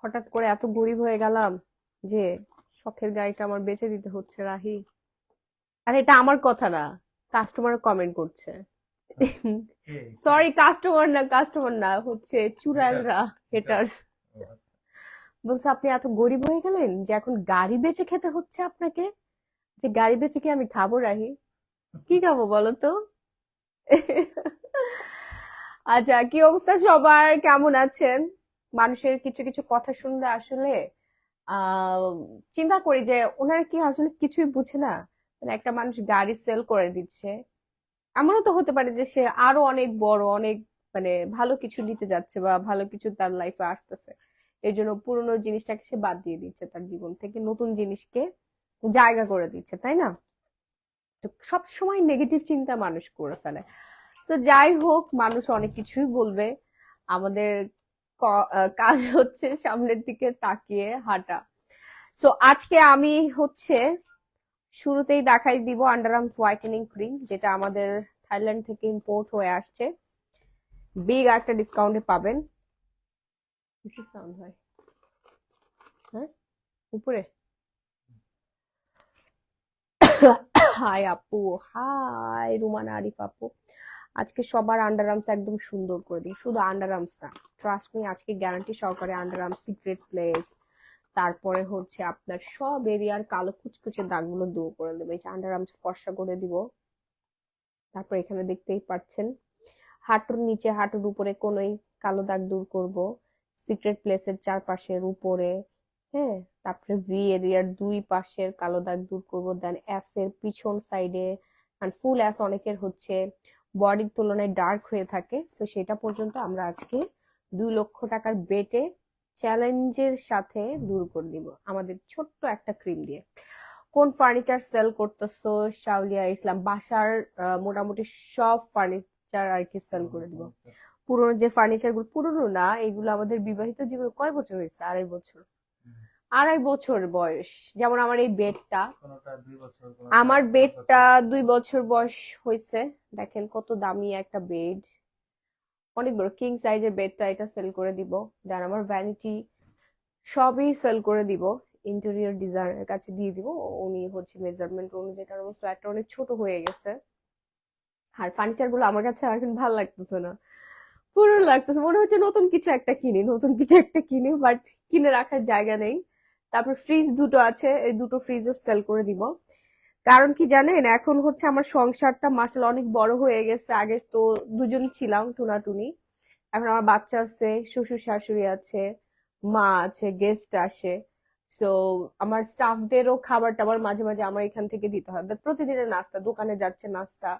হঠাৎ করে এত গরিব হয়ে গেলাম যে শখের গাড়িটা আমার বেচে দিতে হচ্ছে রাহি। আর এটা আমার কথা না, কাস্টমার কমেন্ট করছে। সরি, কাস্টমার না হচ্ছে চুড়াইলরা, হেটার্স। বলছে আপনি এত গরিব হয়ে গেলেন যে এখন গাড়ি বেচে খেতে হচ্ছে আপনাকে। যে গাড়ি বেচে কি আমি খাবো রাহি? কি খাবো বলো তো? আচ্ছা, কি অবস্থা সবার, কেমন আছেন? মানুষের কিছু কিছু কথা শুনলে আসলে আহ চিন্তা করি যে ওনারা কি আসলে কিছুই বুঝে না। মানে একটা মানুষ গাড়ি সেল করে দিচ্ছে, এমনও তো হতে পারে যে সে আরো অনেক বড় অনেক মানে ভালো কিছু নিতে যাচ্ছে বা ভালো কিছু তার লাইফে আসতেছে। এই জন্য পুরোনো জিনিসটাকে সে বাদ দিয়ে দিচ্ছে, তার জীবন থেকে নতুন জিনিসকে জায়গা করে দিচ্ছে, তাই না? তো সব সময় নেগেটিভ চিন্তা মানুষ করে ফেলে। তো যাই হোক, মানুষ অনেক কিছুই বলবে। আমাদের কাজ হচ্ছে সামনের দিকে তাকিয়ে হাঁটা। সো আজকে আমি হচ্ছে শুরুতেই দেখাই দিব আন্ডার আর্মস হোয়াইটেনিং ক্রিম, যেটা আমাদের থাইল্যান্ড থেকে ইম্পোর্ট হয়ে আসছে। বিগ একটা ডিসকাউন্টে পাবেন। কিসের সাউন্ড হয়? হ্যাঁ, উপরে। হাই আপু, হাই রুমানা আরিফ আপু। আজকে সবার আন্ডার আর্মস একদম সুন্দর করে দিই, শুধু আন্ডার আর্মস না, ট্রাস্ট মি, আজকে গ্যারান্টি সহকারে আন্ডার আর্মস সিক্রেট প্লেস, তারপরে হচ্ছে আপনার সব এরিয়ার কালো কুচকুচে দাগগুলো দূর করে দেবো। এই যে আন্ডার আর্মস ফর্সা করে দিব। তারপর এখানে দেখতেই পাচ্ছেন হাঁটুর নিচে হাঁটুর উপরে কোনোই কালো দাগ দূর করব, সিক্রেট প্লেসের চারপাশের উপরে, হ্যাঁ। তারপরে ভি এরিয়ার দুই পাশের কালো দাগ দূর করব, দেন অ্যাস এর পিছন সাইডে। আর ফুল অ্যাস অনেকের হচ্ছে বডির তুলনায় ডার্ক হয়ে থাকে, তো সেটা পর্যন্ত আমরা আজকে 2 লক্ষ টাকার বেটে চ্যালেঞ্জের সাথে দূর করে দিব আমাদের ছোট্ট একটা ক্রিম দিয়ে। কোন ফার্নিচার সেল করতেছো শাওলিয়া ইসলাম? বাসার মোটামুটি সব ফার্নিচার আর কি সেল করে দিব। পুরোনো যে ফার্নিচার গুলো, পুরোনো না, এগুলো আমাদের বিবাহিত জীবনে কয় বছর হয়েছে? 2.5 বছর। 2.5 বছর বয়স। যেমন আমার এই বেডটা, আমার বেডটা 2 বছর বয়স হয়েছে। দেখেন কত দামি একটা বেড, অনেক বড় কিং সাইজের বেডটা, এটা সেল করে দিব। দেন আমার ভ্যানিটি সবই সেল করে দিব, ইন্টেরিয়র ডিজাইনের কাছে দিয়ে দিব। উনি হচ্ছে মেজারমেন্ট অনুযায়ী, কারণ আমার ফ্ল্যাটটা অনেক ছোট হয়ে গেছে। আর ফার্নিচার গুলো আমার কাছে এখন ভালো লাগতেছে না, পুরনো লাগতেছে, মনে হচ্ছে নতুন কিছু একটা কিনি, নতুন কিছু একটা কিনি, বাট কিনে রাখার জায়গা নেই। তারপর ফ্রিজ দুটো আছে, এই দুটো ফ্রিজও সেল করে দিব। কারণ কি জানেন, এখন হচ্ছে আমার সংসারটা মাসাল অনেক বড় হয়ে গেছে। আগে তো দুজন ছিলাম টুনাটুনি, এখন আমার বাচ্চা আছে, শ্বশুর শাশুড়ি আছে, মা আছে, গেস্ট আসে। সো আমার স্টাফদেরও খাবার টাবার মাঝে মাঝে আমার এখান থেকে দিতে হয়, প্রতিদিনের নাস্তা, দোকানে যাচ্ছে নাস্তা,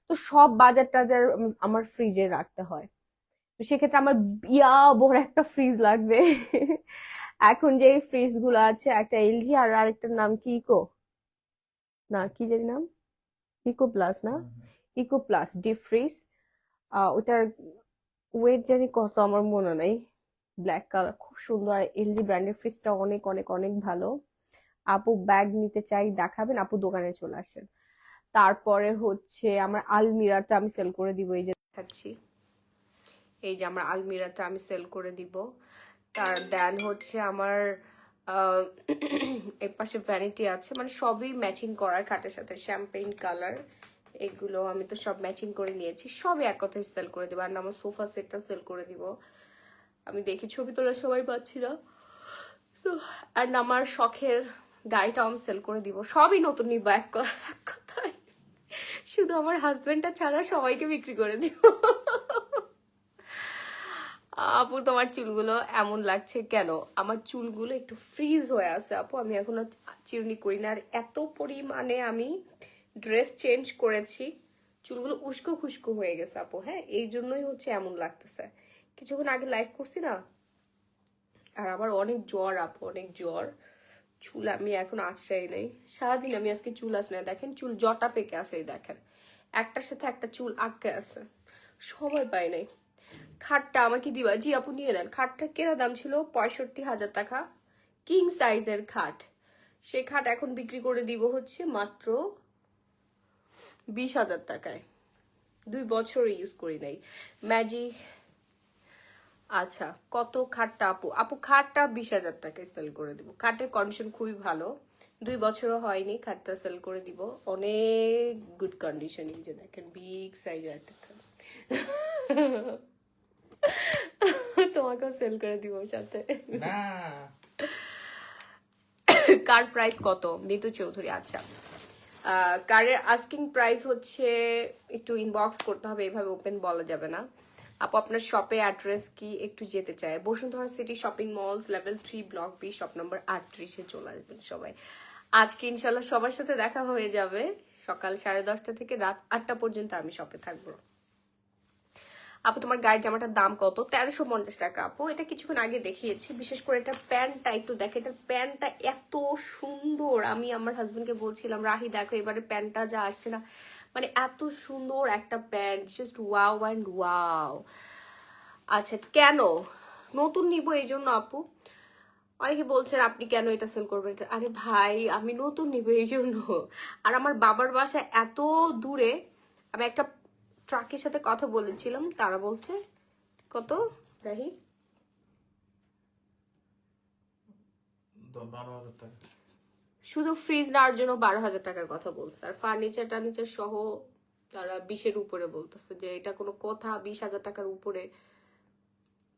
তো সব বাজার টাজার আমার ফ্রিজে রাখতে হয়। তো সেক্ষেত্রে আমার ইয়া বড় একটা ফ্রিজ লাগবে। এখন যে ফ্রিজ গুলো আছে, একটা এলজি আর আরেকটার নাম কি, ইকো না কি জানি নাম, ইকো প্লাস না, ইকো প্লাস ডিপ ফ্রিজ। ওটার ওয়েট জানি কত আমার মনে নেই, ব্ল্যাক কালার, খুব সুন্দর। আর এলজি ব্র্যান্ডের ফ্রিজটা অনেক অনেক অনেক ভালো। আপু ব্যাগ নিতে চাই, দেখাবেন? আপু দোকানে চলে আসেন। তারপরে হচ্ছে আমার আলমিরাটা আমি সেল করে দিব, এই যে দেখাচ্ছি, এই যে আমার আলমিরাটা আমি সেল করে দিব। তার দেন হচ্ছে আমার আহ, এর পাশে ভ্যানিটি আছে, মানে সবই ম্যাচিং করার, খাটের সাথে শ্যাম্পেইন কালার, এগুলো আমি তো সব ম্যাচিং করে নিয়েছি, সবই এক কথায় সেল করে দিব। আর আমার সোফা সেটটা সেল করে দিব। আমি দেখি ছবি তোলার সময় পাচ্ছি না। সো আর আমার শখের গাড়িটাও আমি সেল করে দিব, সবই নতুন নিব এক কথায়। শুধু আমার হাজবেন্ডটা ছাড়া সবাইকে বিক্রি করে দিব। আপু তোমার চুলগুলো এমন লাগছে কেন? আমার চুলগুলো একটু ফ্রিজ হয়ে আছে আপু, আমি এখনো চিরুনি করি না। আর এত পরিমাণে আমি ড্রেস চেঞ্জ করেছি, চুলগুলো উস্কো খুস্কো হয়ে গেছে আপু। হ্যাঁ, এই জন্যই হচ্ছে এমন লাগতেছে। কিছুক্ষণ আগে লাইভ করছি না, আর আমার অনেক জ্বর আপু, অনেক জ্বর। চুল আমি এখন আঁচড়াই নেই, সারাদিন আমি আজকে চুল আঁচড়াই, দেখেন চুল জটা পেকে আছে, দেখেন একটার সাথে একটা চুল আটকে আছে, সময় পাই নাই। খাটটা আমাকে দিবা? জি আপু নিয়ে নেন। খাটটা কেনা দাম ছিল 65,000 টাকা, কিং সাইজের খাট। সেই খাট এখন বিক্রি করে দিব হচ্ছে মাত্র 20,000 টাকায়। 2 বছর ইউজ করি নাই। ম্যাজিক আচ্ছা, কত খাটটা আপু? আপু খাটটা 20,000 টাকায় সেল করে দিব। খাটের কন্ডিশন খুবই ভালো, 2 বছরও হয়নি, খাটটা সেল করে দিব। অনেক গুড কন্ডিশন, এই যে দেখেন বিগ সাইজের একটা খাট। তোমাকেও সেল করে দিব সাথে। না কার প্রাইস কত? মিতু চৌধুরী। আচ্ছা, কারের আস্কিং প্রাইস হচ্ছে, একটু ইনবক্স করতে হবে, এভাবে ওপেন বলা যাবে না। আপু আপনার শপে অ্যাড্রেস কি? একটু যেতে চায়। Bashundhara city shopping malls, level 3, block B, shop number 38-এ চলে আসবেন সবাই। আজকে ইনশাল্লাহ সবার সাথে দেখা হয়ে যাবে। সকাল 10:30 থেকে রাত 8টা পর্যন্ত আমি শপে থাকবো। আপু তোমার গায়ের জামাটার দাম কত? 1350 টাকা আপু। এটা কিছুক্ষণ আগে দেখিয়েছি। বিশেষ করে এটার প্যান্টটা একটু দেখে, এটার প্যান্টটা এত সুন্দর। আমি আমার হাজবেন্ডকে বলছিলাম, রাহি দেখো এবারে প্যান্টটা যা আসছে না, মানে এত সুন্দর একটা pant, just wow and wow. আচ্ছা, কেন নতুন নিব এই জন্য আপু? অনেকে বলছেন আপনি কেন এটা সেল করবেন? আরে ভাই, আমি নতুন নিব এই জন্য। আর আমার বাবার বাসা এত দূরে, আমি একটা ট্রাকের সাথে কথা বলেছিলাম, তারা বলছে কত রাহি, 12,000 টাকা। শুধু ফ্রিজ নেওয়ার জন্য 12,000 টাকার কথা বলছে, আর ফার্নিচার টার্নিচার সহ তারা 20-এর উপরে বলতেছে, যে এটা কোনো কথা? 20,000 টাকার উপরে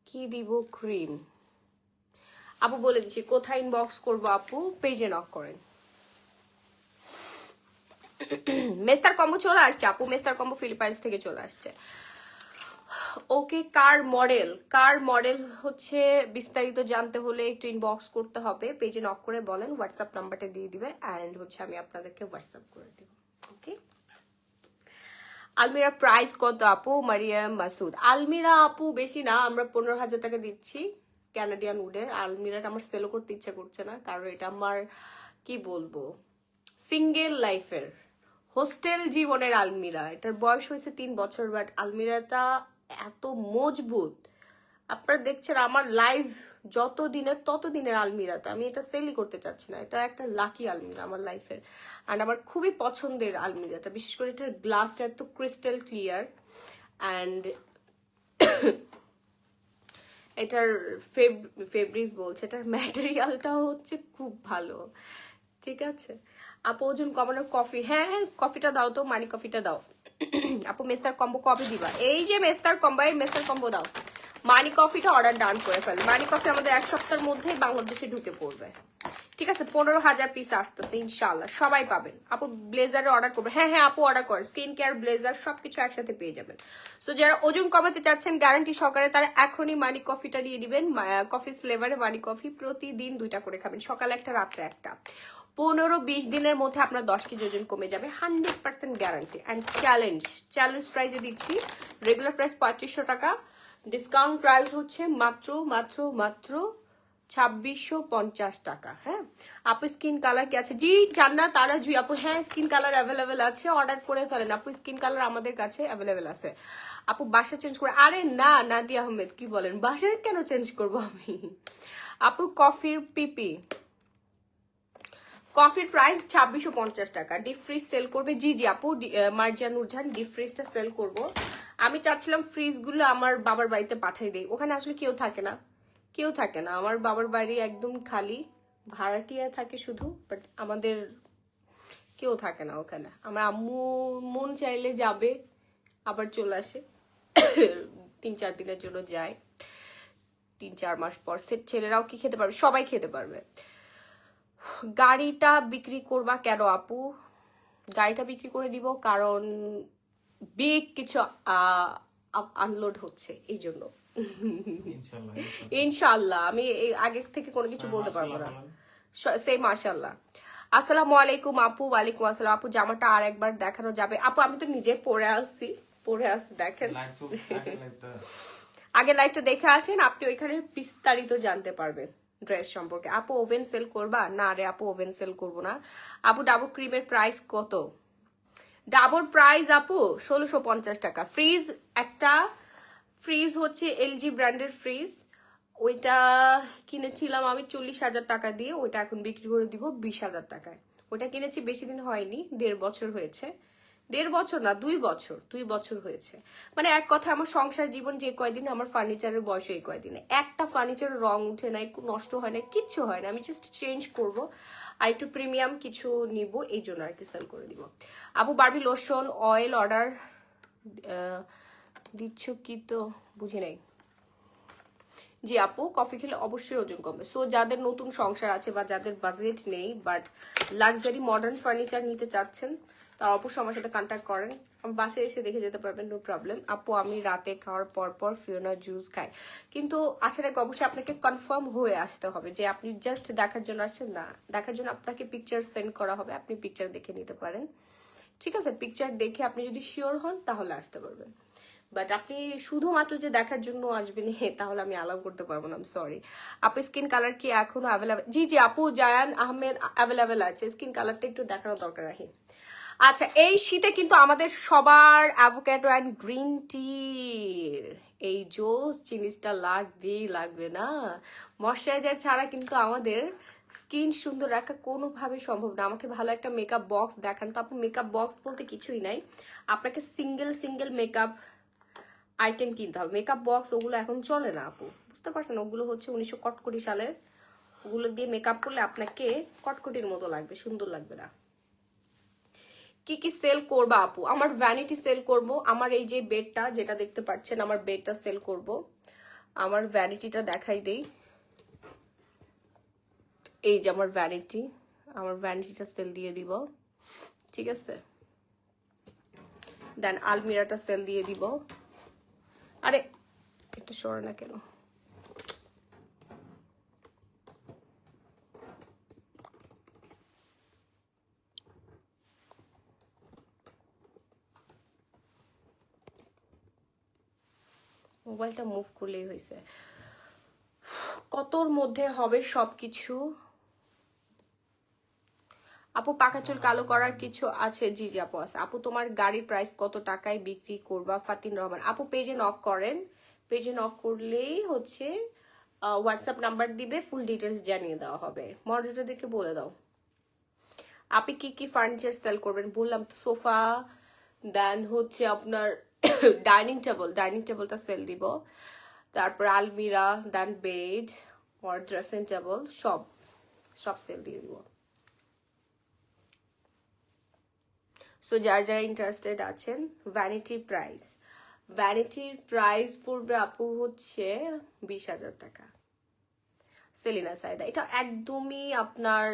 কি দিব ক্রিম? আপু বলে দিচ্ছি কোথায় ইনবক্স করবো আপু, পেজে নক করেন। মেস্তার কম্বো চলে আসছে আপু, মেস্তার কম্বো ফিলিপাইন্স থেকে চলে আসছে। ওকে, কার মডেল হচ্ছে বিস্তারিত জানতে হলে একটু ইনবক্স করতে হবে, পেজে নক করে বলেন, হোয়াটসঅ্যাপ নাম্বারটা দিয়ে দিবে, অ্যান্ড হচ্ছে আমি আপনাদেরকে হোয়াটসঅ্যাপ করে দিব। ওকে, আলমিরা প্রাইস কত আপু? মারিয়াম মাসুদ। আলমিরা আপু বেশি না, আমরা 15,000 টাকা দিচ্ছি ক্যানাডিয়ান উডের। আলমিরাটা আমার সেলও করতে ইচ্ছা করছে না, কারণ এটা আমার কি বলবো, সিঙ্গেল লাইফের হোস্টেল জীবনের আলমিরা। এটার বয়স হয়েছে 3 বছর, বাট আলমিরাটা এত মজবুত। আপনারা দেখছেন আমার লাইভ যত দিনের তত দিনের আলমিরাটা, আমি এটা সেলই করতে চাচ্ছি না। এটা একটা লাকি আলমিরা আমার লাইফের, অ্যান্ড আমার খুবই পছন্দের আলমিরাটা। বিশেষ করে এটার গ্লাসটা এত ক্রিস্টাল ক্লিয়ার, অ্যান্ড এটার ফেব্রিক্স বলছে, এটার ম্যাটেরিয়ালটাও হচ্ছে খুব ভালো। ঠিক আছে আপু, ওজন কমানোর কফি, হ্যাঁ হ্যাঁ কফিটা দাও তো, মানি কফিটা দাও। আপু মেস্তার কম্বো কবে দিবা? এই যে মেস্তার কম্বো, এই মেস্তার কম্বো দাও। মানি কফিটা অর্ডার ডান করে ফেলে। মানি কফি আমাদের 1 সপ্তাহের মধ্যেই বাংলাদেশে ঢুকে পড়বে। ঠিক আছে, 15,000 পিস আসতেছে ইনশাল্লাহ, সবাই পাবেন। আপু ব্লেজারে অর্ডার করবে? হ্যাঁ হ্যাঁ আপু অর্ডার করে, স্কিন কেয়ার ব্লেজার সবকিছু একসাথে পেয়ে যাবেন। সো যারা ওজন কমাতে চাচ্ছেন গ্যারান্টি সহকারে, তারা এখনই মানি কফিটা নিয়ে দিবেন। কফি ফ্লেভারে মানি কফি প্রতিদিন 2টা করে খাবেন, সকালে একটা রাত্রে একটা। 15-20 দিনের মধ্যে আপনার 10 কেজি ওজন কমে যাবে, 100% গ্যারান্টি। অ্যান্ড চ্যালেঞ্জ প্রাইসে দিচ্ছি। রেগুলার প্রাইস 3500 টাকা, ডিসকাউন্ট প্রাইস হচ্ছে মাত্র মাত্র মাত্র 2650 টাকা। হ্যাঁ আপু স্কিন কালার কি আছে? জি জান্নাত তারা জুই আপু, হ্যাঁ স্কিন কালার অ্যাভেলেবেল আছে, অর্ডার করে ফেলেন আপু। স্কিন কালার আমাদের কাছে অ্যাভেলেবেল আছে। আপু বাসা চেঞ্জ করে? আরে না নাদিয়া আহমেদ, কি বলেন, বাসায় কেন চেঞ্জ করব আমি? আপু কফির পিপি, কফির প্রাইস 2650 টাকা। ডিপ ফ্রিজ সেল করবে? জি জি আপু, মার্জিয়া নুরজান, ডিপ ফ্রিজটা সেল করব। আমি চাচ্ছিলাম ফ্রিজগুলো আমার বাবার বাড়িতে পাঠিয়ে দেই, ওখানে আসলে কেউ থাকে না, কেউ থাকে না। আমার বাবার বাড়ি একদম খালি, ভাড়াটিয়া থাকে শুধু, বাট আমাদের কেউ থাকে না ওখানে। আমার আম্মু মন চাইলে যাবে, আবার চলে আসে। 3-4 দিনের জন্য যায়, 3-4 মাস পর। ছেলেরাও কি খেতে পারবে? সবাই খেতে পারবে। গাড়িটা বিক্রি করবা কেন আপু? গাড়িটা বিক্রি করে দিব কারণ বিগ কিছু আনলোড হচ্ছে, এই জন্য। ইনশাআল্লাহ ইনশাল্লাহ, আমি আগে থেকে কোনো কিছু বলতে পারবো না। সেই মাশাল্লাহ। আসসালামু আলাইকুম আপু। ওয়ালাইকুম আসসালাম আপু, জামাটা আর একবার দেখানো যাবে? আপু আমি তো নিজে পরে আসছি দেখেন। আগে লাইভটা দেখে আসেন, আপনি ওইখানে বিস্তারিত জানতে পারবেন ড্রেস সম্পর্কে। আপু ওভেন সেল করবা? না রে আপু, ওভেন সেল করবো না। আপু ডাবর ক্রিমের প্রাইস কত? ডাবর প্রাইস আপু 1650 টাকা। ফ্রিজ একটা, ফ্রিজ হচ্ছে এলজি ব্র্যান্ডের ফ্রিজ, ওইটা কিনেছিলাম আমি 40,000 টাকা দিয়ে, ওইটা এখন বিক্রি করে দিব 20,000 টাকায়। ওইটা কিনেছি বেশি দিন হয়নি, 1.5 বছর হয়েছে, 1.5 বছর না, 2 বছর, 2 বছর হয়েছে। মানে এক কথা আমার সংসার জীবন যে কয়দিন, আমার ফার্নিচারের বয়স এই কয়দিনে একটা ফার্নিচারের রং উঠে নাই, নষ্ট হয় না, কিচ্ছু হয় না। আমি জাস্ট চেঞ্জ করব আর একটু প্রিমিয়াম কিছু নিব, এই জন্য আর কি সেল করে দিব। আপু বারবি লোশন অয়েল অর্ডার দিচ্ছ কি তো বুঝি নাই। জি আপু, কফি খেলে অবশ্যই ওজন কমবে। সো যাদের নতুন সংসার আছে বা যাদের বাজেট নেই বাট লাক্সারি মডার্ন ফার্নিচার নিতে চাচ্ছেন, তারা অবশ্যই আমার সাথে কন্ট্যাক্ট করেন। আমার বাসায় এসে দেখে যেতে পারবেন, নো প্রবলেম। আপু আমি রাতে খাওয়ার পর পর ফিওনা জুস খাই, কিন্তু আসার আগে অবশ্যই আপনাকে কনফার্ম হয়ে আসতে হবে যে আপনি জাস্ট দেখার জন্য আসছেন না। দেখার জন্য আপনাকে পিকচার সেন্ড করা হবে, আপনি পিকচার দেখে নিতে পারেন, ঠিক আছে? পিকচার দেখে আপনি যদি শিওর হন তাহলে আসতে পারবেন, বাট আপনি শুধুমাত্র যে দেখার জন্য আসবেন তাহলে আমি অ্যালাউ করতে পারবো না, সরি। আপু স্কিন কালার কি এখনো অ্যাভেলেবেল? জি জি আপু, জায়ান আহমেদ অ্যাভেলেবেল আছে। স্কিন কালারটা একটু দেখানো দরকার রাখি। আচ্ছা, এই শীতে কিন্তু আমাদের সবার অ্যাভোকাডো অ্যান্ড গ্রিন টির এই জোস জিনিসটা লাগবেই, লাগবে না? ময়শ্চারাইজার ছাড়া কিন্তু আমাদের স্কিন সুন্দর রাখা কোনোভাবে সম্ভব না। আমাকে ভালো একটা মেকআপ বক্স দেখান তো আপু। মেকআপ বক্স বলতে কিছুই নাই, আপনাকে সিঙ্গেল সিঙ্গেল মেকআপ আইটেম কিনতে হবে। মেকআপ বক্স ওগুলো এখন চলে না আপু, বুঝতে পারছেন? ওগুলো হচ্ছে 1900 কটকটি সালের, ওগুলো দিয়ে মেকআপ করলে আপনাকে কটকটির মতো লাগবে, সুন্দর লাগবে না। কি কি সেল করবা আপু? আমার ভ্যানিটি সেল করব, আমার এই যে বেডটা যেটা দেখতে পাচ্ছেন, আমার বেডটা সেল করব। আমার ভ্যানিটিটা দেখাই দেই, এই যে আমার ভ্যানিটি, আমার ভ্যানিটিটা সেল দিয়ে দিব, ঠিক আছে? দেন আলমিরাটা সেল দিয়ে দিব। আরে এটা সরে না কেন? মোবাইলটা মুভ করলেই হয়েছে। কতর মধ্যে হবে সবকিছু? আপু পাকা চুল কালো করার কিছু আছে? জি জি আপু আছে। আপু তোমার গাড়ির প্রাইস কত টাকায় বিক্রি করবা? ফাতিন রহমান। আপু পেজে নক করেন, পেজে নক করলেই হচ্ছে হোয়াটসঅ্যাপ নাম্বার দিবে, ফুল ডিটেলস জানিয়ে দেওয়া হবে। মডারেটরদেরকে বলে দাও। আপনি কি কি ফার্নিচার সেল করবেন? বললাম তো, সোফা, দেন হচ্ছে আপনার ডাইনিং টেবল, ডাইনিং টেবলটা সেল দিব, তারপর আলমিরা, দেন বেড আর ড্রেসিং টেবল, সব সব সেল দিয়ে দিব। সো যারা যারা ইন্টারেস্টেড আছেন, ভ্যানিটির প্রাইস পড়বে আপু হচ্ছে 20,000 টাকা। সেলিনা সাইদা, এটা একদমই আপনার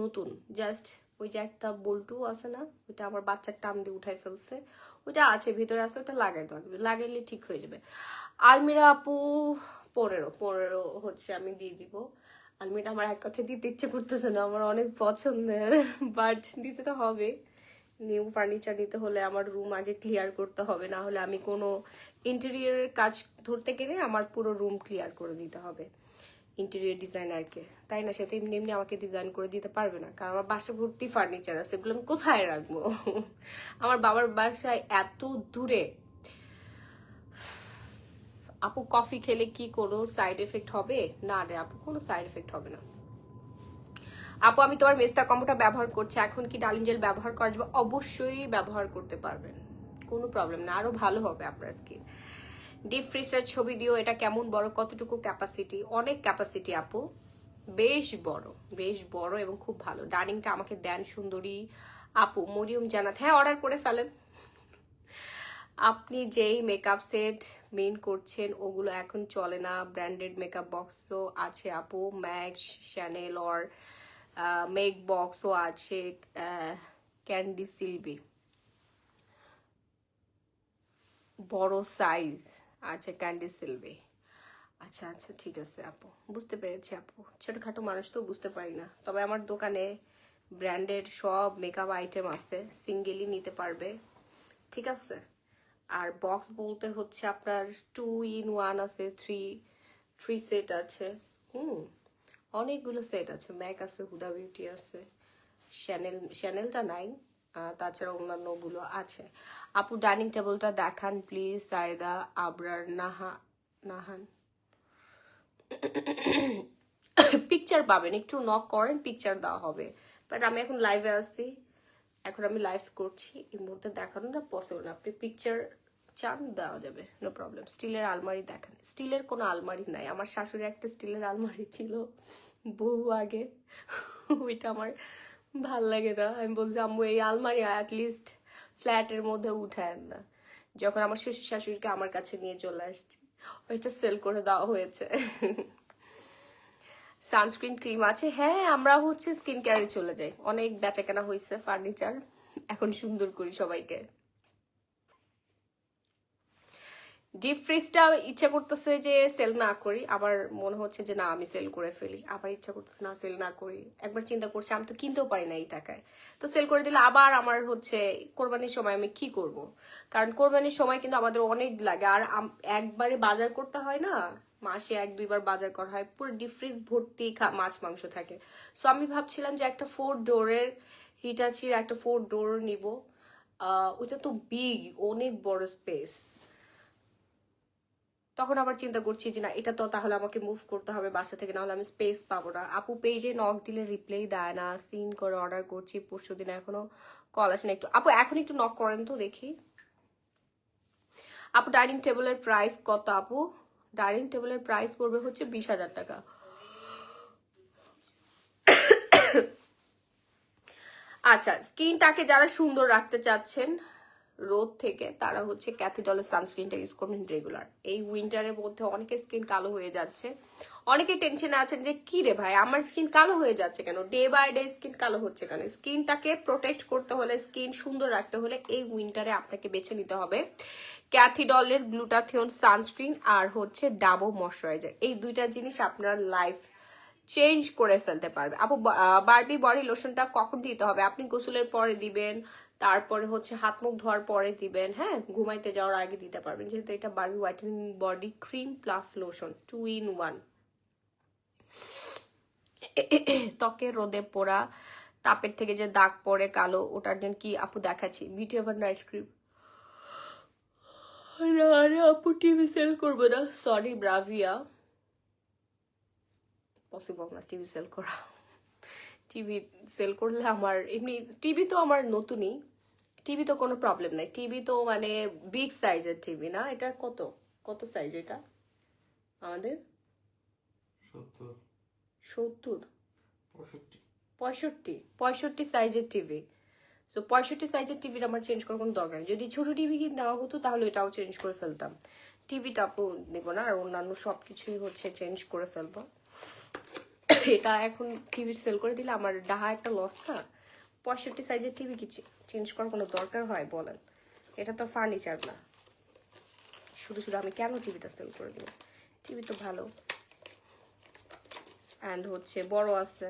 নতুন, জাস্ট ওই যে একটা বল্টু আছে না, ওইটা আমার বাচ্চার টান দিয়ে উঠাই ফেলছে, ওইটা আছে ভিতরে আছে, ওটা লাগাই দেওয়া যাবে, লাগাইলে ঠিক হয়ে যাবে। আলমিরা আপু 15 হচ্ছে আমি দিয়ে দিব। আলমিরা আমার এক কথা দিতে ইচ্ছে করতেছে না, আমার অনেক পছন্দের, বাট দিতে তো হবে। নিউ ফার্নিচার নিতে হলে আমার রুম আগে ক্লিয়ার করতে হবে, না হলে আমি কোনো ইন্টেরিয়রের কাজ ধরতে গেলে আমার পুরো রুম ক্লিয়ার করে দিতে হবে ইন্টেরিয়র ডিজাইনারকে, তাই না? সে তো এমনি এমনি আমাকে ডিজাইন করে দিতে পারবে না, কারণ আমার বাসা ভর্তি ফার্নিচার আছে, এগুলো আমি কোথায় রাখবো? আমার বাবার বাসায় এত দূরে। আপু কফি খেলে কি কোনো সাইড এফেক্ট হবে? না রে আপু, কোনো সাইড এফেক্ট হবে না। আপু আমি তোমার মেস্তা কম্বোটা ব্যবহার করছি, এখন কি ডালিম জেল ব্যবহার করা যাবে? অবশ্যই ব্যবহার করতে পারবেন, কোনো প্রবলেম না, আরো ভালো হবে আপনার স্কিন। ডিপ ফ্রিজের ছবি দিও, এটা কেমন বড়, কতটুকু ক্যাপাসিটি? অনেক ক্যাপাসিটি আপু, বেশ বড়, বেশ বড় এবং খুব ভালো। ডাইনিংটা আমাকে দেন সুন্দরী আপু। মরিয়ম জানাত, হ্যাঁ অর্ডার করে ফেলেন। আপনি যেই মেকআপ সেট মেন করছেন ওগুলো এখন চলে না, ব্র্যান্ডেড মেকআপ বক্সও আছে আপু, ম্যাক্স, শ্যানেল অর মেক বক্সও আছে, ক্যান্ডি সিলভি বড় সাইজ, আচ্ছা ক্যান্ডি সিলভি, আচ্ছা আচ্ছা ঠিক আছে আপু, বুঝতে পেরেছি আপু। ছোটখাটো মানুষ তো বুঝতে পারি না, তবে আমার দোকানে ব্র্যান্ডেড সব মেকআপ আইটেম আছে, সিঙ্গেলি নিতে পারবে, ঠিক আছে? আর বক্স বলতে হচ্ছে আপনার 2 in 1 আছে, থ্রি সেট আছে, অনেকগুলো সেট আছে। ম্যাক আছে, হুদা বিউটি আছে, শ্যানেলটা নাই, তাছাড়া অন্যান্য গুলো আছে। আপু ডাইনিং টেবিলটা দেখান প্লিজ। সাইদা আবরার নাহান পিকচার পাবেন, একটু নক করেন, পিকচার দেওয়া হবে, বাট আমি এখন লাইভে আসছি, এখন আমি লাইভ করছি, এই মুহূর্তে দেখানোটা পসিবল না। আপনি পিকচার চান দেওয়া যাবে, নো প্রবলেম। স্টিলের আলমারি দেখান, স্টিলের কোনো আলমারি নাই। আমার শাশুড়ি একটা স্টিলের আলমারি ছিল বহু আগে, ওইটা আমার ভাল লাগে না। আমি বলছি আম্মু এই আলমারি অ্যাটলিস্ট ফ্ল্যাটের মধ্যে উঠায় না। যখন আমার শ্বশুর শাশুড়িকে আমার কাছে নিয়ে চলে আসছি, ওইটা সেল করে দেওয়া হয়েছে। সানস্ক্রিন ক্রিম আছে, হ্যাঁ আমরা হচ্ছে স্কিন কেয়ারে চলে যাই, অনেক বেচাকেনা হয়েছে ফার্নিচার, এখন সুন্দর করি সবাইকে। ডিপ ফ্রিজটা ইচ্ছা করতেছে যে সেল না করি, আবার মনে হচ্ছে যে না আমি সেল করে ফেলি, আবার ইচ্ছা করতেছে না সেল না করি। একবার চিন্তা করছি আমি তো কিনতেও পারি না এই টাকায়, তো সেল করে দিলে আবার আমার হচ্ছে কোরবানির সময় আমি কি করব, কারণ কোরবানির সময় কিন্তু আমাদের অনেক লাগে, আর একবারে বাজার করতে হয় না, মাসে 1-2 বার বাজার করা হয়, পুরো ডিপ ফ্রিজ ভর্তি মাছ মাংস থাকে। সো আমি ভাবছিলাম যে একটা 4 ডোরের হিটাচির একটা 4 ডোর নিব, ওইটা তো বিগ, অনেক বড় স্পেস। তখন আবার চিন্তা করছি যে না এটা তো তাহলে আমাকে মুভ করতে হবে বাসা থেকে, নাহলে আমি স্পেস পাবো না। আপু পেজে নক দিলে রিপ্লাই দেয় না, সিন করে অর্ডার করছি, পরশুদিন এখনো কল আসে না। একটু আপু এখন একটু নক করেন তো দেখি। আপু ডাইনিং টেবিলের প্রাইস কত? আপু ডাইনিং টেবিলের প্রাইস পড়বে হচ্ছে 20,000 টাকা। আচ্ছা, স্কিনটাকে যারা সুন্দর রাখতে চাচ্ছেন রোদ থেকে, তারা হচ্ছে ক্যাথিডলের সানস্ক্রিনটা ইউজ করবেন রেগুলার। এই উইন্টারের মধ্যে অনেকের স্কিন কালো হয়ে যাচ্ছে, অনেকে টেনশনে আছেন যে কি রে ভাই আমার স্কিন কালো হয়ে যাচ্ছে কেন, ডে বাই ডে স্কিন কালো হচ্ছে কেন। স্কিনটাকে প্রোটেক্ট করতে হলে, স্কিন সুন্দর রাখতে হলে এই উইন্টারে আপনাকে বেছে নিতে হবে ক্যাথিডলের গ্লুটাথিয়ন সানস্ক্রিন আর হচ্ছে ডাবো ময়শ্চারাইজার। এই দুইটা জিনিস আপনার লাইফ চেঞ্জ করে ফেলতে পারবে। আপু বারবি বডি লোশনটা কখন দিতে হবে? আপনি গোসলের পরে দিবেন, তারপরে হচ্ছে হাত মুখ ধোয়ার পরে দিবেন, হ্যাঁ ঘুমাইতে যাওয়ার আগে দিতে পারবেন, যেহেতু এটা Barbie whitening body cream plus lotion 2 in 1। ত্বকে রোদে পোড়া, তাপের থেকে যে দাগ পড়ে কালো, ওটার জন্য কি আপু দেখাচ্ছি বিউটি এভার নাইট ক্রিম। আরে আপু টিভি সেল করবো না, সরি ব্রাভিয়া, পসিবল না টিভি সেল করা। টিভি সেল করলে আমার এমনি টিভি তো আমার নতুনই, টিভি তো কোনো প্রবলেম নাই, টিভি তো মানে বিগ সাইজের টিভি না। এটা কত কত সাইজ এটা আমাদের? 70, 70, 65। 65 সাইজের টিভি। সো 65 সাইজের টিভিটা আমার চেঞ্জ করার কোনো দরকার নেই। যদি ছোট টিভি নেওয়া হতো তাহলে এটাও চেঞ্জ করে ফেলতাম, টিভিটা আপু নেবো না, আর অন্যান্য সবকিছুই হচ্ছে চেঞ্জ করে ফেলবো। এটা এখন টিভি সেল করে দিলে আমার ডাহা একটা লস না। 65 সাইজের টিভি কি চেঞ্জ করার কোনো দরকার হয় বলেন? এটা তো ফার্নিচার না, শুধু শুধু আমি কেন টিভিটা সেল করে দিব? টিভি তো ভালো অ্যান্ড হচ্ছে বড় আছে,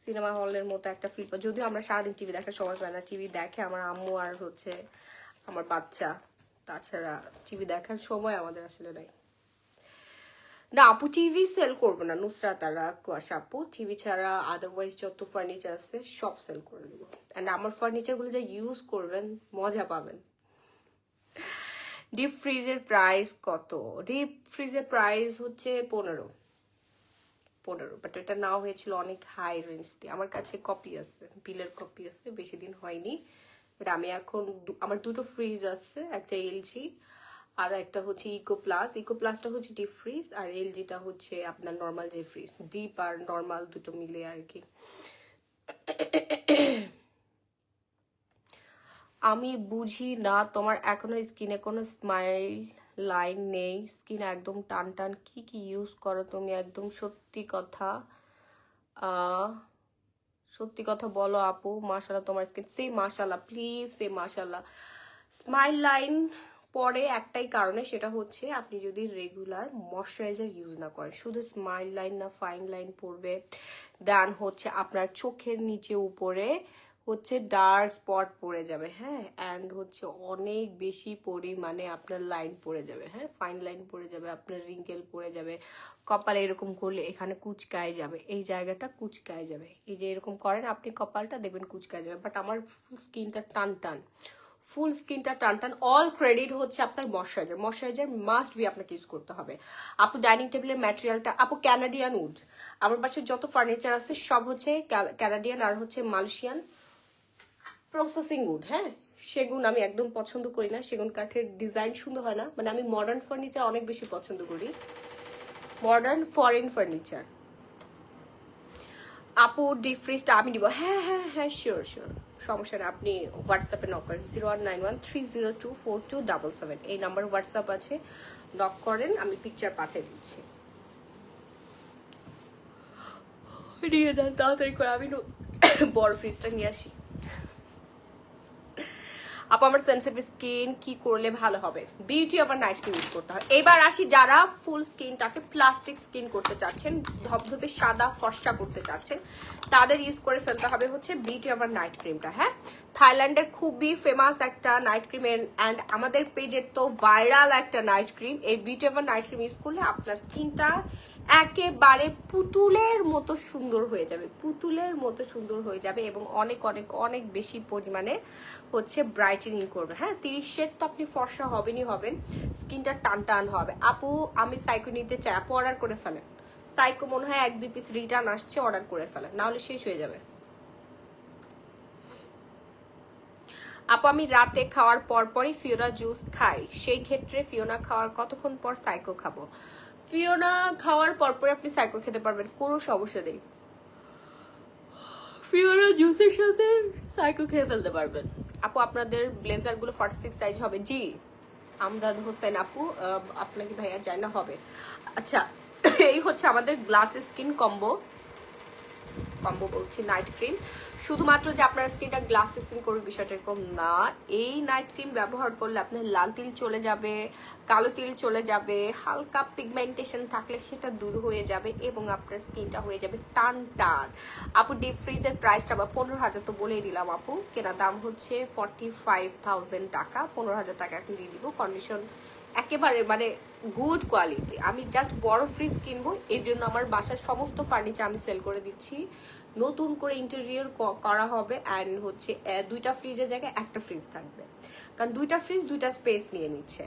সিনেমা হলের মতো একটা ফিল পাই। যদিও আমরা সারাদিন টিভি দেখার সময় পাই না, টিভি দেখে আমার আম্মু আর হচ্ছে আমার বাচ্চা, তাছাড়া টিভি দেখার সময় আমাদের আসলে নাই। না আপু টিভি সেল করবো না, নুসরাত আর কুয়াশা আপু টিভি ছাড়া আদারওয়াইজ যত ফার্নিচার আছে সব সেল করে দেবো। অ্যান্ড আমার ফার্নিচারগুলো যা ইউজ করবেন মজা পাবেন। ডিপ ফ্রিজের প্রাইস কত? ডিপ ফ্রিজের প্রাইস হচ্ছে 15, বাট এটা নাও হয়েছিল অনেক হাই রেঞ্জ দিয়ে। আমার কাছে কপি আছে, বিলের কপি আছে, বেশি দিন হয়নি, বাট আমি এখন আমার দুটো ফ্রিজ আছে, একটা এলজি আর একটা হচ্ছে ইকো প্লাস। ইকো প্লাসটা হচ্ছে ডিপ ফ্রিজ আর এলজিটা হচ্ছে আপনার নর্মাল যে ফ্রিজ, ডিপ আর নর্মাল দুটো মিলে আর কি। আমি বুঝি না তোমার এখনো স্কিনে কোনো স্মাইল লাইন নেই, স্কিন একদম টান টান, কি কি ইউজ করো তুমি? একদম সত্যি কথা, সত্যি কথা বলো আপু। মাশাআল্লাহ তোমার স্কিন, সে মাশাআল্লাহ প্লিজ, সে মাশাআল্লাহ। স্মাইল লাইন পরে একটাই কারণে, সেটা হচ্ছে আপনি যদি রেগুলার ময়শ্চারাইজার ইউজ না করেন। শুধু স্মাইল লাইন না, ফাইন লাইন পড়বে, দেন হচ্ছে আপনার চোখের নিচে উপরে হচ্ছে ডার্ক স্পট পড়ে যাবে, হ্যাঁ, অ্যান্ড হচ্ছে অনেক বেশি পরিমাণে আপনার লাইন পড়ে যাবে, হ্যাঁ ফাইন লাইন পড়ে যাবে, আপনার রিঙ্কেল পড়ে যাবে, কপালে এরকম করলে এখানে কুচকায় যাবে, এই জায়গাটা কুচকায় যাবে, এই যে এরকম করেন আপনি কপালটা দেখবেন কুচকায় যাবে। বাট আমার ফুল স্কিনটা টান টান, ফুল স্কিনটা টান টান। অল ক্রেডিট হচ্ছে আপনার ময়শ্চারাইজার, ময়শ্চারাইজার মাস্ট বি আপনাকে ইউজ করতে হবে। আপু ডাইনিং টেবিলের ম্যাটেরিয়ালটা আপু ক্যানাডিয়ান উড, আমার পাশে যত ফার্নিচার আছে সব হচ্ছে ক্যানাডিয়ান আর হচ্ছে মালয়েশিয়ান প্রসেসিং উড, হ্যাঁ, সেগুন আমি একদম পছন্দ করি না। সেগুন কাঠের ডিজাইন সুন্দর হয় না, মানে আমি মডার্ন ফার্নিচার অনেক বেশি পছন্দ করি, মডার্ন ফরেন ফার্নিচার। আপু ডিপ ফ্রিজটা আমি দিব, হ্যাঁ হ্যাঁ হ্যাঁ, শিওর শিওর, সমস্যা নেই। আপনি হোয়াটসঅ্যাপে নক করেন 0191302427, এই নাম্বার হোয়াটসঅ্যাপ আছে, নক করেন, আমি পিকচার পাঠিয়ে দিচ্ছি। নিয়ে যান তাড়াতাড়ি করে, আমি বড় ফ্রিজটা নিয়ে আসি। আপু আমার সেনসিটিভ স্কিন কি করলে ভালো হবে? Beauty over night cream use করতে হয়। এবার আসি যারা ফুল স্কিনটাকে প্লাস্টিক স্কিন করতে চাচ্ছেন, ধবধবে সাদা ফর্সা করতে চাচ্ছেন, তাদের ইউজ করে ফেলতে হবে হচ্ছে বিউটি ওভার নাইট ক্রিমটা। হ্যাঁ, থাইল্যান্ডের খুবই ফেমাস একটা নাইট ক্রিম, অ্যান্ড আমাদের পেজের তো ভাইরাল একটা নাইট ক্রিম। এই beauty over night cream use করলে আপনার স্কিনটা একেবারে পুতুলের মতো সুন্দর হয়ে যাবে, পুতুলের মতো সুন্দর হয়ে যাবে, এবং অনেক অনেক অনেক বেশি পরিমাণে হচ্ছে ব্রাইটেনিং করবে। হ্যাঁ, 30 শেড তো আপনি ফর্সা হবেনই হবেন, স্কিনটা টান টান হবে। আপু আমি সাইকো নিতে চাই, আপু অর্ডার করে ফেলেন। সাইকো মনে হয় 1-2 পিস রিটার্ন আসছে, অর্ডার করে ফেলেন, নাহলে শেষ হয়ে যাবে। আপু আমি রাতে খাওয়ার পরই ফিওনা জুস খাই, সেই ক্ষেত্রে ফিওনা খাওয়ার কতক্ষণ পর সাইকো খাবো? ফিওনা খাওয়ার পরপরে আপনি সাইকো খেতে পারবেন, কোনো সমস্যা নেই। ফিওনা জুসের সাথে সাইকো খেয়ে ফেলতে পারবেন। আপু আপনাদের ব্লেজার গুলো 46 সাইজ হবে? জি, আমদাদ হোসেন আপু, আপনাকে ভাইয়া যায় না হবে। আচ্ছা, এই হচ্ছে আমাদের গ্লাস স্কিন কম্বো বলছি, নাইট ক্রিম। শুধুমাত্র যে আপনার স্কিনটা গ্লাস স্কিন করবে বিষয়টা এরকম না। এই নাইট ক্রিম ব্যবহার করলে আপনার লাল তিল চলে যাবে, কালো তিল চলে যাবে, হালকা পিগমেন্টেশন থাকলে সেটা দূর হয়ে যাবে, এবং আপনার স্কিনটা হয়ে যাবে টান টান। আপু ডিপ ফ্রিজের প্রাইসটা 15,000 তো বলেই দিলাম আপু, কেনা দাম হচ্ছে 45,000 টাকা, 15,000 টাকা এখন দিয়ে দিব। কন্ডিশন একেবারে মানে গুড কোয়ালিটি। আমি জাস্ট বড় ফ্রিজ কিনবো, এর জন্য আমার বাসার সমস্ত ফার্নিচার আমি সেল করে দিচ্ছি, নতুন করে ইন্টেরিয়র করা হবে, অ্যান্ড হচ্ছে 2টা ফ্রিজের জায়গায় 1টা ফ্রিজ থাকবে, কারণ 2টা ফ্রিজ 2টা স্পেস নিয়ে নিচ্ছে,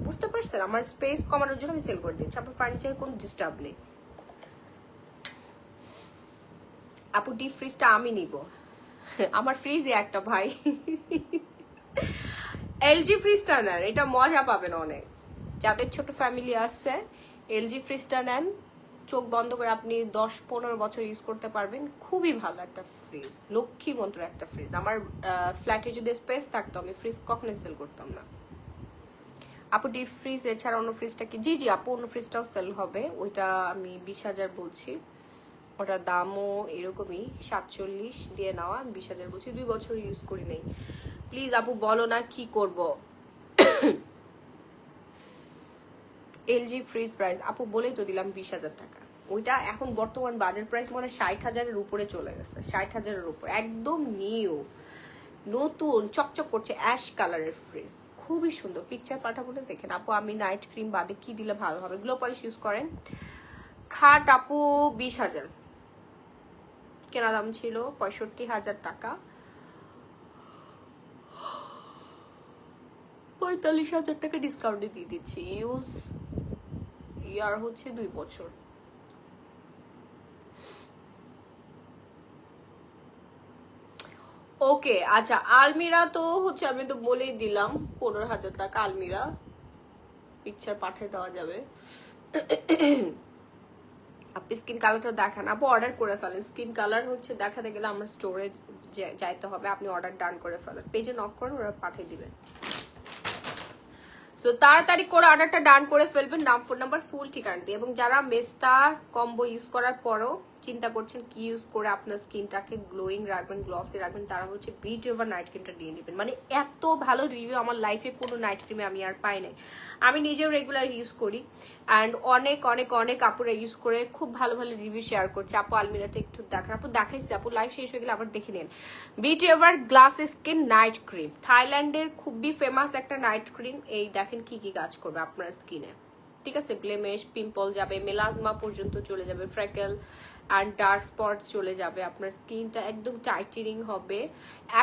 বুঝতে পারছেন? আমার স্পেস কমানোর জন্য আমি সেল করে দিচ্ছি, আপনার ফার্নিচারের কোনো ডিস্টার্ব নেই। আপু ডিপ ফ্রিজটা আমি নিব, আমার ফ্রিজে একটা ভাই। এলজি ফ্রিজটা নেন, এটা মজা পাবেন অনেক। যাদের ছোট ফ্যামিলি আছে, এলজি ফ্রিজটা নেন, চোখ বন্ধ করে আপনি 10-15 বছর ইউজ করতে পারবেন। খুবই ভালো একটা ফ্রিজ, লক্ষ্মী মন্ত্র একটা ফ্রিজ। আমার ফ্ল্যাটে যদি স্পেস থাকতো আমি ফ্রিজ কখনোই সেল করতাম না। আপু ডিপ ফ্রিজ এছাড়া অন্য ফ্রিজটা কি? জি জি আপু, অন্য ফ্রিজটাও সেল হবে, ওইটা আমি 20,000 বলছি, ওটার দামও এরকমই 47 দিয়ে নেওয়া, আমি 20,000 বলছি, 2 বছর ইউজ করি নেই। প্লিজ আপু বলো না কি করব। এলজি ফ্রিজ প্রাইস আপু বলেই তো দিলাম 20,000 টাকা, ওইটা এখন বর্তমান বাজার প্রাইস মনে হয় 60,000-এর উপরে চলে গেছে, 60,000-এর উপরে, একদম নিউ নতুন চকচক করছে অ্যাশ কালারের ফ্রিজ, খুবই সুন্দর। পিকচার পাঠাবো না, দেখেন। আপু আমি নাইট ক্রিম বাদে কি দিলে ভালো হবে? গ্লো পলিশ ইউজ করেন। খাট আপু 20,000, কেনা দাম ছিল 65,000 টাকা, 45,000 টাকা ডিসকাউন্টে দিয়ে দিচ্ছি। ইউজ ইয়ার হচ্ছে 2 বছর। ওকে আচ্ছা, আলমিরা তো হচ্ছে আমি তো বলেই দিলাম 15,000 টাকা আলমিরা, পিকচার পাঠিয়ে দেওয়া যাবে। আপনি স্কিন কালারটা দেখান আপু, অর্ডার করে ফেলেন। স্কিন কালার হচ্ছে দেখাতে গেলে আমার স্টোরে যাইতে হবে, আপনি অর্ডার ডান করে ফেলেন, পেজে নক করেন, ওরা পাঠিয়ে দিবে। সো তাড়াতাড়ি করে অর্ডারটা ডান করে ফেলবেন, নাম ফোন নাম্বার ফুল ঠিকানা দিয়ে। এবং যারা মেস্তা কম্বো ইউজ করার পরও চিন্তা করছেন কি ইউজ করে আপনার স্কিনটাকে গ্লোয়িং রাখবেন, গ্লসি রাখবেন, তারা হচ্ছে বিউটি ওভার নাইট ক্রিমটা নিয়ে নেবেন। মানে এত ভালো রিভিউ আমার লাইফে কোনো নাইট ক্রিমে আমি আর পাই নাই। আমি নিজেও রেগুলার ইউজ করি, অ্যান্ড অনেক অনেক অনেক আপুরা ইউজ করে খুব ভালো ভালো রিভিউ শেয়ার করছে। আপু আলমিরাটা একটু দেখান। আপু দেখাইছি আপু, লাইভ শেষ হয়ে গেলে আবার দেখে নিন। Beauty over glass skin night cream, থাইল্যান্ডের খুবই ফেমাস একটা নাইট ক্রিম। এই দেখেন কি কি কাজ করবে আপনার স্কিনে, ঠিক আছে? ব্লেমেশ, পিম্পল যাবে, মেলাজমা পর্যন্ত চলে যাবে, ফ্র্যাকেল অ্যান্ড ডার্ক স্পট চলে যাবে, আপনার স্কিনটা একদম টাইটেনিং হবে।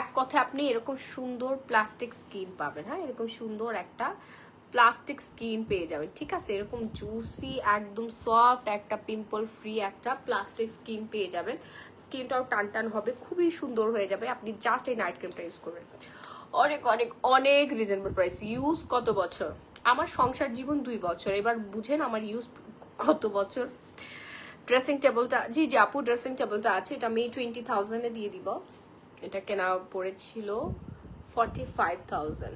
এক কথায় আপনি এরকম সুন্দর প্লাস্টিক স্কিন পাবেন। হ্যাঁ, এরকম সুন্দর একটা প্লাস্টিক স্কিন পেয়ে যাবেন, ঠিক আছে? এরকম জুসি একদম সফট একটা পিম্পল ফ্রি একটা প্লাস্টিক স্কিন পেয়ে যাবেন। স্কিনটাও টান টান হবে, খুবই সুন্দর হয়ে যাবে। আপনি জাস্ট এই নাইট ক্রিমটা ইউজ করবেন। অনেক অনেক অনেক রিজনেবল প্রাইস। ইউজ কত বছর? আমার সংসার জীবন 2 বছর। এবার বুঝেন আমার ইউজ কত বছর। ড্রেসিং টেবিলটা, জি জি আপু ড্রেসিং টেবিলটা আছে, এটা আমি 20,000-এ দিয়ে দিব। এটা কেনা পড়েছিল 45,000।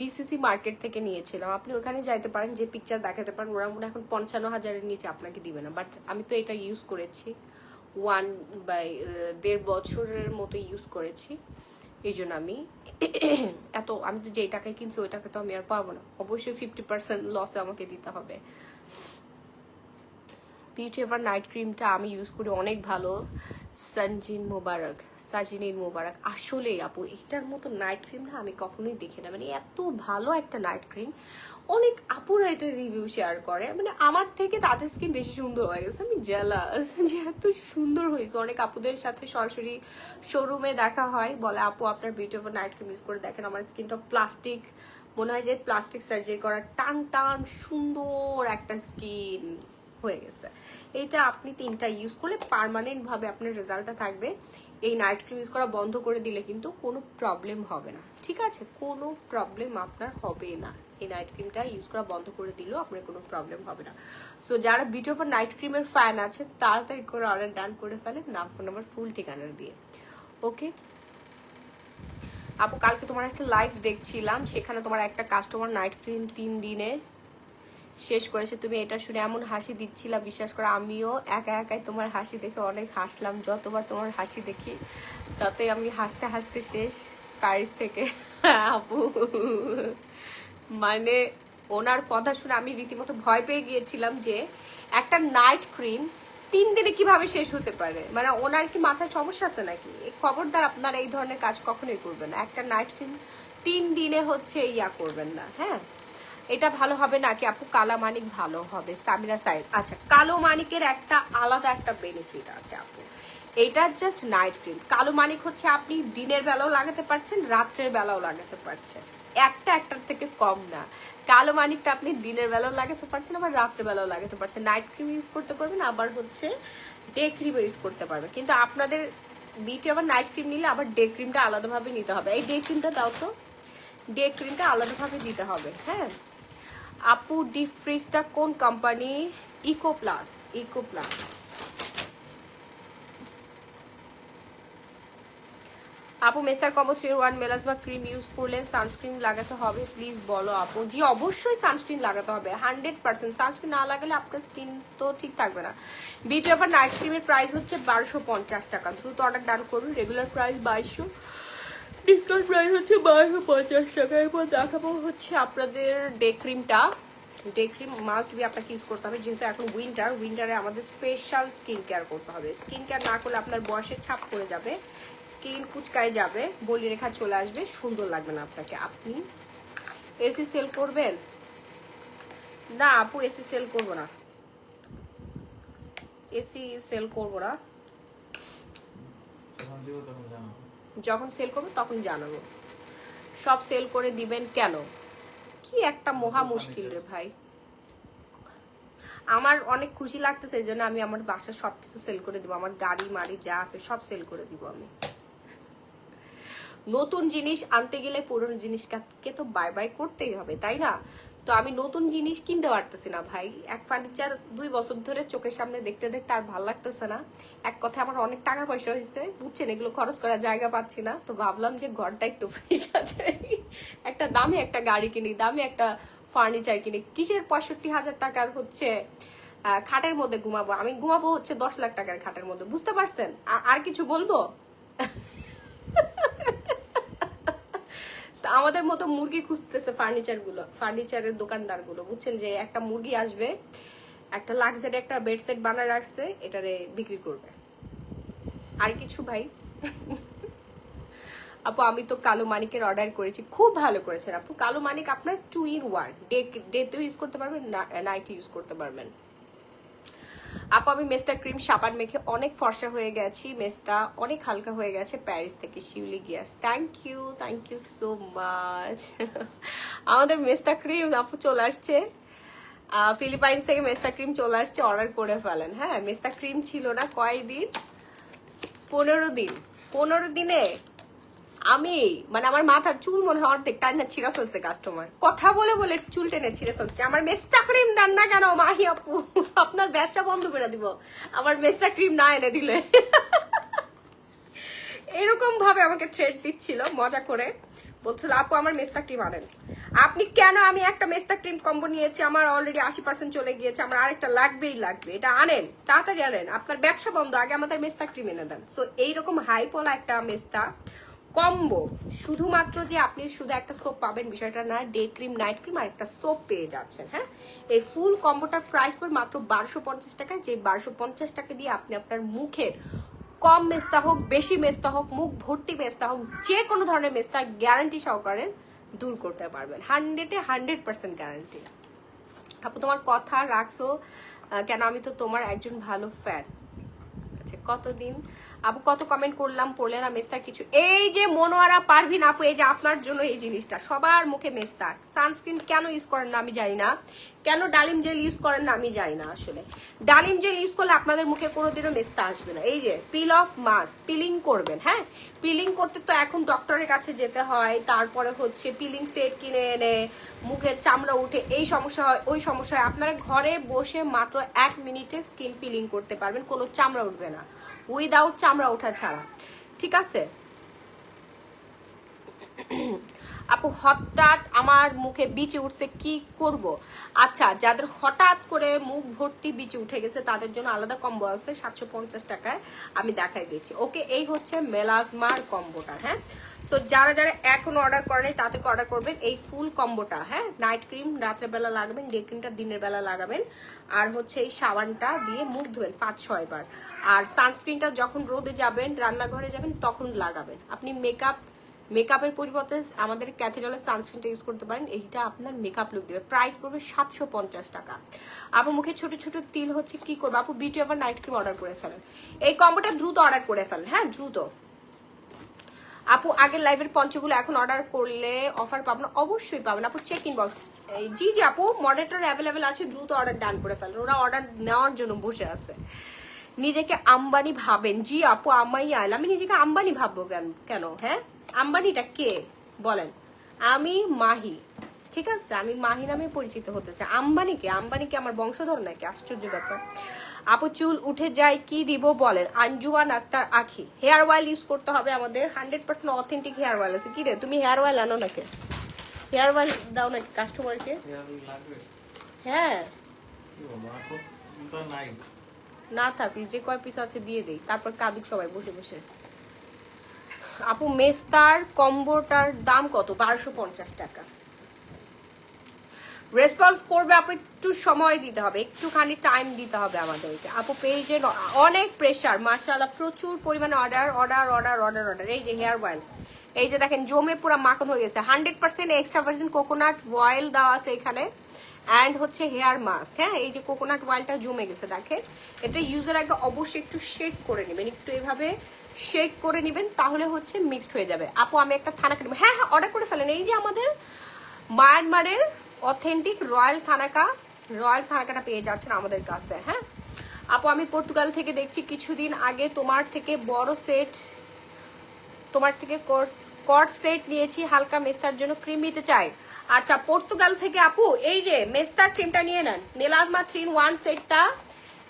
ডিসিসি মার্কেট থেকে নিয়েছিলাম। আপনি ওখানে যাইতে পারেন, যে পিকচার দেখাতে পারেন। ওরা মনে এখন 55,000-এর নিচে আপনাকে দিবে না, বাট আমি তো এটা ইউজ করেছি 1/2 বছরের মতো ইউজ করেছি। এই জন্য আমি আমি তো যেই টাকায় কিনছি ওই টাকা তো আমি আর পাবো না, অবশ্যই 50% লসে আমাকে দিতে হবে। বিউটি এভার নাইট ক্রিমটা আমি ইউজ করি, অনেক ভালো। সাজিনিন মোবারক। আসলে আপু এটার মতো নাইট ক্রিম না আমি কখনোই দেখি না, মানে এত ভালো একটা নাইট ক্রিম। অনেক আপুরা এটা রিভিউ শেয়ার করে, মানে আমার থেকে তাদের স্কিন বেশি সুন্দর হয়ে গেছে। আমি জেলাস যে এত সুন্দর হয়েছে। অনেক আপুদের সাথে সরাসরি শোরুমে দেখা হয়, বলে আপু আপনার beauty ever night cream use করে দেখেন, আমার স্কিনটা প্লাস্টিক, মনে হয় যে প্লাস্টিক সার্জারি করা, টান টান সুন্দর একটা স্কিন হয়ে গেছে। এইটা আপনি 3টা ইউজ করলে পার্মানেন্ট ভাবে আপনার রেজাল্টটা থাকবে। এই নাইট ক্রিম ইউজ করা বন্ধ করে দিলে কিন্তু কোনো প্রবলেম হবে না, ঠিক আছে? কোনো প্রবলেম আপনার হবে না। এই নাইট ক্রিমটা ইউজ করা বন্ধ করে দিলেও আপনার কোনো প্রবলেম হবে না। সো যারা বিউটি এভার নাইট ক্রিমের ফ্যান আছে তাড়াতাড়ি করে অর্ডার ডান করে ফেলেন, নাম ফোন নাম্বার ফুল ঠিকানা দিয়ে। ওকে আপু, কালকে তোমার একটা লাইভ দেখছিলাম, সেখানে তোমার একটা কাস্টমার নাইট ক্রিম 3 দিনে শেষ করেছে। তুমি এটা শুনে এমন হাসি দিচ্ছিলা, বিশ্বাস করে আমিও একা একাই তোমার হাসি দেখে অনেক হাসলাম। যতবার তোমার হাসি দেখি তাতে আমি হাসতে হাসতে শেষ। প্যারিস থেকে আপু, মানে ওনার কথা শুনে আমি রীতিমতো ভয় পেয়ে গিয়েছিলাম যে একটা নাইট ক্রিম 3 দিনে কিভাবে শেষ হতে পারে। মানে ওনার কি মাথায় সমস্যা আছে নাকি? খবরদার আপনারা এই ধরনের কাজ কখনোই করবেন না। একটা নাইট ক্রিম 3 দিনে হচ্ছে ইয়া করবেন না, হ্যাঁ? এটা ভালো হবে নাকি আপু? কালো মানিক ভালো হবে। সামিরা সাইদ, আচ্ছা কালো মানিকের একটা আলাদা একটা বেনিফিট আছে আপু, এটা জাস্ট নাইট ক্রিম। কালো মানিক হচ্ছে আপনি দিনের বেলাও লাগাতে পারছেন, রাত্রের বেলাও লাগাতে পারছেন, একটার থেকে কম না। কালো মানিকটা আপনি দিনের বেলাও লাগাতে পারছেন, আবার রাত্রের বেলাও লাগাতে পারছেন। নাইট ক্রিম ইউজ করতে পারবেন, আবার হচ্ছে ডে ক্রিম ইউজ করতে পারবেন। কিন্তু আপনাদের বিউটি আবার নাইট ক্রিম নিলে আবার ডে ক্রিমটা আলাদাভাবে নিতে হবে। এই ডে ক্রিমটা দাও তো, ডে ক্রিমটা আলাদাভাবে দিতে হবে, হ্যাঁ? আপু ডিপ ফ্রিজটা কোন কোম্পানি? Eco plus. আপু মেস্টার combo 3-in-1 melasma cream use করলে সানস্ক্রিন লাগাতে হবে, প্লিজ বলো আপু। জি অবশ্যই সানস্ক্রিন লাগাতে হবে 100%। সানস্ক্রিন না লাগালে আপনার স্কিন তো ঠিক থাকবে না। বিউটি এভার নাইট ক্রিমের প্রাইস হচ্ছে 1250 টাকা। দ্রুত অর্ডার ডান করুন। রেগুলার প্রাইস 2200, ডিসকাউন্ট প্রাইস হচ্ছে 1250 টাকা। এরপর দেখাবো হচ্ছে আপনাদের ডে ক্রিমটা। ডে ক্রিম মাস্ট বি আপনাকে ইউজ করতে হবে, যেহেতু এখন উইন্টারে আমাদের স্পেশাল স্কিন কেয়ার করতে হবে। স্কিন কেয়ার না করলে আপনার বয়সের ছাপ পড়ে যাবে, স্কিন কুচকায় যাবে, বলি রেখা চলে আসবে, সুন্দর লাগবে না আপনাকে। আপনি এসি সেল করবেন? না আপু এসি সেল করবো না, এসি সেল করবো না। যখন সেল করবো তখন জানাবো। সব সেল করে দিবেন কেন? কি একটা মহা মুশকিল রে ভাই। আমার অনেক খুশি লাগতেছে, এই জন্য আমি আমার বাসার সবকিছু সেল করে দিব। আমার গাড়ি মাড়ি যা আছে সব সেল করে দিব আমি। নতুন জিনিস আনতে গেলে পুরনো জিনিসকে তো বাই বাই করতেই হবে, তাই না? তো আমি নতুন জিনিস কিনতে পারতেছি না ভাই। এক ফার্নিচার 2 বছর ধরে চোখের সামনে দেখতে দেখতে আর ভালো লাগতেছে না। এক কথায় আমার অনেক টাকা পয়সা হয়েছে, বুঝছেন, এগুলো খরচ করার জায়গা পাচ্ছি না। তো ভাবলাম যে ঘরটা একটু ফ্রেশ আছে, একটা দামি একটা গাড়ি কিনি, দামি একটা ফার্নিচার কিনি। কিসের 65,000 টাকার হচ্ছে খাটের মধ্যে ঘুমাবো? আমি ঘুমাবো হচ্ছে 10 লাখ টাকার খাটের মধ্যে, বুঝতে পারছেন? আর কিছু বলবো? আমাদের মতো মুরগি খুঁজতেছে ফার্নিচারের দোকানদার গুলো, বুঝছেন, যে একটা মুরগি আসবে, একটা লাক্সারি একটা বেড সেট বানায় রাখছে, এটারে বিক্রি করবে। আর কিছু ভাই? আপু আমি তো কালো মানিকের অর্ডার করেছি, খুব ভালো করেছেন আপু। কালো মানিক আপনার 2-in-1, ডেতেও ইউজ করতে পারবেন, নাইটে ইউজ করতে পারবেন। আপু আমি মেস্তা ক্রিম সাবান মেখে অনেক ফর্সা হয়ে গেছি, মেস্তা অনেক হালকা হয়ে গেছে। প্যারিস থেকে Shiuli Gias, thank you so much. আমাদের মেস্তা ক্রিম আপু চলে আসছে, ফিলিপাইন্স থেকে মেস্তা ক্রিম চলে আসছে, অর্ডার করে ফেলেন। হ্যাঁ, মেস্তা ক্রিম ছিল না কয়দিন, 15 দিন। 15 দিনে আমি মানে আমার মাথার চুল মনে হয় অর্ধেক টাইনা ছিঁড়া ফেলছে কাস্টমার, কথা বলে বলে চুল টেনে ছিঁড়ে ফেলছে। আমার মেস্তা ক্রিম দেন না কেন মাহি আপু, আপনার ব্যবসা বন্ধ করে দিব আমার মেস্তা ক্রিম না এনে দিলে। এরকম ভাবে আমাকে থ্রেড দিচ্ছিল মজা করে, বলছিল আপু আমার মেস্তা ক্রিম আনেন। আপনি কেন, আমি একটা মেস্তা ক্রিম কম্বো নিয়েছি, আমার অলরেডি 80% চলে গিয়েছে, আমার আরেকটা লাগবেই লাগবে, এটা আনেন তাড়াতাড়ি আনেন, আপনার ব্যবসা বন্ধ, আগে আমাদের মেস্তা ক্রিম এনে দেন। সো এইরকম হাইপলা একটা মেস্তা কম্বো, শুধুমাত্র যে আপনি শুধু একটা সোপ পাবেন বিষয়টা না, ডে ক্রিম নাইট ক্রিম আর একটা সোপ পেয়ে যাচ্ছেন। হ্যাঁ, এই ফুল কম্বোটার প্রাইস পড়ে মাত্র 1250 টাকা, যে 1250 টাকা দিয়ে আপনি আপনার মুখের কম মেস্তা হোক বেশি মেস্তা হোক, মুখ ভর্তি মেস্তা হোক, যে কোনো ধরনের মেস্তা গ্যারান্টি সহকারে দূর করতে পারবেন। 100% গ্যারান্টি। আপু তোমার কথা রাখছো কেন, আমি তো তোমার একজন ভালো ফ্যান। আচ্ছা কতদিন আপু, কত কমেন্ট করলাম পড়লে না মেস্তা কিছু। এই যে মনোয়ারা পারভিন আপু, এই যে আপনার জন্য এই জিনিসটা, সবার মুখে মেস্তা। সানস্ক্রিন কেন ইউজ করেন না আমি জানি না, কেন ডালিম জেল ইউজ করেন না আমি জানি না। আসলে ডালিম জেল ইউজ করলে আপনাদের মুখে কোনোদিনও মেস্তা আসবে না। এই যে পিল অফ মাস্ক, পিলিং করবেন। হ্যাঁ, পিলিং করতে তো এখন ডক্টরের কাছে যেতে হয়, তারপরে হচ্ছে পিলিং সেট কিনে এনে মুখের চামড়া উঠে এই সমস্যা হয় ওই সমস্যা হয়। আপনারা ঘরে বসে মাত্র 1 মিনিটে স্কিন পিলিং করতে পারবেন, কোনো চামড়া উঠবে না, উইদাউট চামড়া ওঠা ছাড়া। ঠিক আছে আপু, হঠাৎ আমার মুখে বিচে উঠছে কি করব? আচ্ছা, যাদের হঠাৎ করে মুখ ভর্তি বিচে উঠে গেছে তাদের জন্য আলাদা কম্বো আছে 750 টাকায়, আমি দেখাই দিচ্ছি। ওকে, এই হচ্ছে মেলাজমার কম্বোটা। হ্যাঁ, তো যারা যারা এখন অর্ডার করেন তাদেরকে অর্ডার করবেন এই ফুল কম্বোটা। হ্যাঁ, নাইট ক্রিম রাত্রেবেলা লাগাবেন, ডে ক্রিমটা দিনের বেলা লাগাবেন, আর হচ্ছে এই সাবানটা দিয়ে মুখ ধোবেন 5-6 বার, আর সানস্ক্রিনটা যখন রোদে যাবেন রান্নাঘরে যাবেন তখন লাগাবেন। আপনি মেকআপের পরিবর্তে আমাদের ক্যাথেড্রালের সানস্ক্রিনটা ইউজ করতে পারেন, এইটা আপনার মেকআপ লুক দেবে। প্রাইস পড়বে 750 টাকা। আপু মুখে ছোট ছোট তিল হচ্ছে কি করবো? আপু বিউটি আবার নাইট ক্রিম অর্ডার করে ফেলেন, এই কম্বোটা দ্রুত অর্ডার করে ফেলেন। হ্যাঁ দ্রুত। আপু আগের লাইভের পঞ্চগুলো এখন অর্ডার করলে অফার পাবেন? অবশ্যই পাবেন আপু, চেক ইনবক্স। জি জি আপু, মডারেটর অ্যাভেলেবেল আছে, দ্রুত অর্ডার ডান করে ফেলেন, ওরা অর্ডার নেওয়ার জন্য বসে আছে। নিজেকে আম্বানি ভাবেন? জি আপু আমাই আইল, আমি নিজেকে আম্বানি ভাববো কেন? হ্যাঁ, আম্বানিটা কে বলেন? আমি মাহি, ঠিক আছে, আমি মাহি নামে পরিচিত হতে চাই। আম্বানিকে আমার বংশধর নাকি? আশ্চর্য ব্যাপার। আপু চুল উঠে যায় কি দিব বলেন? আঞ্জুমান আক্তার আখি, হেয়ার অয়েল ইউজ করতে হবে আমাদের, 100% অথেন্টিক হেয়ার অয়েল আছে। কি রে তুমি হেয়ার অয়েল আনো নাকি? হেয়ার অয়েল দাও নাকি কাস্টমারকে? হ্যাঁ না থাকলে যে কয় পিস আছে দিয়ে দেই, তারপর কাদুক সবাই বসে বসে। আপু মেস্তার কম্বোটার দাম কত? 1250 টাকা। রেসপন্স করবে আপু, একটু সময় দিতে হবে, একটুখানি টাইম দিতে হবে আমাদেরকে। আপু পেজে অনেক প্রেশার, মাশাআল্লাহ প্রচুর পরিমাণে অর্ডার। এই যে হেয়ার অয়েল, এই যে দেখেন জমে পুরো মাখন হয়ে গেছে, 100% এক্সট্রা ভার্জিন কোকোনাট অয়েল দেওয়া আছে এখানে, অ্যান্ড হচ্ছে হেয়ার মাস্ক। হ্যাঁ, এই যে কোকোনাট অয়েলটা জমে গেছে দেখেন, এটা ইউজের আগে অবশ্যই একটু শেক করে নেবেন, একটু এভাবে শেক করে নেবেন, তাহলে হচ্ছে মিক্সড হয়ে যাবে। আপু আমি একটা থানাকা নেব। হ্যাঁ হ্যাঁ অর্ডার করে ফেলেন। এই যে আমাদের মায়ানমারের অথেন্টিক রয়্যাল থানাকাটা পেয়ে যাচ্ছেন আমাদের কাছে। হ্যাঁ আপু, আমি পর্তুগাল থেকে দেখছি, কিছুদিন আগে তোমার থেকে কট সেট নিয়েছি, হালকা মেস্তার জন্য ক্রিম নিতে চাই। আচ্ছা, পর্তুগাল থেকে আপু এই যে মেস্তার ক্রিমটা নিয়ে নেন, মেলাজমা 3-in-1 সেটটা,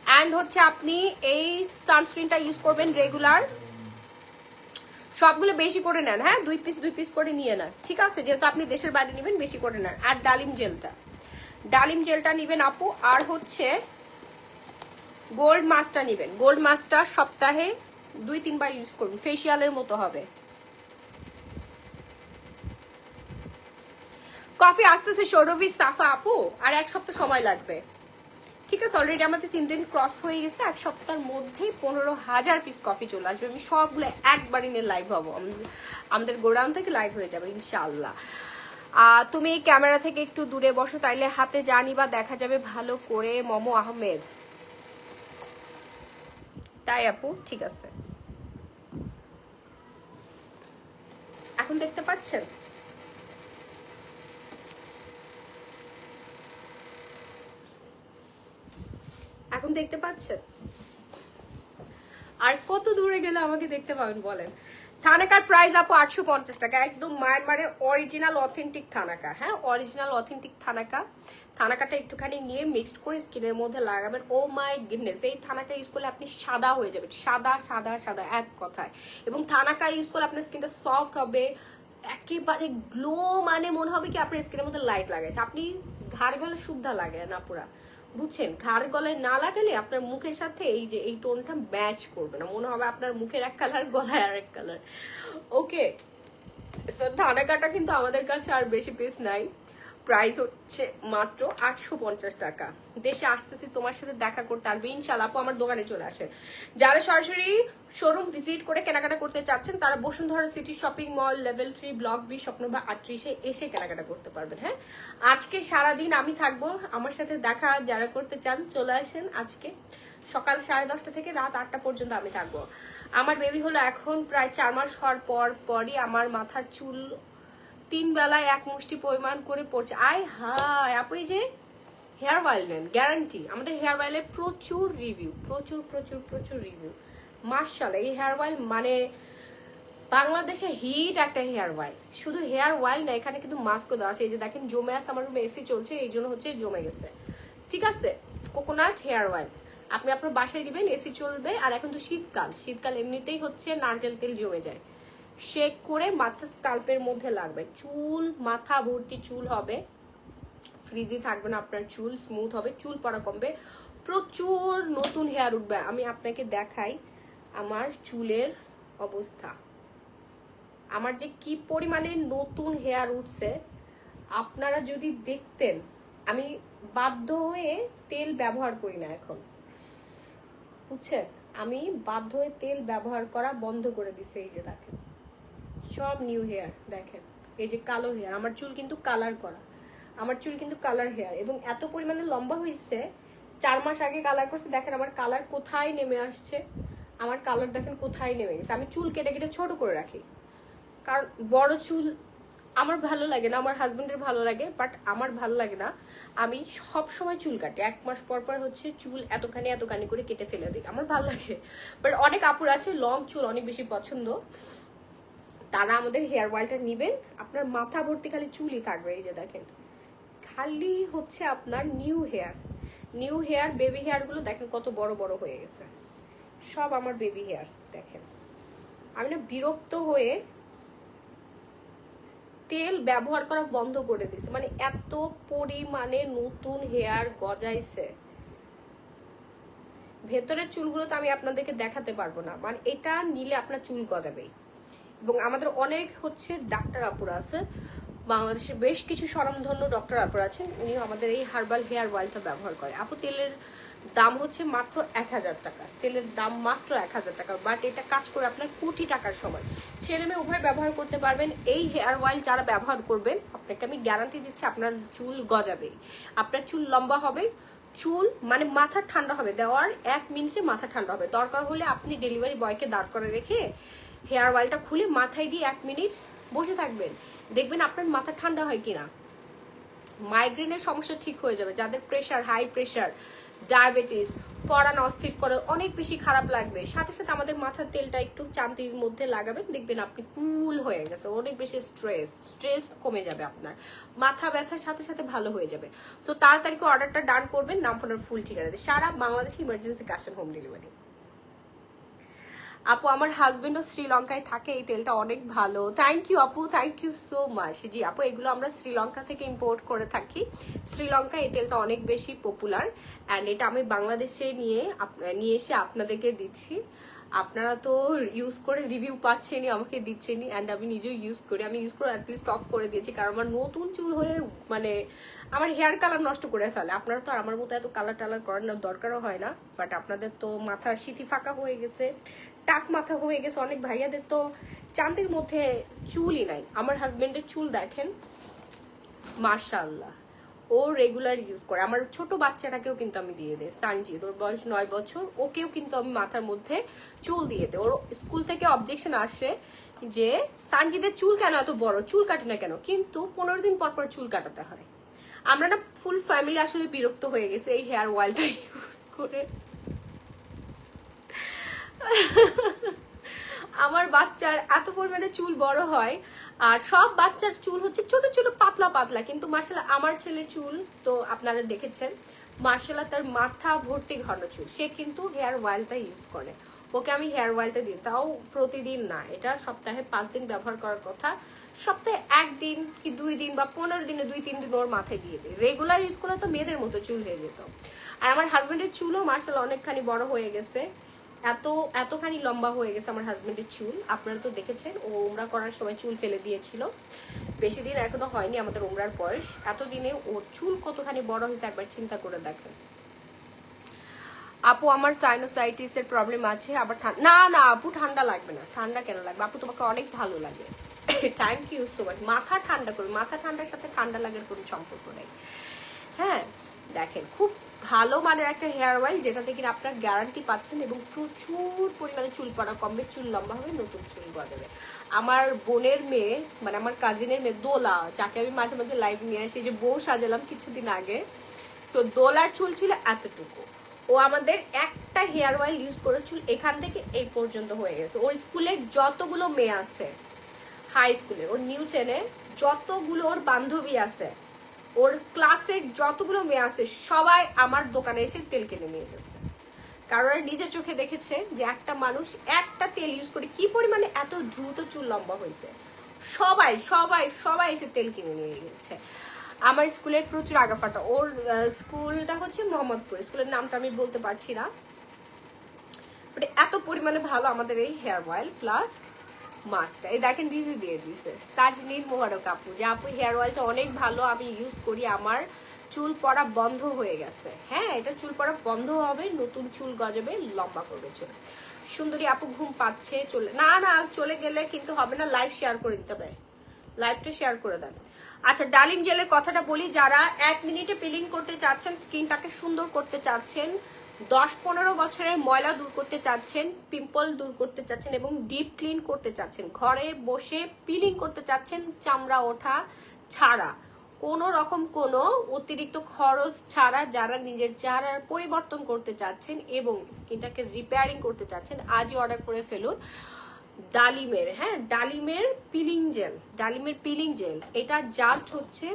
অ্যান্ড হচ্ছে আপনি এই সানস্ক্রিনটা ইউজ করবেন রেগুলার, সবগুলো বেশি করে নেন। হ্যাঁ, 2 পিস করে নিয়ে নেন, ঠিক আছে, যেহেতু আপনি দেশের বাইরে নেবেন বেশি করে নেন। আর ডালিম জেলটা নিবেন আপু, আর হচ্ছে গোল্ড মাস্কটা নিবেন। গোল্ড মাস্কটা সপ্তাহে 2-3 বার ইউজ করুন, ফেসিয়ালের মতো হবে। কফি আসতেছে সৌরভী সাফা আপু, আর 1 সপ্তাহ সময় লাগবে। ঠিক আছে, অলরেডি আমাদের 3 দিন ক্রস হয়ে গেছে, 1 সপ্তাহের মধ্যেই 15,000 পিস কফি চলে আসবে। আমি সবগুলো একবারই নিয়ে লাইভ হবো, আমাদের গোডাউন থেকে লাইভ হয়ে যাবে ইনশাআল্লাহ। তুমি ক্যামেরা থেকে একটু দূরে বসো, তাইলে হাতে জানি বা দেখা যাবে ভালো করে। মমো আহমেদ, তাই আপু, ঠিক আছে। এখন দেখতে পাচ্ছেন? এখন দেখতে পাচ্ছেন? আর কত দূরে গেলে আমাকে দেখতে পাবেন বলেন? থানাকার প্রাইস আপু 850 টাকা, একদম মায়ানমারের অরিজিনাল অথেন্টিক থানাকা। হ্যাঁ, অরিজিনাল অথেন্টিক থানাকা। থানাকাটা একটুখানি নিয়ে মিক্সড করে স্কিনের মধ্যে লাগাবেন। ও মাই গুডনেস, এই থানাকা ইউজ করলে আপনি সাদা হয়ে যাবেন, সাদা সাদা সাদা এক কথায়। এবং থানাকা ইউজ করলে আপনার স্কিনটা সফট হবে, একেবারে গ্লো, মানে মনে হবে কি আপনার স্কিনের মধ্যে লাইট লাগাইছে। আপনি ঘাড় গলে শুদ্ধা লাগে না পুরা, বুঝছেন? ঘাড় গলায় না লাগালে আপনার মুখের সাথে এই যে এই টোনটা ম্যাচ করবে না, মনে হবে আপনার মুখের এক কালার, গলায় আর এক কালার। ওকে, সো থানাকাটা কিন্তু আমাদের কাছে আর বেশি পিস নাই। প্রাইস হচ্ছে মাত্র 850 টাকা। দেশে আসতেছি তোমার সাথে দেখা করতে, আসবে ইনশাল্লাহ আপু, আমার দোকানে চলে আসে। যারা সরাসরি শোরুম ভিজিট করে কেনাকাটা করতে চাচ্ছেন তারা Bashundhara city shopping mall level 3 block B স্বপ্ন বা 38-এ এসে কেনাকাটা করতে পারবেন। হ্যাঁ, আজকে সারাদিন আমি থাকবো, আমার সাথে দেখা যারা করতে চান চলে আসেন। আজকে সকাল 10:30 থেকে রাত 8টা পর্যন্ত আমি থাকবো। আমার বেবি হলো এখন প্রায় 4 মাস হওয়ার পরই আমার মাথার চুল 3 বেলায় 1 মুষ্টি পরিমাণ করে পড়ছে। আয় হায় আপু, এই যে হেয়ার অয়েল নেন, গ্যারান্টি। আমাদের হেয়ার অয়েলের প্রচুর রিভিউ, প্রচুর প্রচুর প্রচুর রিভিউ। মাশাআল্লাহ, এই হেয়ার অয়েল মানে বাংলাদেশে হিট একটা হেয়ার অয়েল। শুধু হেয়ার অয়েল না, এখানে কিন্তু মাস্কও দেওয়া আছে। এই যে দেখেন জমে আছে, আমার রুমে এসি চলছে, এই জন্য হচ্ছে জমে গেছে। ঠিক আছে, কোকোনাট হেয়ার অয়েল আপনি আপনার বাসায় দিবেন, এসি চলবে। আর এখন তো শীতকাল, শীতকাল এমনিতেই হচ্ছে নারকেল তেল জমে যায়, শেক করে মাথা স্কাল্পের মধ্যে লাগবে। চুল মাথা ভর্তি চুল হবে, ফ্রিজি থাকবে না আপনার চুল, স্মুথ হবে, চুল পড়া কমবে, প্রচুর নতুন হেয়ার উঠবে। আমি আপনাকে দেখাই আমার চুলের অবস্থা, আমার যে কি পরিমাণে নতুন হেয়ার উঠছে আপনারা যদি দেখতেন। আমি বাধ্য হয়ে তেল ব্যবহার করি না এখন, বুঝছেন? আমি বাধ্য হয়ে তেল ব্যবহার করা বন্ধ করে দিছে। এই যে দেখেন সব নিউ হেয়ার, দেখেন এই যে কালো হেয়ার, আমার চুল কিন্তু কালার করা, আমার চুল কিন্তু কালার হেয়ার, এবং এত পরিমাণে লম্বা হয়েছে। 4 মাস আগে কালার করছে, দেখেন আমার কালার কোথায় নেমে আসছে, আমার কালার দেখেন কোথায় নেমে গেছে। আমি চুল কেটে কেটে ছোট করে রাখি, কারণ বড় চুল আমার ভালো লাগে না, আমার হাজবেন্ডের ভালো লাগে, বাট আমার ভালো লাগে না। আমি সব সময় চুল কাটি, 1 মাস পর পর হচ্ছে চুল এতখানি এতখানি করে কেটে ফেলে দিই, আমার ভালো লাগে। বাট অনেক আপুর আছে লং চুল অনেক বেশি পছন্দ, তারা আমাদের হেয়ার অয়েলটা নিবেন। আপনার মাথা ভর্তি খালি চুলই থাকবে। এই যে দেখেন খালি হচ্ছে আপনার new hair, new hair. Baby hair গুলো দেখেন কত বড় বড় হয়ে গেছে, সব আমার বেবি হেয়ার। দেখেন আমি না বিরক্ত হয়ে তেল ব্যবহার করা বন্ধ করে দিছে, মানে এত পরিমাণে নতুন হেয়ার গজাইছে। ভেতরের চুলগুলো তো আমি আপনাদেরকে দেখাতে পারবো না, মানে এটা নিলে আপনার চুল গজাবেই। এবং আমাদের অনেক হচ্ছে ডাক্তার আপুরা আছে, বাংলাদেশের বেশ কিছু স্বনামধন্য ডক্টর আপুরা আছেন, উনি আমাদের এই হার্বাল হেয়ার অয়েলটা ব্যবহার করে। আপু তেলের দাম হচ্ছে মাত্র 1000 টাকা, তেলের দাম মাত্র 1000 টাকা, বাট এটা কাজ করে আপনার কোটি টাকার সমান। ছেলে মেয়ে উভয় ব্যবহার করতে পারবেন। এই হেয়ার অয়েল যারা ব্যবহার করবেন আপনাকে আমি গ্যারান্টি দিচ্ছি আপনার চুল গজাবেই, আপনার চুল লম্বা হবে, চুল মানে মাথা ঠান্ডা হবে, দেওয়ার 1 মিনিটে মাথা ঠান্ডা হবে। দরকার হলে আপনি ডেলিভারি বয়কে দাঁড় করে রেখে হেয়ার অয়েলটা খুলে মাথায় দিয়ে 1 মিনিট বসে থাকবেন, দেখবেন আপনার মাথা ঠান্ডা হয় কিনা। মাইগ্রেনের সমস্যা ঠিক হয়ে যাবে। যাদের প্রেশার, হাই প্রেশার, ডায়াবেটিস, পড়ানো অস্থির করে, অনেক বেশি খারাপ লাগবে, সাথে সাথে আমাদের মাথার তেলটা একটু চান্দির মধ্যে লাগাবেন, দেখবেন আপনি কুল হয়ে গেছে। অনেক বেশি স্ট্রেস কমে যাবে, আপনার মাথা ব্যথার সাথে সাথে ভালো হয়ে যাবে। সো তাড়াতাড়ি করে অর্ডারটা ডান করবেন, নাম ফোনের ফুল ঠিকানা দিয়ে। সারা বাংলাদেশে emergency cash on home delivery. আপু আমার হাজবেন্ডও শ্রীলঙ্কায় থাকে, এই তেলটা অনেক ভালো। থ্যাংক ইউ আপু, থ্যাংক ইউ সো মাচ। জি আপু, এগুলো আমরা শ্রীলঙ্কা থেকে ইম্পোর্ট করে থাকি। শ্রীলঙ্কায় এই তেলটা অনেক বেশি পপুলার, অ্যান্ড এটা আমি বাংলাদেশে নিয়ে এসে আপনাদেরকে দিচ্ছি। আপনারা তো ইউজ করে রিভিউ পাচ্ছেনই, আমাকে দিচ্ছেনই, অ্যান্ড আমি নিজেও ইউজ করি। আমি ইউজ করে অ্যাটলিস্ট অফ করে দিয়েছি, কারণ আমার নতুন চুল হয়ে মানে আমার হেয়ার কালার নষ্ট করে ফেলে। আপনারা তো আর আমার মতো এত কালার টালার করার দরকারও হয় না, বাট আপনাদের তো মাথার সিথি ফাঁকা হয়ে গেছে, টাক মাথা হয়ে গেছে। অনেক ভাইয়াদের তো চাঁদের মধ্যে চুলই নাই। আমার হাজবেন্ডের চুল দেখেন মাশাআল্লাহ, ও রেগুলার ইউজ করে। আমার ছোট বাচ্চাটাকেও কিন্তু আমি দিয়ে দিই, সানজিৎ, ওর বয়স 9 বছর, ওকেও কিন্তু আমি মাথার মধ্যে চুল দিয়ে দিই। ওর স্কুল থেকে অবজেকশন আসে যে সানজিদের চুল কেন এত বড়, চুল কাটে না কেন, কিন্তু 15 দিন পর পর চুল কাটাতে হয়। আমরা না ফুল ফ্যামিলি আসলে বিরক্ত হয়ে গেছে এই হেয়ার অয়েলটা ইউজ করে। আমার বাচ্চার এত পরিমাণে চুল বড় হয়, আর সব বাচ্চার চুল হচ্ছে ছোট ছোট পাতলা পাতলা, কিন্তু মার্শাল্লাহ আমার ছেলের চুল তো আপনারা দেখেছেন, মার্শাল্লাহ তার মাথা ভর্তি ঘন চুল। সে কিন্তু হেয়ার অয়েলটা ইউজ করে। ওকে আমি হেয়ার অয়েলটা দিই, তাও প্রতিদিন না, এটা সপ্তাহে 5 দিন ব্যবহার করার কথা। সপ্তাহে 1 দিন কি 2 দিন বা 15 দিনে 2-3 দিন ওর মাথায় দিয়ে দিই। রেগুলার ইউজ করলে তো মেয়েদের মতো চুল হয়ে যেত। আর আমার হাজবেন্ডের চুলও মার্শাল্লাহ অনেকখানি বড় হয়ে গেছে, এতখানি লম্বা হয়ে গেছে আমার হাজবেন্ডের চুল। আপনারা তো দেখেছেন, ও উমরা করার সময় চুল ফেলে দিয়েছিল, বেশি দিন এখনো হয়নি আমাদের উমরার বয়স, এতদিনে ওর চুল কতখানি বড় হয়েছে একবার চিন্তা করে দেখেন। আপু আমার সাইনোসাইটিস এর প্রবলেম আছে, আবার না না আপু ঠান্ডা লাগবে না, ঠান্ডা কেন লাগবে আপু, তোমাকে অনেক ভালো লাগে। Thank you so much. মাথা ঠান্ডা করবে, মাথা ঠান্ডার সাথে ঠান্ডা লাগার কোনো সম্পর্ক নেই। হ্যাঁ দেখেন, খুব ভালো মানের একটা হেয়ার অয়েল, যেটাতে কিনা আপনার গ্যারান্টি পাচ্ছেন এবং প্রচুর পরিমাণে চুল পড়া কমবে, চুল লম্বা হবে, নতুন চুল গজাবে। আমার বোনের মেয়ে, মানে আমার কাজিনের মেয়ে দোলা, যাকে আমি মাঝে মাঝে লাইভ নিয়ে আসি, যে বউ সাজালাম কিছুদিন আগে, সো দোলার চুল ছিল এতটুকু। ও আমাদের একটা হেয়ার অয়েল ইউজ করে চুল এখান থেকে এই পর্যন্ত হয়ে গেছে। ওর স্কুলের যতগুলো মেয়ে আছে, হাই স্কুলে, ওর নিউ টেনে যতগুলো ওর বান্ধবী আছে, ওর ক্লাসের যতগুলো মেয়ে আছে, সবাই আমার দোকানে এসে তেল কিনে নিয়ে গেছে। কারণ নিজের চোখে দেখেছে যে একটা মানুষ একটা তেল ইউজ করে কি পরিমাণে এত দ্রুত চুল লম্বা হয়েছে। সবাই সবাই সবাই এসে তেল কিনে নিয়ে গেছে। আমার স্কুলের প্রচুর আগাফাটা। ওর স্কুলটা হচ্ছে মোহাম্মদপুর, স্কুলের নামটা আমি বলতে পারছি না, বাট এত পরিমাণে ভালো আমাদের এই হেয়ার অয়েল প্লাস মাস্কটা। এই দেখেন রিভিউ দিয়ে দিছে সাজনীর মোবারক আপু, যে আপু হেয়ার অয়েলটা অনেক ভালো, আমি ইউজ করি, আমার চুল পড়া বন্ধ হয়ে গেছে। হ্যাঁ, এটা চুল পড়া বন্ধ হবে, নতুন চুল গজাবে, লম্বা করবে চুল। সুন্দরী আপু ঘুম পাচ্ছে, চলে না না চলে গেলে কিন্তু হবে না, লাইভ শেয়ার করে দিতে হবে, লাইভটা শেয়ার করে দেন। আচ্ছা, ডালিম জেলের কথাটা বলি, যারা 1 মিনিটে পিলিং করতে চাচ্ছেন, স্কিনটাকে সুন্দর করতে চাচ্ছেন, 10-15 বছরের ময়লা দূর করতে চাচ্ছেন, পিম্পল দূর করতে চাচ্ছেন এবং ডিপ ক্লিন করতে চাচ্ছেন, ঘরে বসে পিলিং করতে চাচ্ছেন, চামড়া ওঠা ছাড়া, কোনো রকম কোনো অতিরিক্ত খরচ ছাড়া, যারা নিজের চেহারার পরিবর্তন করতে চাচ্ছেন এবং স্কিনটাকে রিপেয়ারিং করতে চাচ্ছেন, আজই অর্ডার করে ফেলুন ডালিমের, হ্যাঁ ডালিমের পিলিং জেল। ডালিমের পিলিং জেল এটা জাস্ট হচ্ছে,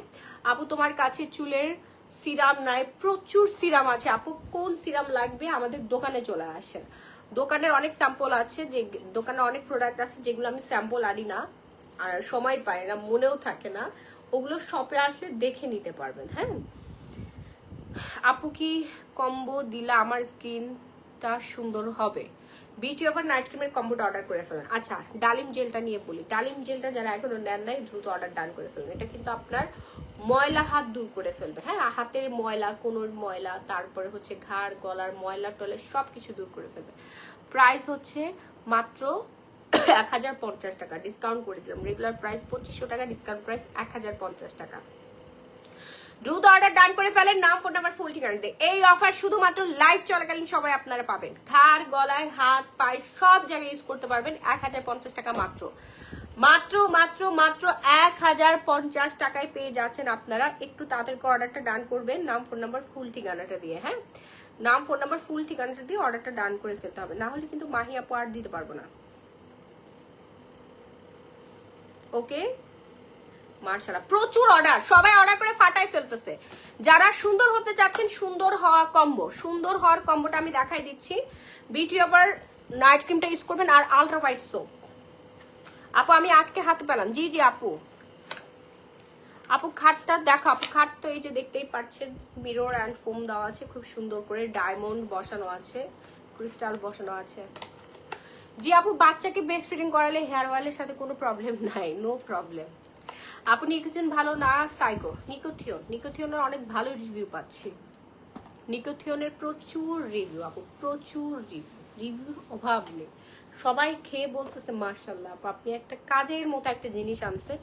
আপু তোমার কাছে চুলের সিরাম নাই? প্রচুর সিরাম আছে আপু, কোন সিরাম লাগবে আমাদের দোকানে চলে আসেন। দোকানের অনেক স্যাম্পল আছে, যে দোকানে অনেক প্রোডাক্ট আছে যেগুলো আমি স্যাম্পল আনি না, আর সময় পাই না, মনেও থাকে না, ওগুলো শপে আসলে দেখে নিতে পারবেন। হ্যাঁ আপু কি কম্বো দিলে আমার স্কিনটা সুন্দর হবে? বিউটি ওভার নাইট ক্রিমের কম্বোটা অর্ডার করে ফেলেন। আচ্ছা, ডালিম জেলটা নিয়ে বলি, ডালিম জেলটা যারা এখনো নেন নাই দ্রুত অর্ডার ডান করে ফেলবেন। এটা কিন্তু আপনার ময়লা হাত দূর করে ফেলবে। হ্যাঁ, হাতের ময়লা, কোনোর ময়লা, তারপরে হচ্ছে ঘাড় গলার ময়লা টলে সবকিছু দূর করে ফেলবে। প্রাইস হচ্ছে মাত্র 1050 টাকা, ডিসকাউন্ট করে দিলাম। রেগুলার প্রাইস 2500 টাকা, ডিসকাউন্ট প্রাইস 1050 টাকা। দ্রুত অর্ডার ডান করে ফেলেন, নাম ফোন নাম্বার ফুল ঠিকানা দিয়ে। এই অফার শুধুমাত্র লাইভ চলাকালীন সবাই আপনারা পাবেন, ঘাড় গলায় হাত পায়ে সব জায়গায় ইউজ করতে পারবেন। 1050 টাকা মাত্র, মাত্র মাত্র মাত্র 1050 টাকায় পেয়ে যাচ্ছেন আপনারা। একটু তাড়াতাড়ি অর্ডারটা ডান করবেন, নাম ফোন নাম্বার ফুল ঠিকানাটা দিয়ে। হ্যাঁ, নাম ফোন নাম্বার ফুল ঠিকানাটা দিয়ে অর্ডারটা ডান করে ফেলতে হবে, না হলে কিন্তু মাহি আপু আর দিতে পারবো না। ওকে, মার্শাল্লাহ প্রচুর অর্ডার, সবাই অর্ডার করে ফাটাই ফেলতেছে। যারা সুন্দর হতে চাচ্ছেন, সুন্দর হওয়া কম্বো, সুন্দর হওয়ার কম্বোটা আমি দেখাই দিচ্ছি। বিউটি ওভার নাইট ক্রিমটা ইউজ করবেন আর আলট্রা হোয়াইট সোপ। আপু আমি আজকে হাতে পেলাম, জি জি আপু। আপু খাটটা দেখো, আপু খাট তো এই যে দেখতেই পাচ্ছেন, মিরর অ্যান্ড ফোম দেওয়া আছে, খুব সুন্দর করে ডায়মন্ড বসানো আছে, ক্রিস্টাল বসানো আছে। জি আপু, বাচ্চাকে ব্রেস্ট ফিডিং করালে হেয়ার অয়েলের সাথে কোনো প্রবলেম নাই, নো প্রবলেম। আপু নিকোথিয়ন ভালো না সাইকো? নিকোথিয়নের অনেক ভালো রিভিউ পাচ্ছি, নিকোথিয়নের প্রচুর রিভিউ আপু, প্রচুর রিভিউর অভাব নেই, সবাই খেয়ে বলতেছে মাশাআল্লাহ আপু, আপনি একটা কাজের মতো একটা জিনিস আনছেন,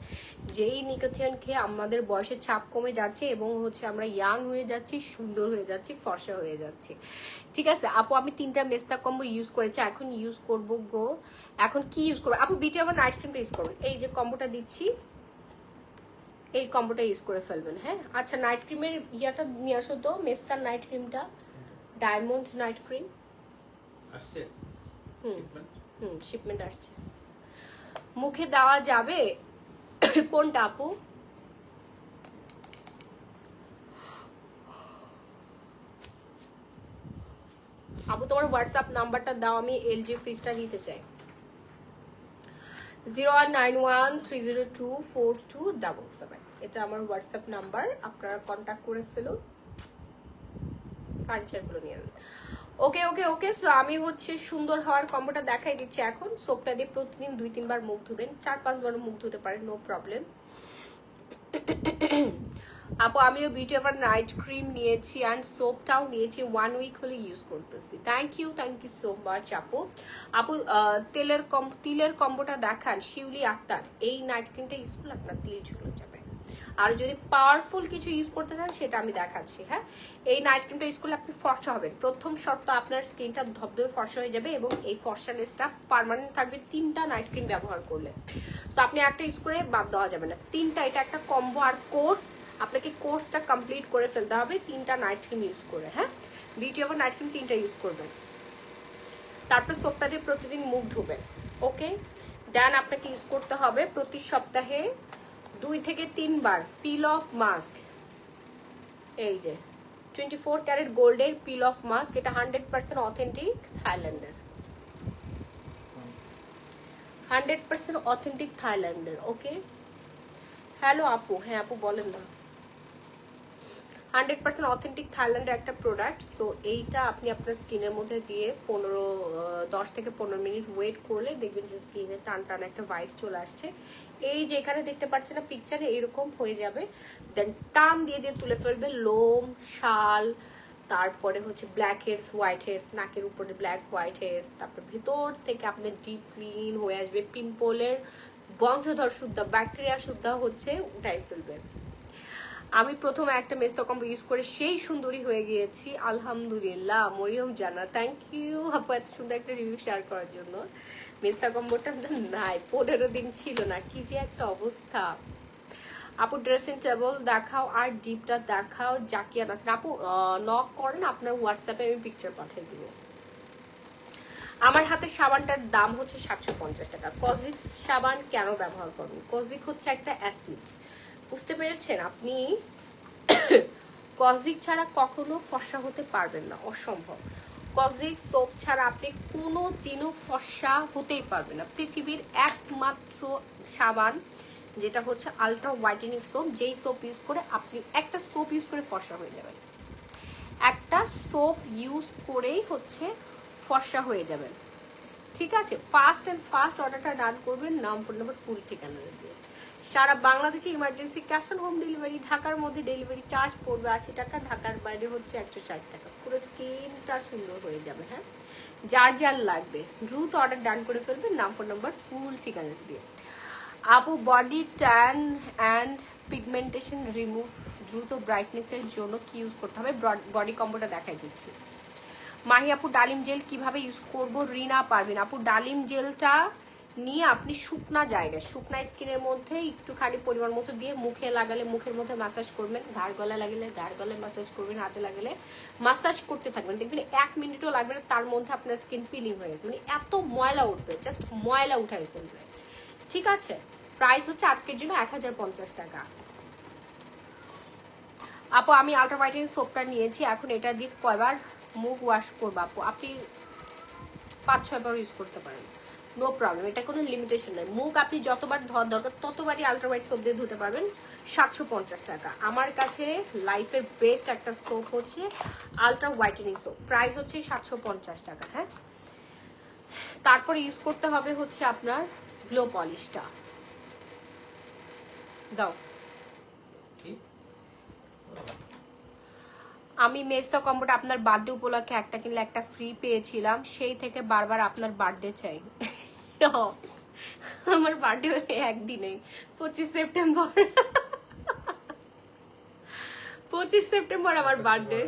যেই নিকোথিয়ান খেয়ে আমাদের বয়সের চাপ কমে যাচ্ছে এবং হচ্ছে আমরা ইয়াং হয়ে যাচ্ছি, সুন্দর হয়ে যাচ্ছি, ফর্সা হয়ে যাচ্ছি। ঠিক আছে আপু, আমি 3টা মেস্তা কম্বো ইউজ করেছি, এখন ইউজ করব গো। এখন কি ইউজ করবো আপু? বিটি আবার নাইট ক্রিমটা ইউজ করবেন। এই যে কম্বোটা দিচ্ছি, এই কম্বোটা ইউজ করে ফেলবেন। হ্যাঁ আচ্ছা, নাইট ক্রিমের ইয়াটা নিয়ে আসো তো, মেস্তার নাইট ক্রিমটা, ডায়মন্ড নাইট ক্রিম। আসছে হুম shipment? শিপমেন্ট আসছে। মুখে দেওয়া যাবে কোনটা আপু? আপু তোমার হোয়াটসঅ্যাপ নাম্বারটা দাও, আমি এলজি ফ্রিজটা নিতে চাই। 09113024277, এটা আমার হোয়াটসঅ্যাপ নাম্বার, আপনারা কন্ট্যাক্ট করে ফেলুন, ফার্নিচারগুলো নিয়ে নেন। ওকে ওকে ওকে, সো আমি হচ্ছে সুন্দর হওয়ার কম্বোটা দেখাই দিচ্ছি এখন। সোপটা দিয়ে প্রতিদিন 2-3 বার মুখ ধুবেন, 4-5 বার মুখ ধুতে পারেন, নো প্রবলেম। আপু আমিও বিউটি এভার নাইট ক্রিম নিয়েছি অ্যান্ড সোপটাও নিয়েছি, 1 উইক হলে ইউজ করতেছি। থ্যাংক ইউ সো মাচ আপু। আপু তিলের কম্বোটা দেখান, শিউলি আক্তার। এই নাইট ক্রিমটা ইউজ করলে আপনার তিল ঝুলে যাবে। আর যদি পাওয়ারফুল কিছু ইউজ করতে চান সেটা আমি দেখাচ্ছি। হ্যাঁ, এই নাইট ক্রিমটা ইউজ করলে আপনি ফর্সা হবেন। প্রথম শর্ত, আপনার স্কিনটা ধবধবে ফর্সা হয়ে যাবে এবং এই ফর্সানেসটা পার্মানেন্ট থাকবে 3টা নাইট ক্রিম ব্যবহার করলে। সো আপনি একটা ইউজ করে বাদ দেওয়া যাবে না, 3টা, এটা একটা কম্বো আর কোর্স, আপনাকে কোর্সটা কমপ্লিট করে ফেলতে হবে 3টা নাইট ক্রিম ইউজ করে। হ্যাঁ, বিউটি এভার নাইট ক্রিম 3টা ইউজ করবেন, তারপর সোপটা দিয়ে প্রতিদিন মুখ ধুবেন। ওকে, দেন আপনাকে ইউজ করতে হবে প্রতি সপ্তাহে 2 থেকে 3 বার পিল অফ মাস্ক। এই যে 24 ক্যারেট গোল্ডের পিল অফ মাস্ক, এটা 100% অথেন্টিক থাইল্যান্ডের, 100% অথেন্টিক থাইল্যান্ডের। ওকে, হ্যালো আপু, হ্যাঁ আপু বলেন না। 100% অথেন্টিক থাইল্যান্ডের একটা প্রোডাক্ট। তো এইটা আপনি আপনার স্কিনের মধ্যে দিয়ে 10 থেকে 15 মিনিট ওয়েট করলে দেখবেন যে স্কিনে টান টান একটা ভাইস চলে আসছে। এই যে এখানে দেখতে পাচ্ছেন না পিকচারে, এইরকম হয়ে যাবে। দেন টান দিয়ে দিয়ে তুলে ফেলবে লোম, শাল, তারপরে হচ্ছে ব্ল্যাক হেয়ার্স, হোয়াইট হেয়ার্স, নাকের উপরে ব্ল্যাক হোয়াইট হেয়ার্স, তারপর ভিতর থেকে আপনার ডিপ ক্লিন হয়ে আসবে। পিম্পলের বংশধর শুদ্ধ ব্যাকটেরিয়া শুদ্ধ হচ্ছে উঠাই ফেলবে। আমি প্রথমে একটা মেস্তা কম্বো ইউজ করে সেই সুন্দরী হয়ে গিয়েছি, আলহামদুলিল্লাহ। মরিয়ম জানা, থ্যাংক ইউ আপু এত সুন্দর একটা রিভিউ শেয়ার করার জন্য। মেস্তা কম্বোটা নাই, 15 দিন ছিল না, কি যে একটা অবস্থা। আপু ড্রেসিং টেবল দেখাও আর ডিপটা দেখাও, জাকিয়া নাসরিন আপু নক করেন, আপনার হোয়াটসঅ্যাপে আমি পিকচার পাঠিয়ে দিব। আমার হাতে সাবানটার দাম হচ্ছে 750 টাকা। কজিক সাবান কেন ব্যবহার করবেন? কজিক হচ্ছে একটা অ্যাসিড, বুঝতে পেরেছেন? আপনি কজিক ছাড়া কখনো ফর্সা হতে পারবেন না, অসম্ভব। কজিক সোপ ছাড়া আপনি কোনো দিনও ফর্সা হতেই পারবেন না। পৃথিবীর একমাত্র সাবান যেটা হচ্ছে আলট্রা হোয়াইটেনিং সোপ, যেই সোপ ইউজ করে আপনি একটা সোপ ইউজ করে ফর্সা হয়ে যাবেন, একটা সোপ ইউজ করেই হচ্ছে ফর্সা হয়ে যাবেন। ঠিক আছে, ফাস্ট অ্যান্ড ফাস্ট অর্ডারটা ডান করবেন, নাম, ফোন নাম্বার, ফুল ঠিকানা দিয়ে। সারা বাংলাদেশে emergency cash on home delivery. ঢাকার মধ্যে ডেলিভারি চার্জ পড়বে 80 টাকা, ঢাকার বাইরে হচ্ছে 160 টাকা। পুরো স্কিনটা সুন্দর হয়ে যাবে। হ্যাঁ, যার যার লাগবে দ্রুত অর্ডার ডান করে ফেলবেন, নাম, ফোন নাম্বার, ফুল ঠিকানা দিয়ে। আপু body tan and pigmentation remove দ্রুত ব্রাইটনেসের জন্য কি ইউজ করতে হবে? বডি কম্বোটা দেখাই দিচ্ছি। মাহি আপু ডালিম জেল কিভাবে ইউজ করব? রিনা পারবেন আপু, ডালিম জেলটা নিয়ে আপনি শুকনা জায়গায়, শুকনা স্কিনের মধ্যে একটুখানি পরিমাণ মতো দিয়ে মুখে লাগালে মুখের মধ্যে মাসাজ করবেন, ঘাড় গলা লাগলে ঘাড় গলায় মাসাজ করবেন, হাতে লাগলে মাসাজ করতে থাকবেন, দেখবেন 1 মিনিটও লাগবে না, তার মধ্যে আপনার স্কিন পিলিং হয়ে গেছে, মানে এত ময়লা উঠবে, জাস্ট ময়লা উঠাই ফেলবে। ঠিক আছে, প্রাইস হচ্ছে আজকের জন্য 1050 টাকা। আপু আমি আলট্রা হোয়াইটেনিং সোপটা নিয়েছি, এখন এটা দিয়ে কয়বার মুখ ওয়াশ করবো? আপু আপনি 5-6 বার ইউজ করতে পারেন, নো প্রবলেম, এটা কোনো লিমিটেশন নেই। মুখ আপনি যতবার ধোয়ার দরকার ততবারই আলট্রা হোয়াইট সোপ দিয়ে ধুতে পারবেন। 750 টাকা। আমার কাছে লাইফের বেস্ট একটা সোপ হচ্ছে আলট্রা হোয়াইটেনিং সোপ, প্রাইস হচ্ছে 750 টাকা। হ্যাঁ, তারপরে ইউজ করতে হবে হচ্ছে আপনার গ্লো পলিশটা দাও। আমি মেস্তা কম্বোটা আপনার বার্থডে উপলক্ষে একটা কিনলে একটা ফ্রি পেয়েছিলাম, সেই থেকে বারবার আপনার বার্থডে চাই। আমার বার্থডে একদিনে 25 সেপ্টেম্বর। 25 সেপ্টেম্বর আমার বার্থডে।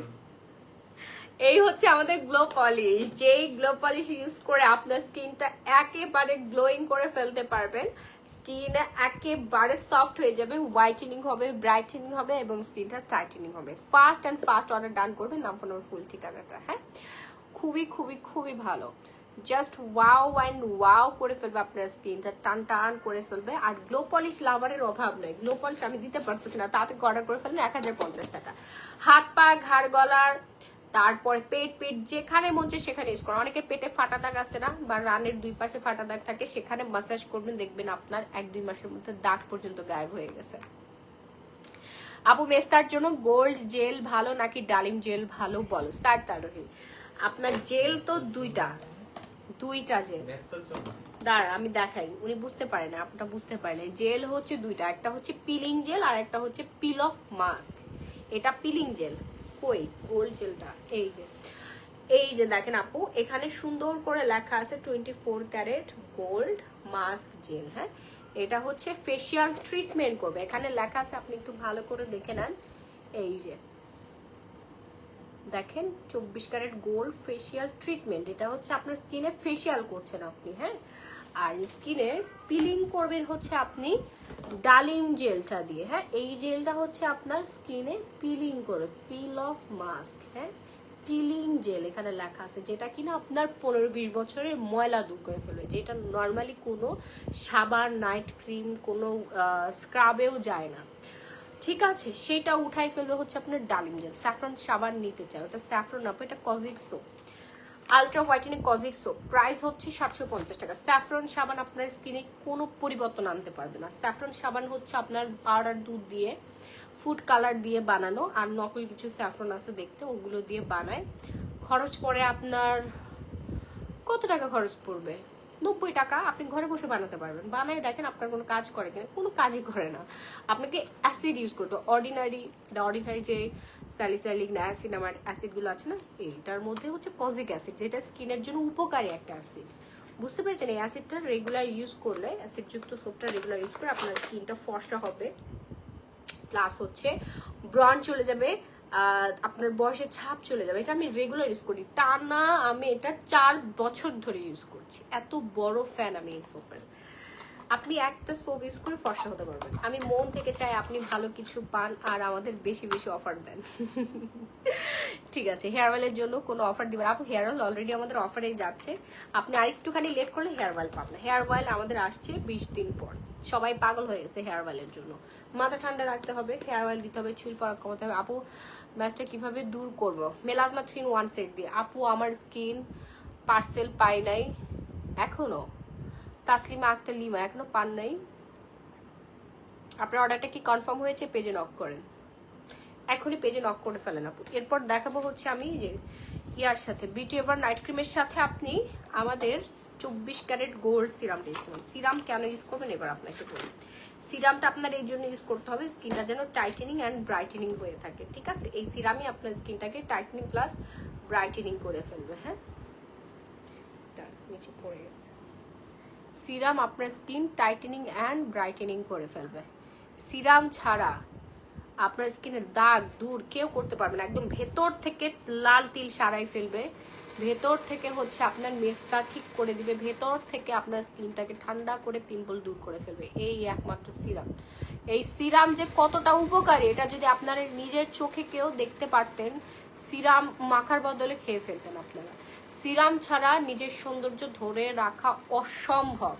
এই হচ্ছে আমাদের গ্লো পলিশ, যেই গ্লো পলিশ ইউজ করে আপনার স্কিনটা একেবারে গ্লোয়িং করে ফেলতে পারবেন। স্কিনে একেবারে সফট হয়ে যাবে, হোয়াইটেনিং হবে, ব্রাইটেনিং হবে এবং স্কিনটা টাইটেনিং হবে। ফাস্ট অ্যান্ড ফাস্ট অর্ডার ডান করবেন, নাম ফোন ফুল ঠিকানাটা। হ্যাঁ, খুবই খুবই খুবই ভালো, জাস্ট ওয়াও অ্যান্ড ওয়াও করে ফেলবে আপনার স্কিনটা, টান টান করে ফেলবে। আর গ্লো পলিশ লাভারের অভাব নেই, গ্লো পলিশ আমি দিতে পারতেছি না, তাতে অর্ডার করে ফেলবেন 1050 টাকা। হাত পা ঘাড় গলার, তারপর পেট যেখানে মন চায় সেখানে ইউজ করো। অনেকের পেটে ফাটা দাগ আছে না, বা রানের 2 পাশে ফাটা দাগ থাকে, সেখানে মাসাজ করবেন, দেখবেন আপনার 1-2 মাসের মধ্যে দাগ পর্যন্ত গায়েব হয়ে গেছে। আপু মেস্তার জন্য গোল্ড জেল ভালো নাকি ডালিম জেল ভালো বলো স্যার তারহি। আপনার জেল তো দুইটা জেল, দাঁড়া আমি দেখাই, উনি বুঝতে পারে না, আপনারা বুঝতে পারেন। জেল হচ্ছে দুইটা, একটা হচ্ছে পিলিং জেল আর একটা হচ্ছে পিল অফ মাস্ক। এটা পিলিং জেল, কই গোল্ড জেলটা, এই যে দেখেন আপু, এখানে সুন্দর করে লেখা আছে 24 ক্যারেট গোল্ড মাস্ক জেল। হ্যাঁ, এটা হচ্ছে ফেসিয়াল ট্রিটমেন্ট করবে, এখানে লেখা আছে, আপনি একটু ভালো করে দেখে নেন। এই যে দেখেন 24 ক্যারেট গোল্ড ফেসিয়াল ট্রিটমেন্ট, এটা হচ্ছে আপনার স্কিনে ফেসিয়াল করছেন আপনি। হ্যাঁ, আর স্কিনের পিলিং করবেন হচ্ছে আপনি ডালিম জেলটা দিয়ে। হ্যাঁ, এই জেলটা হচ্ছে আপনার স্কিনে পিলিং করে, পিল অফ মাস্ক। হ্যাঁ, পিলিং জেল এখানে লেখা আছে, যেটা কিনা আপনার 15-20 বছরের ময়লা দূর করে ফেলবে, যেটা নর্মালি কোনো সাবান, নাইট ক্রিম, কোনো স্ক্রাবেও যায় না। ঠিক আছে, সেটা উঠাই ফেলবে হচ্ছে আপনার ডালিম জেল। স্যাফরন সাবান নিতে চাই, ওটা স্যাফরন না, এটা kojic soap, ultra whitening kojic soap, price হচ্ছে 750 টাকা। স্যাফরন সাবান আপনার স্কিনে কোনো পরিবর্তন আনতে পারবে না। স্যাফরন সাবান হচ্ছে আপনার পাউডার দুধ দিয়ে, ফুড কালার দিয়ে বানানো, আর নকল কিছু স্যাফরন আছে দেখতে, ওগুলো দিয়ে বানায়। খরচ পড়ে আপনার কত টাকা খরচ পড়বে? 90 টাকা। আপনি ঘরে বসে বানাতে পারবেন, বানাই দেখেন আপনার কোনো কাজ করে কিনা, কোনো কাজই করে না। আপনাকে অ্যাসিড ইউজ করতে, অর্ডিনারি যে স্যালিসাইলিক নায়াসিনামাইড অ্যাসিডগুলো আছে না, এইটার মধ্যে হচ্ছে কজিক অ্যাসিড, যেটা স্কিনের জন্য উপকারী একটা অ্যাসিড। বুঝতে পেরেছেন? এই অ্যাসিডটা রেগুলার ইউজ করলে, অ্যাসিডযুক্ত সোপটা রেগুলার ইউজ করে আপনার স্কিনটা ফর্সা হবে, প্লাস হচ্ছে ব্রন চলে যাবে, আপনার বয়সের ছাপ চলে যাবে। এটা আমি রেগুলার ইউজ করি, টানা আমি এটা 4 বছর ধরে ইউজ করছি, এত বড় ফ্যান আমি এই সোপের। আপনি একটা সোপ ইউজ করে ফর্সা হতে পারবেন। আমি মন থেকে চাই আপনি ভালো কিছু পান আর আমাদের বেশি বেশি অফার দেন। ঠিক আছে, হেয়ার অয়েলের জন্য কোনো অফার দিবেন আপু? হেয়ার অয়েল অলরেডি আমাদের অফারে যাচ্ছে, আপনি আরেকটুখানি লেট করলে হেয়ার অয়েল পাবেন না। হেয়ার অয়েল আমাদের আসছে 20 দিন পর, সবাই পাগল হয়ে গেছে হেয়ার অয়েলের জন্য। মাথা ঠান্ডা রাখতে হবে, হেয়ার অয়েল দিতে হবে, চুল পড়া কমাতে হবে। আপু ম্যাচটা কিভাবে দূর করব? মেলাজমা 3-in-1 সেট দিয়ে। আপু আমার স্কিন পার্সেল পাই নাই এখনো, তাসলিমা আক্তার লিমা এখনো পান নাই। আপনার অর্ডারটা কি কনফার্ম হয়েছে? পেজে নক করেন, এখনই পেজে নক করে ফেলেন আপু। এরপর দেখাবো হচ্ছে আমি যে ইয়ার সাথে, বিউটি এভার নাইট ক্রিমের সাথে আপনি আমাদের 24 ক্যারেট গোল্ড সিরামটা ইউজ করবেন। সিরাম কেন ইউজ করবেন এবার আপনাকে বলি। সিরামটা আপনার এই জন্য ইউজ করতে হবে, স্কিনটা যেন টাইটেনিং অ্যান্ড ব্রাইটেনিং হয়ে থাকে। ঠিক আছে, এই সিরামই আপনার স্কিনটাকে টাইটেনিং প্লাস ব্রাইটেনিং করে ফেলবে। হ্যাঁ, নিচে পড়ে গেছে। সিরাম আপনার স্কিন টাইটেনিং অ্যান্ড ব্রাইটেনিং করে ফেলবে। সিরাম ছাড়া আপনার স্কিনের দাগ দূর কেউ করতে পারবে না, একদম ভেতর থেকে লাল তিল সারাই ফেলবে, ভেতর থেকে হচ্ছে আপনার মেস্তা ঠিক করে দিবে, ভেতর থেকে আপনার স্কিনটাকে ঠান্ডা করে পিম্পল দূর করে ফেলবে এই একমাত্র সিরাম। এই সিরাম যে কতটা উপকারী এটা যদি আপনারা নিজের চোখে কেউ দেখতে পারতেন, সিরাম মাখার বদলে খেয়ে ফেলতেন আপনারা। সিরাম ছাড়া নিজের সৌন্দর্য ধরে রাখা অসম্ভব।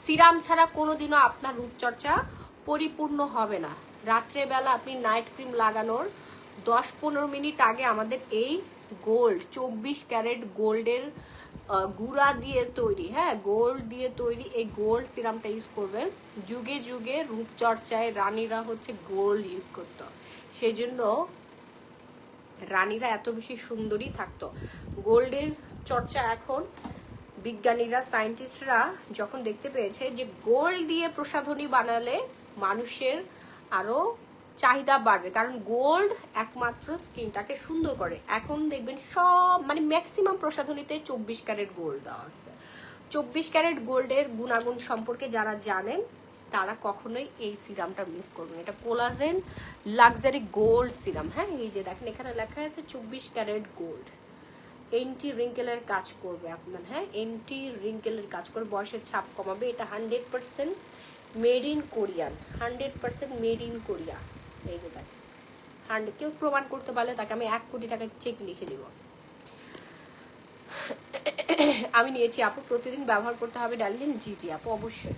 সিরাম ছাড়া কোনোদিনও আপনার রূপচর্চা পরিপূর্ণ হবে না। রাত্রেবেলা আপনি নাইট ক্রিম লাগানোর 10-15 মিনিট আগে আমাদের এই গোল্ড 24 ক্যারেট গোল্ডের গুঁড়া দিয়ে তৈরি, হ্যাঁ গোল্ড দিয়ে তৈরি এই গোল্ড সিরামটা ইউজ করবেন। যুগে যুগে রূপচর্চায় রানীরা হচ্ছে গোল্ড ইউজ করতো, সেই জন্য রানীরা এত বেশি সুন্দরী থাকতো। গোল্ডের চর্চা এখন বিজ্ঞানীরা, সায়েন্টিস্টরা যখন দেখতে পেয়েছে যে গোল্ড দিয়ে প্রসাধনী বানালে মানুষের আরো চাহিদা বাড়বে, কারণ গোল্ড একমাত্র স্কিনটাকে সুন্দর করে। এখন দেখবেন সব মানে ম্যাক্সিমাম প্রসাধনীতে 24 ক্যারেট গোল্ড দেওয়া আছে। 24 ক্যারেট গোল্ডের গুণাগুণ সম্পর্কে যারা জানেন তারা কখনোই এই সিরামটা মিস করবেন। এটা কোলাজেন লাক্সারি গোল্ড সিরাম। হ্যাঁ, এই যে দেখেন এখানে লেখা আছে 24 ক্যারেট গোল্ড। এন্টি রিঙ্কেলের কাজ করবে আপনার। হ্যাঁ, এন্টি রিঙ্কেলের কাজ করবে, বয়সের ছাপ কমাবে। এটা 100% made in Korean, 100% made in Korea. এই যে দেখেন 100, কেউ প্রমাণ করতে পারলে তাকে আমি 1 কোটি টাকার চেক লিখে দিব। আমি নিয়েছি আপু, প্রতিদিন ব্যবহার করতে হবে ডালিন? জি জি আপু, অবশ্যই।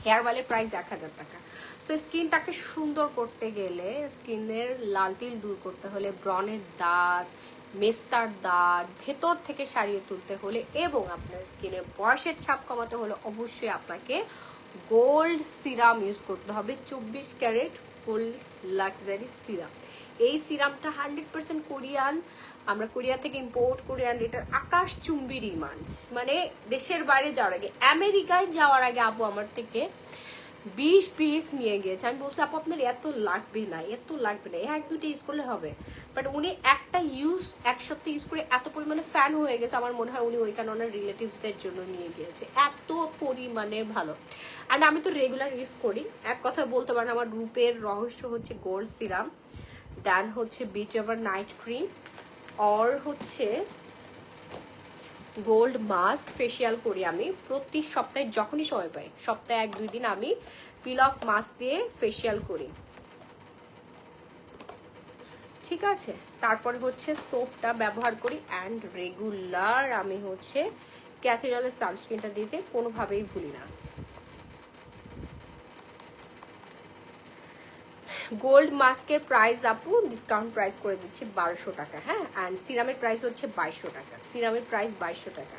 হেয়ার অয়েলের প্রাইস 1000 টাকা। সো স্কিনটাকে সুন্দর করতে গেলে, স্কিনের লাল তিল দূর করতে হলে, ব্রণের দাগ, মেস্তার দাগ ভেতর থেকে সারিয়ে তুলতে হলে এবং আপনার স্কিনের বয়সের ছাপ কমাতে হলে অবশ্যই আপনাকে গোল্ড সিরাম ইউজ করতে হবে। 24 ক্যারেট গোল্ড লাক্সারি সিরাম। এই সিরামটা 100% কোরিয়ান, আমরা কোরিয়া থেকে ইম্পোর্ট করি। অ্যান্ড এটার আকাশ চুম্বি ডিমান্ড, মানে দেশের বাইরে যাওয়ার আগে, আমেরিকায় যাওয়ার আগে আপু আমার থেকে 20 পিস নিয়ে গিয়েছে। আমি বলছি আপু আপনার এত লাগবে না, এত লাগবে না, 1-2টা ইউজ করলে হবে। বাট উনি একটা এক সপ্তাহ ইউজ করে এত পরিমাণে ফ্যান হয়ে গেছে, আমার মনে হয় উনি ওইখানে ওনার রিলেটিভসদের জন্য নিয়ে গিয়েছে, এত পরিমাণে ভালো। অ্যান্ড আমি তো রেগুলার ইউজ করি। এক কথা বলতে পারেন আমার রূপের রহস্য হচ্ছে গোল্ড সিরাম, দেন হচ্ছে বিচ এভার নাইট ক্রিম, আর হচ্ছে গোল্ড মাস্ক। ফেসিয়াল করি আমি প্রতি সপ্তাহে, যখনই সময় পাই, সপ্তাহে 1-2 দিন আমি পিল অফ মাস্ক দিয়ে ফেসিয়াল করি, ঠিক আছে। তারপরে হচ্ছে সোপটা ব্যবহার করি। অ্যান্ড রেগুলার আমি হচ্ছে ক্যাথিড্রালের সানস্ক্রিনটা দিতে কোনোভাবেই ভুলি না। গোল্ড মাস্কের প্রাইস আপু ডিসকাউন্ট প্রাইস করে দিচ্ছি 1200 টাকা। হ্যাঁ, অ্যান্ড সিরামের প্রাইস হচ্ছে 2200 টাকা। সিরামের প্রাইস 2200 টাকা।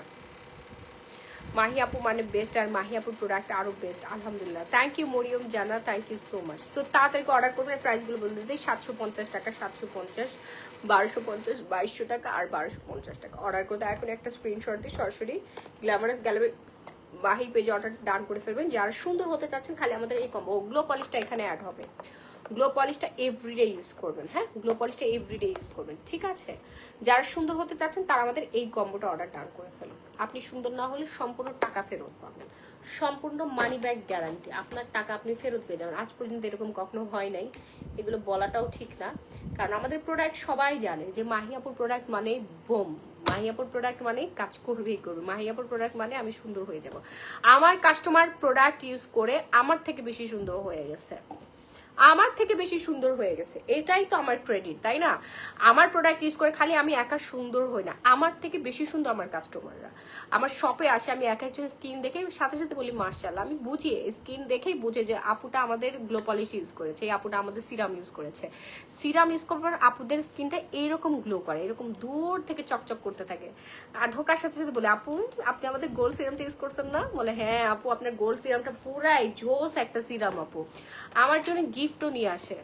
মাহি আপু মানে বেস্ট, আর মাহি আপুর প্রোডাক্ট আরো বেস্ট, আলহামদুলিল্লাহ। থ্যাংক ইউ মরিয়ম জানা, thank you so much. So তাড়াতাড়ি অর্ডার করবেন। প্রাইসগুলো বলতে দিই, 750 টাকা, 750, 1250, 2200 টাকা আর 1250 টাকা। অর্ডার করতে এখন একটা স্ক্রিনশট দিয়ে সরাসরি গ্ল্যামারাস গ্যালারি মাহি পেজে অর্ডার ডান করে ফেলবেন। যারা সুন্দর হতে চাচ্ছেন খালি আমাদের এই কম্বো, গ্লো পলিশটা এখানে অ্যাড হবে। গ্লো পলিশটা এভরিডে ইউজ করবেন। হ্যাঁ, গ্লো পলিশটা এভরিডে ইউজ করবেন, ঠিক আছে। যারা সুন্দর হতে চাচ্ছেন তারা আমাদের এই কম্বোটা অর্ডার ডান করে ফেলুন। আপনি সুন্দর না হলে সম্পূর্ণ টাকা ফেরত পাবেন, সম্পূর্ণ মানি ব্যাক গ্যারান্টি। আপনার টাকা আপনি ফেরত পেয়ে যাবেন। আজ পর্যন্ত এরকম কখনো হয় নাই, এগুলো বলাটাও ঠিক না, কারণ আমাদের প্রোডাক্ট সবাই জানে যে মাহিয়াপুর প্রোডাক্ট মানে বোম, মাহিয়াপুর প্রোডাক্ট মানে কাজ করবেই করবে, মাহিয়াপুর প্রোডাক্ট মানে আমি সুন্দর হয়ে যাব। আমার কাস্টমার প্রোডাক্ট ইউজ করে আমার থেকে বেশি সুন্দর হয়ে গেছে, আমার থেকে বেশি সুন্দর হয়ে গেছে, এটাই তো আমার ক্রেডিট, তাই না? আমার প্রোডাক্ট ইউজ করে খালি আমি একা সুন্দর হই না, আমার থেকে বেশি সুন্দর আমার কাস্টমাররা। আমার শপে আসে, আমি এক একজন স্কিন দেখে সাথে সাথে বলি মার্শাল্লাহ। আমি বুঝি, স্কিন দেখেই বুঝে যে আপুটা আমাদের গ্লো পলিশ ইউজ করেছে, এই আপুটা আমাদের সিরাম ইউজ করেছে। সিরাম ইউজ করার পর আপুদের স্কিনটা এইরকম গ্লো করে, এরকম দূর থেকে চকচক করতে থাকে। আর ঢোকার সাথে সাথে বলে আপু আপনি আমাদের গোল্ড সিরামটা ইউজ করছেন না? বলে হ্যাঁ আপু আপনার গোল্ড সিরামটা পুরাই জোস একটা সিরাম আপু, আমার জন্য গিফটও নিয়ে আসে।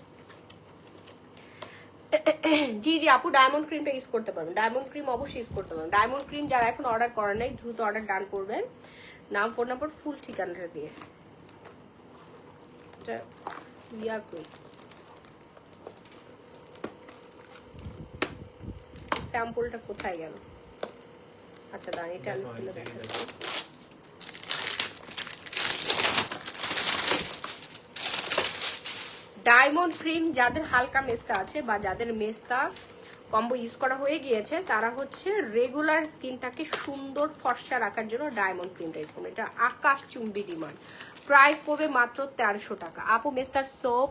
জি জি আপু, ডায়মন্ড ক্রিমটা ইউজ করতে পারবেন, ডায়মন্ড ক্রিম অবশ্যই ইউজ করতে পারবেন। ডায়মন্ড ক্রিম যারা এখন অর্ডার করেন নাই দ্রুত অর্ডার ডান করবেন, নাম ফোন নাম্বার ফুল ঠিকানাটা দিয়ে। ইয়া কই স্যাম্পলটা কোথায় গেল? আচ্ছা দাঁড়িয়ে এটা আমি খুলে দেখাচ্ছি। ডায়মন্ড ক্রিম যাদের হালকা মেস্তা আছে বা যাদের মেস্তা কম্বো ইউজ করা হয়ে গিয়েছে তারা হচ্ছে রেগুলার স্কিনটাকে সুন্দর ফর্সা রাখার জন্য ডায়মন্ড ক্রিমটা ইউজ করবেন। এটা আকাশ চুম্বি ডিমান্ড, প্রাইস পড়বে মাত্র 1300 টাকা। আপু মেস্তার সোপ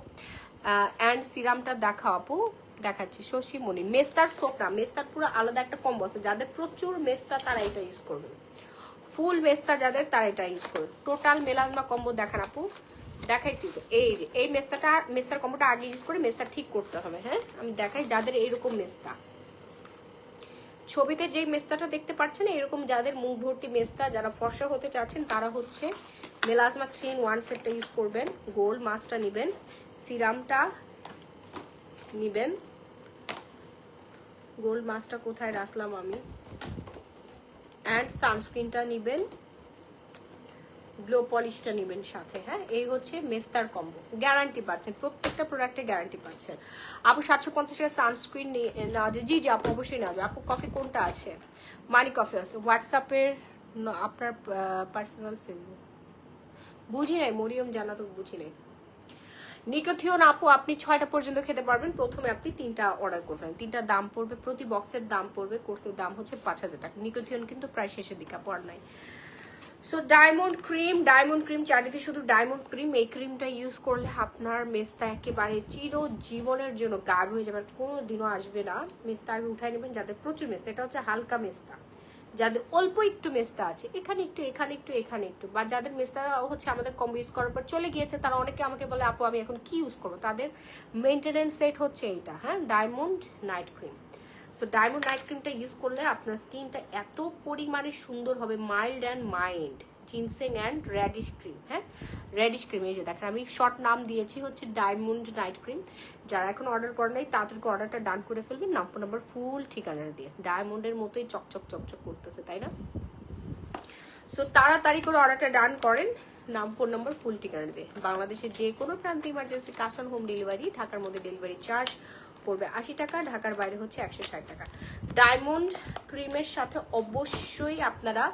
অ্যান্ড সিরামটা দেখাও আপু, দেখাচ্ছি। শশী মনি, মেস্তার সোপ না, মেস্তার পুরো আলাদা একটা কম্বো আছে, যাদের প্রচুর মেস্তা তারা এটা ইউজ করবেন, ফুল মেস্তা যাদের তারা এটা ইউজ করবেন। টোটাল মেলাজমা কম্বো দেখান আপু, দেখাইছি তো। এই যে এই মেস্তার কম্বোটা আগে ইউজ করে মেস্তা ঠিক করতে হবে। হ্যাঁ আমি দেখাই, যাদের এইরকম মেস্তা, ছবিতে যে মেস্তাটা দেখতে পাচ্ছেন এরকম যাদের মুখ ভর্তি মেস্তা, যারা ফর্সা হতে চাচ্ছেন তারা হচ্ছে মেলাজমা 3-in-1 সেটটা ইউজ করবেন। গোল্ড মাস্কটা নেবেন, সিরামটা নেবেন, গোল্ড মাস্কটা কোথায় রাখলাম আমি, অ্যান্ড সানস্ক্রিনটা নেবেন, গ্লো পলিশটা নেবেন সাথে। হ্যাঁ, এই হচ্ছে মেস্তার কম্বো, গ্যারান্টি পাচ্ছেন, প্রত্যেকটা প্রোডাক্টে গ্যারান্টি পাচ্ছেন। আপু 750 টাকা সানস্ক্রিন নেওয়া যায়? জি জি আপু, অবশ্যই নেওয়া যায়। আপু কফি কোনটা আছে? মানি কফি আছে। হোয়াটসঅ্যাপের আপনার পার্সোনাল ফেসবুক বুঝি নাই, মরিয়ম জানা তো বুঝি নাই। নিকোথিয়ন আপু আপনি 6টা পর্যন্ত খেতে পারবেন। প্রথমে আপনি 3টা অর্ডার করবেন, 3টার দাম পড়বে, প্রতি বক্সের দাম পড়বে, কোর্সের দাম হচ্ছে 5000 টাকা। নিকোথিয়ন কিন্তু প্রায় শেষের দিকে আপু আর নাই। সো ডায়মন্ড ক্রিম চারিদিকে শুধু ডায়মন্ড ক্রিম। এই ক্রিমটা ইউজ করলে আপনার মেস্তা একেবারে চিরজীবনের জন্য গাঢ় হয়ে যাবে, কোনো দিনও আসবে না। মেস্তা আগে উঠাই নেবেন যাদের প্রচুর মেস্তা, এটা হচ্ছে হালকা মেস্তা। যাদের অল্প একটু মেস্তা আছে, এখানে একটু এখানে একটু এখানে একটু, বা যাদের মেস্তা হচ্ছে আমাদের কম্বো ইউজ করার পর চলে গিয়েছে, তারা অনেকে আমাকে বলে আপু আমি এখন কি ইউজ করবো, তাদের মেনটেনেন্স সেট হচ্ছে এইটা। হ্যাঁ, diamond night cream. So diamond night ক্রিমটা ইউজ করলে আপনার স্কিনটা এত পরিমাণে সুন্দর হবে, mild and mind. Ginseng and radish cream. হ্যাঁ, রেডিশ ক্রিম, এই যে দেখেন আমি শর্ট নাম দিয়েছি হচ্ছে ডায়মন্ড নাইট ক্রিম। যারা এখন অর্ডার করে নাই তাদেরকে অর্ডারটা ডান করে ফেলবেন, নাম্বার ফুল ঠিকানা দিয়ে। ডায়মন্ডের মতোই চকচক চকচক করতেছে, তাই না? সো তাড়াতাড়ি করে অর্ডারটা ডান করেন, নাম, ফোন নাম্বার, ফুল ঠিকানা দিয়ে। বাংলাদেশের যে কোনো প্রান্তে emergency cash on home delivery, ঢাকার মধ্যে ডেলিভারি চার্জ পড়বে 80 টাকা, ঢাকার বাইরে হচ্ছে 160 টাকা। ডায়মন্ড ক্রিমের সাথে অবশ্যই আপনারা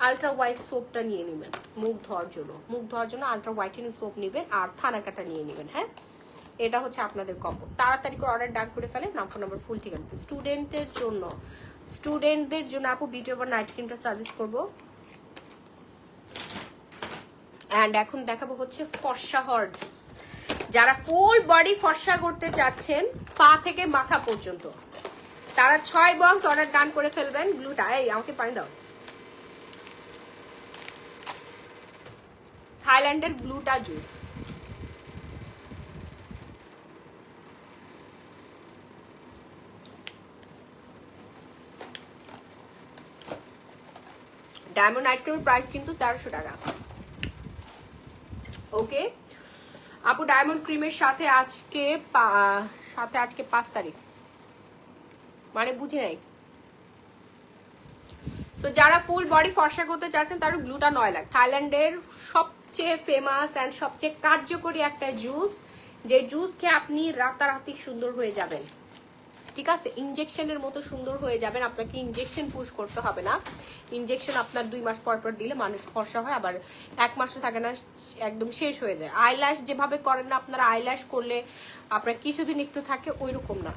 আলট্রা হোয়াইট সোপটা নিয়ে নেবেন মুখ ধোয়ার জন্য আলট্রা হোয়াইটেনিং সোপ নেবেন, আর থানাকাটা নিয়ে নেবেন। হ্যাঁ, এটা হচ্ছে আপনাদের কম্বো। তাড়াতাড়ি করে অর্ডার ডান করে ফেলে, নাম, ফোন নাম্বার, ফুল ঠিকানা। স্টুডেন্টদের জন্য আপু বিউটি ওভার নাইট ক্রিমটা সাজেস্ট করবো। অ্যান্ড এখন দেখাবো হচ্ছে ফর্সা হওয়ার জুস। যারা ফুল বডি ফর্সা করতে চাচ্ছেন পা থেকে মাথা পর্যন্ত, তারা 6 বক্স অর্ডার ডান করে ফেলবেন। গ্লুটা, এই আমাকে পানি দাও। থাইল্যান্ডের গ্লুটা জুস, ডায়মন্ড নাইট ক্রিমের প্রাইস কিন্তু 1300 টাকা। ওকে আপু, ডায়মন্ড ক্রিমের সাথে আজকে 5 তারিখ, মানে বুঝি নাই। সো যারা ফুল বডি ফর্সা করতে চাচ্ছেন তারা গ্লুটা 9 লাখ, থাইল্যান্ডের সবচেয়ে ফেমাস অ্যান্ড সবচেয়ে কার্যকরী একটা জুস, যে জুস খেয়ে আপনি রাতারাতি সুন্দর হয়ে যাবেন। ঠিক আছে, ইনজেকশনের মতো সুন্দর হয়ে যাবেন, আপনাকে ইনজেকশন পুশ করতে হবে না। ইনজেকশন আপনার 2 মাস পর পর দিলে মানুষ ফর্সা হয়, আবার 1 মাসও থাকে না, একদম শেষ হয়ে যায়। আইল্যাশ যেভাবে করেন না আপনারা, আইল্যাশ করলে আপনার কিছুদিন একটু থাকে, ওই রকম না।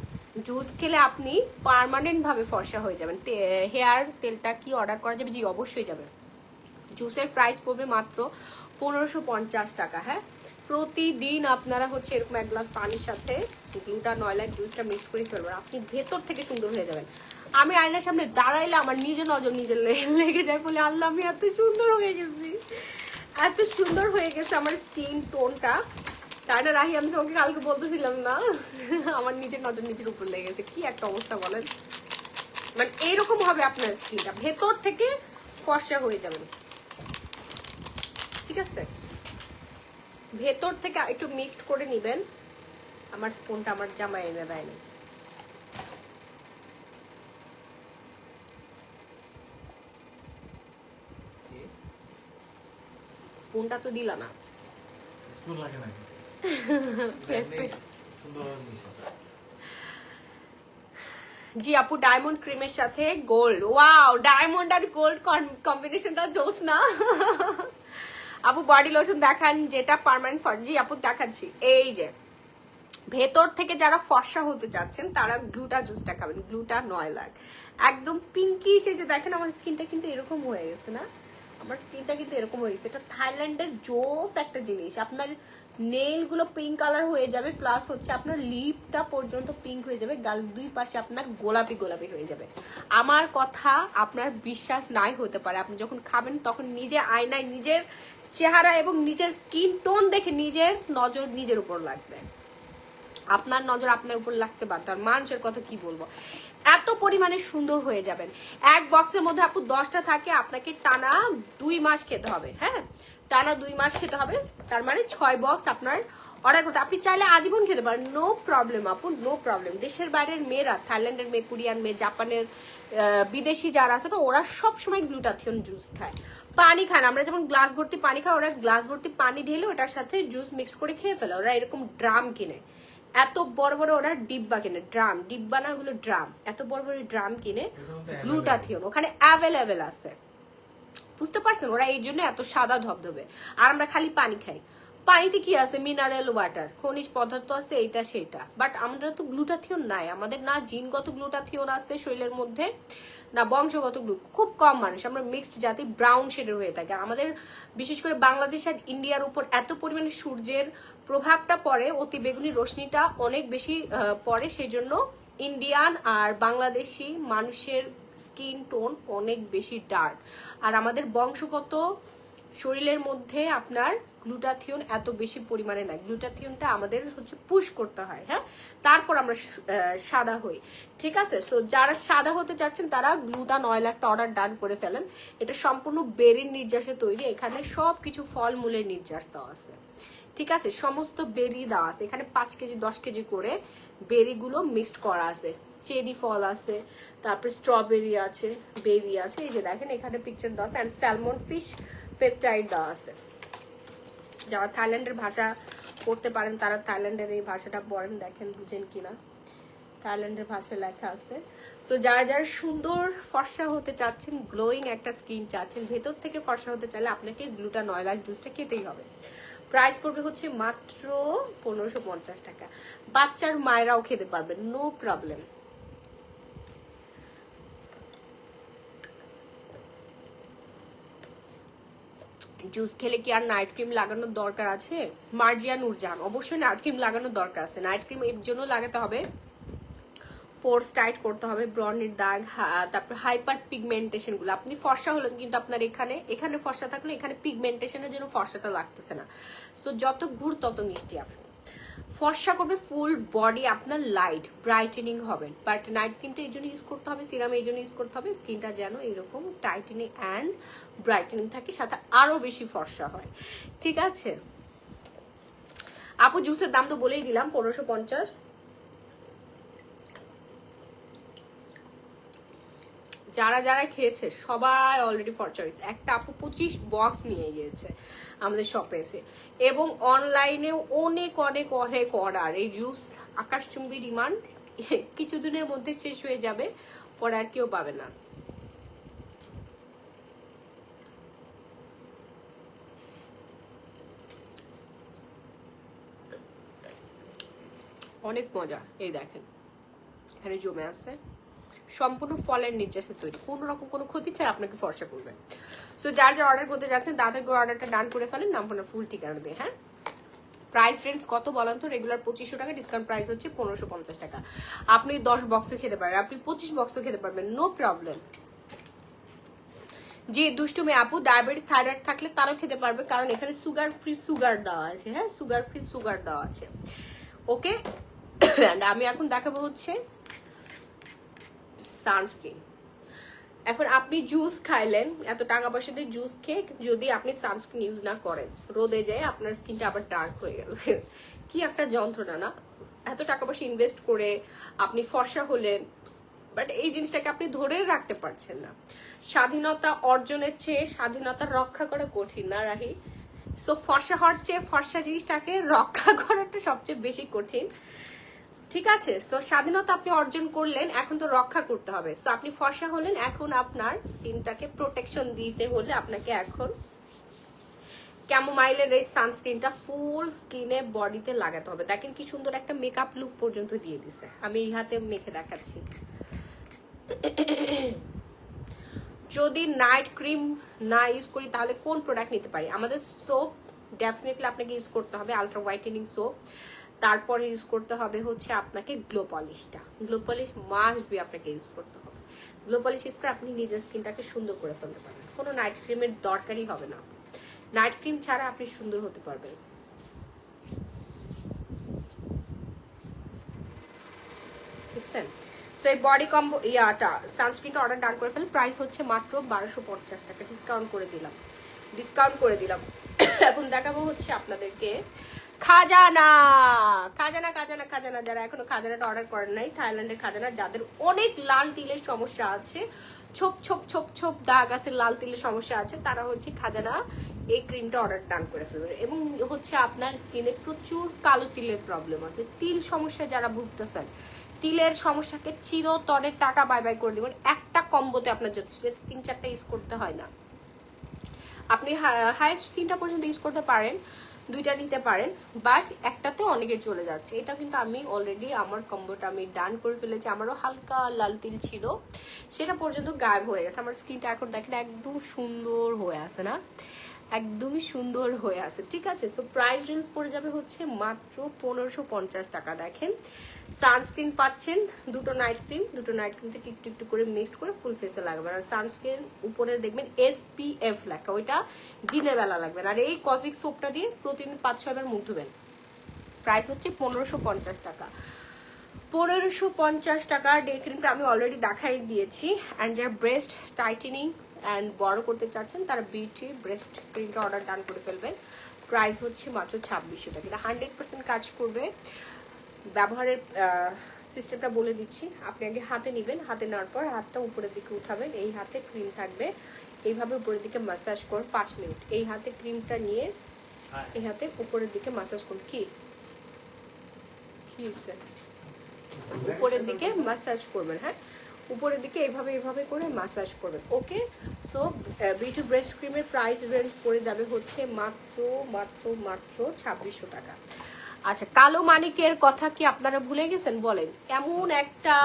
জুস খেলে আপনি পার্মানেন্ট ভাবে ফর্সা হয়ে যাবেন। হেয়ার তেলটা কি অর্ডার করা যাবে? জি অবশ্যই যাবে। জুসের প্রাইস পড়বে মাত্র 1550 টাকা। হ্যাঁ, প্রতিদিন আপনারা হচ্ছে এরকম 1 গ্লাস পানির সাথে গ্লুটা 9 লাখ জুসটা মিক্স করে ফেলবেন, আপনি ভেতর থেকে সুন্দর হয়ে যাবেন। আমি আয়নার সামনে দাঁড়াইলে আমার নিজের নজর নিজের লেগে যায়, বলে আল্লাহ আমি এত সুন্দর হয়ে গেছি, এত সুন্দর হয়ে গেছে আমার স্কিন টোনটা। তাই না রাহি? আমি তোমাকে কালকে বলতেছিলাম না, আমার নিজের নজর নিজের উপর লেগে গেছে, কি একটা অবস্থা বলেন। মানে এইরকম হবে আপনার স্কিনটা, ভেতর থেকে ফর্সা হয়ে যাবেন। ঠিক আছে, ভেতর থেকে একটু মিক্সড করে নিবেন। আমার স্পুনটা আমার জামা এনে দেয় না, স্পুনটা তো দিলা না। স্পুন লাগে না, সুন্দর। জি আপু, ডায়মন্ড ক্রিমের সাথে গোল্ড, ওয়াও, ডায়মন্ড আর গোল্ড কম্বিনেশনটা জোস না? আপু বডি লোশন দেখান যেটা পার্মানেন্ট ফর্সা। জি আপু দেখাচ্ছি, এই যে ভেতর থেকে যারা ফর্সা হতে চাচ্ছেন তারা গ্লুটা জুসটা খাবেন, গ্লুটা 9 লাখ, একদম পিঙ্কি। সে যে দেখেন আমার স্কিনটা কিন্তু এরকম হয়ে গেছে না, আমার স্কিনটা কিন্তু এরকম হয়ে গেছে। এটা থাইল্যান্ডের জোস একটা জিনিস, আপনার নেইল গুলো পিঙ্ক কালার হয়ে যাবে, প্লাস হচ্ছে আপনার লিপটা পর্যন্ত পিঙ্ক হয়ে যাবে, গাল 2 পাশে আপনার গোলাপি গোলাপি হয়ে যাবে। আমার কথা আপনার বিশ্বাস নাই হতে পারে, আপনি যখন খাবেন তখন নিজে আয়নায় নিজের চেহারা এবং নিজের স্কিন টোন দেখে নিজের নজর নিজের উপর লাগবে। আপনার নজর আপনার উপর লাগতে বাধ্য, আর মানুষের কথা কি বলবো, এত পরিমাণে সুন্দর হয়ে যাবেন। এক বক্সের মধ্যে আপু 10টা থাকে, আপনাকে টানা 2 মাস খেতে হবে। হ্যাঁ, টানা 2 মাস খেতে হবে, তার মানে 6 বক্স আপনার অর্ডার করতে আপনি চাইলে আজীবন খেতে পারেন, নো প্রবলেম আপু, নো প্রবলেম। দেশের বাইরের মেয়েরা, থাইল্যান্ডের মেয়ে, কোরিয়ান মেয়ে, জাপানের বিদেশি যারা আছে না, ওরা সবসময় গ্লুটাথিয়ন জুস খায়। পানি খায় না, আমরা যেমন গ্লাস ভর্তি পানি খাই, ওরা গ্লাস ভর্তি পানি ঢেলে ওটার সাথে জুস মিক্সড করে খেয়ে ফেলে। ওরা এরকম ড্রাম কিনে, এত বড় বড় ওরা ডিব্বা কিনে, ড্রাম, ডিব্বা না ওগুলো ড্রাম, এত বড় বড় ড্রাম কিনে গ্লুটাথিয়ন ওখানে অ্যাভেলেবেল আছে। বুঝতে পারছেন, ওরা এই জন্য এত সাদা ধবধবে। আর আমরা খালি পানি খাই, পানিতে কি আছে, মিনারেল ওয়াটার, খনিজ পদার্থ আছে, এইটা সেটা। বাট আমরা তো গ্লুটাথিয়ন নাই, আমাদের না জিনগত গ্লুটাথিয়ন আছে শরীরের মধ্যে, না বংশগত খুব কম মানুষ, আমরা মিক্সড জাতি, ব্রাউন শেডের হয়ে থাকে। আমাদের বিশেষ করে বাংলাদেশ আর ইন্ডিয়ার উপর এত পরিমাণে সূর্যের প্রভাবটা পড়ে, অতি বেগুনি রশ্মিটা অনেক বেশি পড়ে, সেই জন্য ইন্ডিয়ান আর বাংলাদেশি মানুষের স্কিন টোন অনেক বেশি ডার্ক। আর আমাদের বংশগত শরীরের মধ্যে আপনার গ্লুটাথিয়ন এত বেশি পরিমাণে নাই, গ্লুটাথিয়নটা আমাদের হচ্ছে পুশ করতে হয়, হ্যাঁ, তারপর আমরা সাদা হই। ঠিক আছে, সো যারা সাদা হতে চাচ্ছেন তারা গ্লুটান অয়েল একটা অর্ডার ডান করে ফেলেন। এটা সম্পূর্ণ বেরির নির্যাসে তৈরি, এখানে সব কিছু ফলমূলের নির্যাস দেওয়া আছে। ঠিক আছে, সমস্ত বেরি দেওয়া আছে এখানে, 5 কেজি 10 কেজি করে বেরিগুলো মিক্সড করা আছে। চেরি ফল আছে, তারপর স্ট্রবেরি আছে, বেরি আছে, এই যে দেখেন এখানে পিকচার দেওয়া আছে, অ্যান্ড স্যালমন ফিশ পেপটাইড দেওয়া আছে। যারা থাইল্যান্ডের ভাষা পড়তে পারেন তারা থাইল্যান্ডের এই ভাষাটা পড়েন, দেখেন বুঝেন কিনা, থাইল্যান্ডের ভাষায় লেখা আছে। তো যারা যারা সুন্দর ফর্সা হতে চাচ্ছেন, গ্লোয়িং একটা স্কিন চাচ্ছেন, ভেতর থেকে ফর্সা হতে চাইলে আপনাকে গ্লুটান অয়েল জুসটা খেতেই হবে। প্রাইস পড়বে হচ্ছে মাত্র 1550 টাকা। বাচ্চার মায়েরাও খেতে পারবেন, নো প্রবলেম। জুস খেলে কি আর নাইট ক্রিম লাগানোর দরকার আছে? মার্জিয়া নূরজাহান, অবশ্যই নাইট ক্রিম লাগানোর দরকার আছে। নাইট ক্রিম এর জন্য লাগাতে হবে, পোর্স টাইট করতে হবে, ব্রনের দাগ, তারপর হাইপার পিগমেন্টেশন গুলো। আপনি ফর্সা হলেন কিন্তু আপনার এখানে ফর্সা থাকলে এখানে পিগমেন্টেশনের জন্য ফর্সাটা লাগতেছে না। তো যত গুড় তত মিষ্টি। আপনি ফর্সা করবে, ফুল বডি আপনার লাইট ব্রাইটেনিং হবে। বাট নাইট ক্রিমটা এই জন্য ইউজ করতে হবে, সিরাম এই জন্য ইউজ করতে হবে, স্কিনটা যেন এরকম টাইটেনিং অ্যান্ড ব্রাইটেনিং থাকে, সাথে আরো বেশি ফর্সা হয়। ঠিক আছে আপু, জুসের দাম তো বলেই দিলাম 1550। যারা যারা খেয়েছে সবাই অলরেডি ফর চয়েস। একটা আপু 25 বক্স নিয়ে গিয়েছে আমাদের শপে এসে, এবং অনলাইনেও অনেক অনেক অনেক অর্ডার। এই জুস আকাশচুম্বী ডিমান্ড, কিছুদিনের মধ্যে শেষ হয়ে যাবে, পরে আর কেউ পাবে না। অনেক মজা, এই দেখেন এখানে জমে আছে, সম্পূর্ণ ফলের নির্যাসে তৈরি, কোনো রকম কোনো ক্ষতি চাই আপনাকে ফর্সা করবে। সো যার যার অর্ডার করতে যাচ্ছেন তাদেরকে অর্ডারটা ডান করে ফেলেন, নাম ফোনের ফুল ঠিকানা দিয়ে। হ্যাঁ, প্রাইস ফ্রেন্ডস কত বলেন তো? রেগুলার 2500 টাকা, ডিসকাউন্ট প্রাইস হচ্ছে 1550 টাকা। আপনি 10 বক্সও খেতে পারেন, আপনি 25 বক্সও খেতে পারবেন, নো প্রবলেম। যে দুষ্টুমি আপু ডায়াবেটিস থাইরয়েড থাকলে তারাও খেতে পারবে, কারণ এখানে সুগার ফ্রি সুগার দেওয়া আছে। হ্যাঁ, সুগার ফ্রি সুগার দেওয়া আছে। ওকে, আমি এখন দেখাবো হচ্ছে সানস্ক্রিন। এখন আপনি জুস খাইলেন, এত টাকা পয়সা দিয়ে জুস খেয়ে যদি আপনি সানস্ক্রিন ইউজ না করেন, রোদে যায় আপনার স্কিনটা আবার ডার্ক হয়ে গেল, কি একটা যন্ত্রণা না? এত টাকা পয়সা ইনভেস্ট করে আপনি ফর্সা হলেন, বাট এই জিনিসটাকে আপনি ধরে রাখতে পারছেন না। স্বাধীনতা অর্জনের চেয়ে স্বাধীনতা রক্ষা করা কঠিন না রাহি? সো ফর্সা হওয়ার চেয়ে ফর্সা জিনিসটাকে রক্ষা করাটা সবচেয়ে বেশি কঠিন। ঠিক আছে, সো স্বাধীনতা আপনি অর্জন করলেন, এখন তো রক্ষা করতে হবে। সো আপনি ফর্সা হলেন, এখন আপনার স্কিনটাকে প্রোটেকশন দিতে হলে আপনাকে এখন ক্যামোমাইলের এই সানস্ক্রিনটা ফুল স্কিনে বডিতে লাগাতে হবে। দেখেন কি সুন্দর একটা মেকআপ লুক পর্যন্ত দিয়ে দিছে, আমি এই হাতে মেখে দেখাচ্ছি। যদি নাইট ক্রিম না ইউজ করি তাহলে কোন প্রোডাক্ট নিতে পারি? আমাদের সোপ ডেফিনেটলি আপনাকে ইউজ করতে হবে, আলট্রা হোয়াইটেনিং সোপ। তারপরে ইউজ করতে হবে হচ্ছে আপনাকে গ্লো পলিশটা, গ্লো পলিশ মাস্ট বি আপনাকে ইউজ করতে হবে। গ্লো পলিশ ইউজ করে আপনি নিজের স্কিনটাকে সুন্দর করে ফেলতে পারবেন, কোনো নাইট ক্রিমের দরকারই হবে না। নাইট ক্রিম ছাড়া আপনি সুন্দর হতে পারবেন। বুঝছেন? সো এই বডি কম্বো ইয়াটা সানস্ক্রিনটা অর্ডার ডান করে ফেলে, প্রাইস হচ্ছে মাত্র 1250 টাকা, ডিসকাউন্ট করে দিলাম, ডিসকাউন্ট করে দিলাম। এখন দেখাবো হচ্ছে আপনাদেরকে খাজানা খাজানা খাজানা খাজানা, যারা এখনো খাজানাটা অর্ডার করেন নাই, থাইল্যান্ডের খাজানা, যাদের অনেক লাল তিলের সমস্যা আছে, ছোপ ছোপ ছোপ ছোপ দাগ আছে, লাল তিলের সমস্যা আছে, তারা হচ্ছে খাজানা এই ক্রিমটা অর্ডার ডান করে ফেলবেন। এবং হচ্ছে আপনার স্কিনে প্রচুর কালো তিলের প্রবলেম আছে, তিল সমস্যা যারা ভুগতেছেন, তিলের সমস্যাকে চিরতরে টাটা বাই বাই করে দেবেন। একটা কম্বোতে আপনার যথেষ্ট, 3-4টা ইউজ করতে হয় না। আপনি হাইয়েস্ট 3টা পর্যন্ত ইউজ করতে পারেন, 2টা নিতে পারেন, বাট একটাতে অনেকে চলে যাচ্ছে। এটা কিন্তু আমি অলরেডি আমার কম্বোটা আমি ডান করে ফেলেছি। আমারও হালকা লাল তিল ছিল, সেটা পর্যন্ত গায়েব হয়ে গেছে। আমার স্কিনটা এখন দেখেন একদম সুন্দর হয়ে আছে না, একদমই সুন্দর হয়ে আছে, ঠিক আছে। সো প্রাইস রেঞ্জ পড়ে যাবে হচ্ছে মাত্র 1550 টাকা। দেখেন সানস্ক্রিন পাচ্ছেন, দুটো নাইট ক্রিম থেকে একটু একটু করে মিক্সড করে ফুল ফেসে লাগাবেন। আর সানস্ক্রিন উপরে দেখবেন SPF লেখা, ওইটা দিনের বেলা লাগবেন। আর এই কজিক সোপটা দিয়ে প্রতিদিন 5-6 বার মুখ ধুবেন। প্রাইস হচ্ছে 1550 টাকা। 1550 টাকা ডে ক্রিমটা আমি অলরেডি দেখাই দিয়েছি। অ্যান্ড যারা ব্রেস্ট টাইটেনিং অ্যান্ড বড় করতে চাচ্ছেন তারা বিউটি ব্রেস্ট ক্রিমটা অর্ডার ডান করে ফেলবেন। প্রাইস হচ্ছে মাত্র 2600 টাকা। এটা 100% কাজ করবে। ব্যবহারের সিস্টেমটা বলে দিচ্ছি। আপনি আগে হাতে নেবেন, হাতে নেওয়ার পর হাতটা উপরের দিকে উঠাবেন, এই হাতে ক্রিম থাকবে, এইভাবে উপরের দিকে ম্যাসাজ করুন 5 মিনিট। এই হাতে ক্রিমটা নিয়ে এই হাতে উপরের দিকে ম্যাসাজ করুন। কি হয়েছে? উপরের দিকে ম্যাসাজ করবেন, হ্যাঁ, উপরের দিকে এইভাবে এইভাবে করে ম্যাসাজ করবেন। ওকে, সো বিউটি ব্রেস্ট ক্রিমের প্রাইস রেঞ্জ পড়ে যাবে হচ্ছে মাত্র মাত্র মাত্র 2600 টাকা। আচ্ছা, কালো মানিকের কথা কি আপনারা ভুলে গেছেন? বলেন, এমন একটা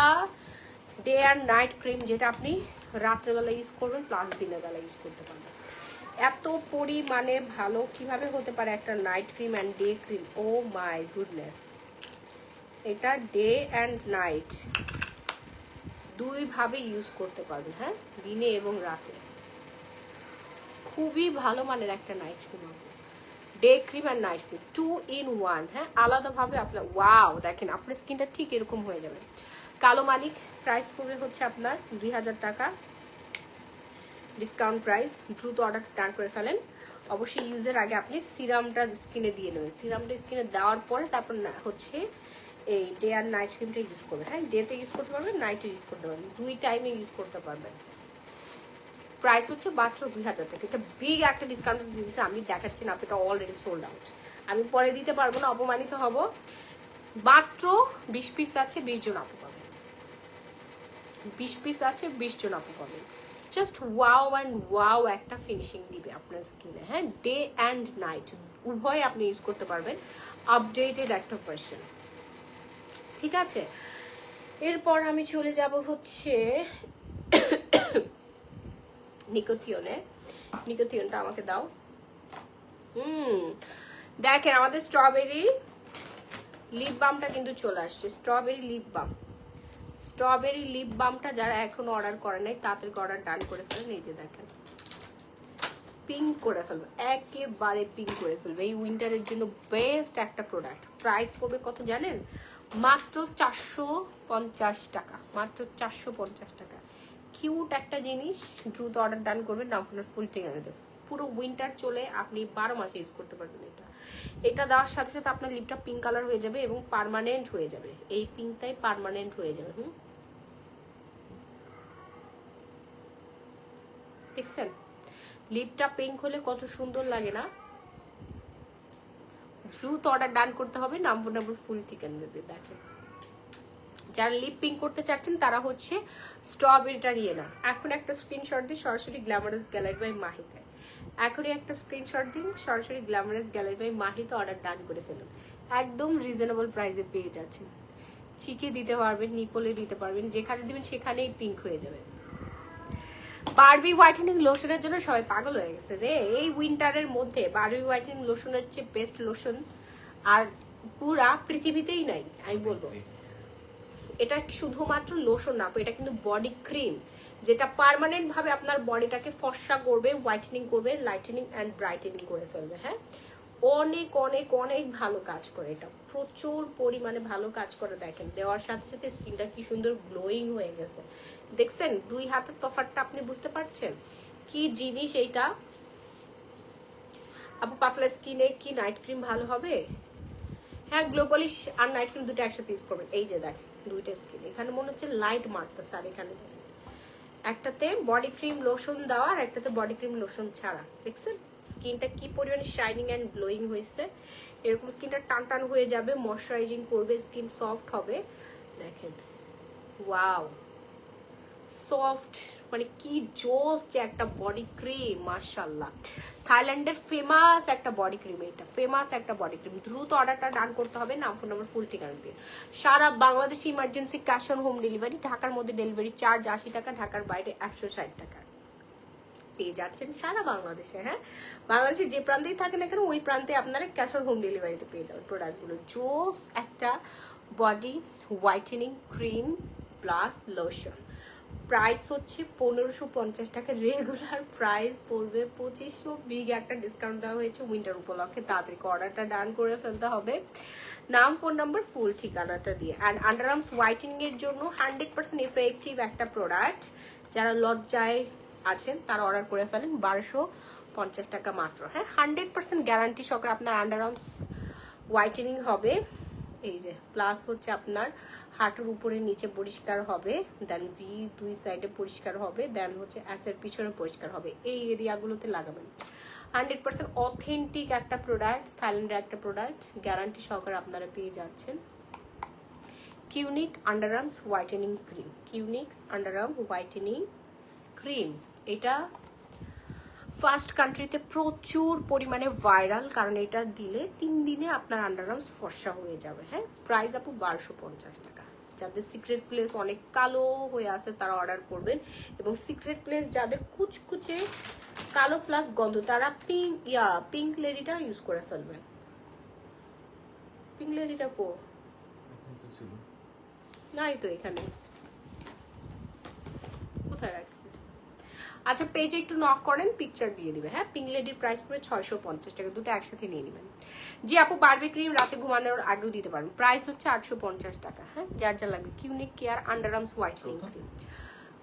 ডে অ্যান্ড নাইট ক্রিম যেটা আপনি রাত্রেবেলা ইউজ করবেন প্লাস দিনের বেলা ইউজ করতে পারবেন। এত পরিমাণে ভালো কিভাবে হতে পারে একটা night cream and day cream? Oh my goodness, এটা ডে অ্যান্ড নাইট দুইভাবে ইউজ করতে পারবেন, হ্যাঁ, দিনে এবং রাতে। খুবই ভালো মানের একটা নাইট ক্রিম, ডে ক্রিম আর নাইট ক্রিম 2 in 1, হ্যাঁ, আলাদাভাবে আপনার ওয়াও দেখেন আপনার স্কিনটা ঠিক এরকম হয়ে যাবে। কালো মানিক প্রাইস পড়বে হচ্ছে আপনার 2000 টাকা, ডিসকাউন্ট প্রাইস। দ্রুত অর্ডার ডান করে ফেলেন। অবশ্যই ইউজের আগে আপনি সিরামটা স্কিনে দিয়ে নেবেন। সিরামটা স্কিনে দেওয়ার পরে তারপর হচ্ছে এই ডে আর নাইট ক্রিমটা ইউজ করবেন, হ্যাঁ, ডেতে ইউজ করতে পারবেন, নাইটে ইউজ করতে পারবেন, 2 টাইমে ইউজ করতে পারবেন। প্রাইস হচ্ছে মাত্র 2000 টাকা। এটা বিগ একটা ডিসকাউন্ট দিয়েছে, আমি দেখাচ্ছি না, এটা অলরেডি সোল্ড আউট। আমি পরে দিতে পারবো না, অপমানিত হব। মাত্র 20 পিস আছে, 20 জন আপু পাবেন। 20 পিস আছে, 20 জন আপু পাবেন। জাস্ট ওয়াও অ্যান্ড ওয়াও একটা ফিনিশিং দিবে আপনার স্কিনে, হ্যাঁ, ডে অ্যান্ড নাইট উভয় আপনি ইউজ করতে পারবেন। আপডেটেড একটা ভার্সন, ঠিক আছে। এরপর আমি চলে যাব হচ্ছে নিকোথিয়নটা আমাকে দাও। দেখেন আমাদের স্ট্রবেরি লিপ বামটা কিন্তু চলে আসছে। স্ট্রবেরি লিপ বামটা যারা এখনো অর্ডার করে নাই তাদেরকে অর্ডার ডান করে ফেলেন। এই যে দেখেন পিঙ্ক করে ফেলবে, একেবারে পিঙ্ক করে ফেলবে। এই উইন্টারের জন্য বেস্ট একটা প্রোডাক্ট। প্রাইস পড়বে কত জানেন? মাত্র 450 টাকা, মাত্র 450 টাকা। কিউট একটা জিনিস, দ্রুত অর্ডার ডান করবেন। নাম ফোনের ফুল ঠিকানা দেবেন। পুরো উইন্টার চলে, আপনি 12 মাসে ইউজ করতে পারবেন। এটা দেওয়ার সাথে সাথে আপনার লিপটা পিঙ্ক কালার হয়ে যাবে এবং পার্মানেন্ট হয়ে যাবে। এই পিঙ্কটাই পার্মানেন্ট হয়ে যাবে। দেখছেন লিপটা পিঙ্ক হলে কত সুন্দর লাগে না? দ্রুত অর্ডার ডান করতে হবে। নাম্বার ফুল ঠিকানা দেবে। দেখেন যারা লিপ পিঙ্ক করতে চাচ্ছেন তারা হচ্ছে স্ট্রবেরিটা নিয়ে না, এখন একটা স্ক্রিনশট দিন সরাসরি গ্ল্যামারাস গ্যালারি বাই মাহিতে। এখনই একটা স্ক্রিনশট দিন সরাসরি গ্ল্যামারাস গ্যালারি বাই মাহিতে, অর্ডার ডান করে ফেলুন। একদম রিজনেবল প্রাইসে পেয়ে যাচ্ছেন। চিকে দিতে পারবেন, নিপলে দিতে পারবেন, যেখানে দিবেন সেখানেই পিঙ্ক হয়ে যাবে। বারবি হোয়াইটেনিং লোশনের জন্য সবাই পাগল হয়ে গেছে রে। এই উইন্টারের মধ্যে বারবি হোয়াইটেনিং লোশনের চেয়ে বেস্ট লোশন আর পুরা পৃথিবীতেই নাই আমি বলবো। এটা শুধুমাত্র লোশন না, এটা কিন্তু বডি ক্রিম, যেটা পার্মানেন্ট ভাবে আপনার বডিটাকে ফর্সা করবে, হোয়াইটেনিং করবে, লাইটেনিং অ্যান্ড ব্রাইটেনিং করে ফেলবে। হ্যাঁ, অনেক অনেক অনেক ভালো কাজ করে, এটা প্রচুর পরিমাণে ভালো কাজ করে। দেখেন দেওয়ার সাথে সাথে স্কিনটা কি সুন্দর গ্লোয়িং হয়ে গেছে। দেখছেন দুই হাতের তফাৎটা আপনি বুঝতে পারছেন কি জিনিস এইটা? আপু পাতলা স্কিনে কি নাইট ক্রিম ভালো হবে? হ্যাঁ গ্লো পলিশ আর নাইট ক্রিম দুটো একসাথে ইউজ করবেন। এই যে দেখেন দুইটা স্কিন, এখানে মনে হচ্ছে লাইট মারতেছে, আর এখানে দেখেন একটাতে বডি ক্রিম লোশন দেওয়া আর একটাতে বডি ক্রিম লোশন ছাড়া। দেখছেন স্কিনটা কি পরিমাণে শাইনিং অ্যান্ড গ্লোয়িং হয়েছে। এরকম স্কিনটা টান টান হয়ে যাবে, ময়শ্চারাইজিং করবে, স্কিন সফট হবে। দেখেন ওয়াও সফট, মানে কি জোস যে একটা বডি ক্রিম, মাশাআল্লাহ। থাইল্যান্ডের ফেমাস একটা বডি ক্রিম, এটা ফেমাস একটা বডি ক্রিম। দ্রুত অর্ডারটা ডান করতে হবে, নাম ফোন নাম্বার ফুল ঠিকানা দিয়ে। সারা বাংলাদেশে emergency cash on home delivery. ঢাকার মধ্যে ডেলিভারি চার্জ 80 টাকা, ঢাকার বাইরে 160 টাকা পেয়ে যাচ্ছেন সারা বাংলাদেশে। হ্যাঁ বাংলাদেশে যে প্রান্তেই থাকে না কেন ওই প্রান্তে আপনারা ক্যাশ অন হোম ডেলিভারিতে পেয়ে যাবেন প্রোডাক্টগুলো। জোস একটা body whitening cream plus lotion. Price হচ্ছে 1550 টাকা, রেগুলার প্রাইস পড়বে 2500। বিগ একটা ডিসকাউন্ট দেওয়া হয়েছে উইন্টার উপলক্ষে। তাড়াতাড়ি অর্ডারটা ডান করে ফেলতে হবে, নাম ফোন নাম্বার ফুল ঠিকানাটা দিয়ে। অ্যান্ড আন্ডারআর্মস হোয়াইটেনিং এর জন্য 100% এফেক্টিভ একটা প্রোডাক্ট। যারা লজ্জায় আছেন তারা অর্ডার করে ফেলেন, 1250 টাকা মাত্র। হ্যাঁ 100% গ্যারান্টি সহকারে আপনার আন্ডারআর্মস হোয়াইটেনিং হবে। এই যে প্লাস হচ্ছে আপনার হাঁটুর উপরে নিচে পরিষ্কার হবে, দেন ভি দুই সাইডে পরিষ্কার হবে, দেন হচ্ছে অ্যাসের পিছনে পরিষ্কার হবে। এই এরিয়াগুলোতে লাগাবেন। 100% অথেন্টিক একটা প্রোডাক্ট, থাইল্যান্ডের একটা প্রোডাক্ট, গ্যারান্টি সহকারে আপনারা পেয়ে যাচ্ছেন। কিউনিক আন্ডারআর্মস হোয়াইটেনিং ক্রিম, কিউনিক আন্ডারআর্ম হোয়াইটেনিং ক্রিম। এটা ফার্স্ট কান্ট্রিতে প্রচুর পরিমাণে ভাইরাল, কারণ এটা দিলে 3 দিনে আপনার আন্ডারআর্মস ফর্সা হয়ে যাবে। হ্যাঁ প্রাইস আপু 1250 টাকা। যাদের সিক্রেট প্লেস অনেক কালো হয়ে আছে তারা অর্ডার করবেন, এবং সিক্রেট প্লেস যাদের কুচকুচে কালো প্লাস গন্ধ তারা পিঙ্ক লেডিটা ইউজ করে ফেলবেন। পিঙ্ক লেডিটা কো নাই তো এখানে, কোথায় রাখছি? আচ্ছা পেজে একটু নক করেন, পিকচার দিয়ে দিবে। হ্যাঁ পিঙ্ক লেডির প্রাইস পড়ে 650 টাকা, দুটো একসাথে নিয়ে নেবেন। জি আপু বারবি ক্রিম রাতে ঘুমানোর আগেও দিতে পারবেন, প্রাইস হচ্ছে 850 টাকা। হ্যাঁ যার যা লাগবে। কিউনিক কেয়ার আন্ডারআর্মস হোয়াইটেনিং ক্রিম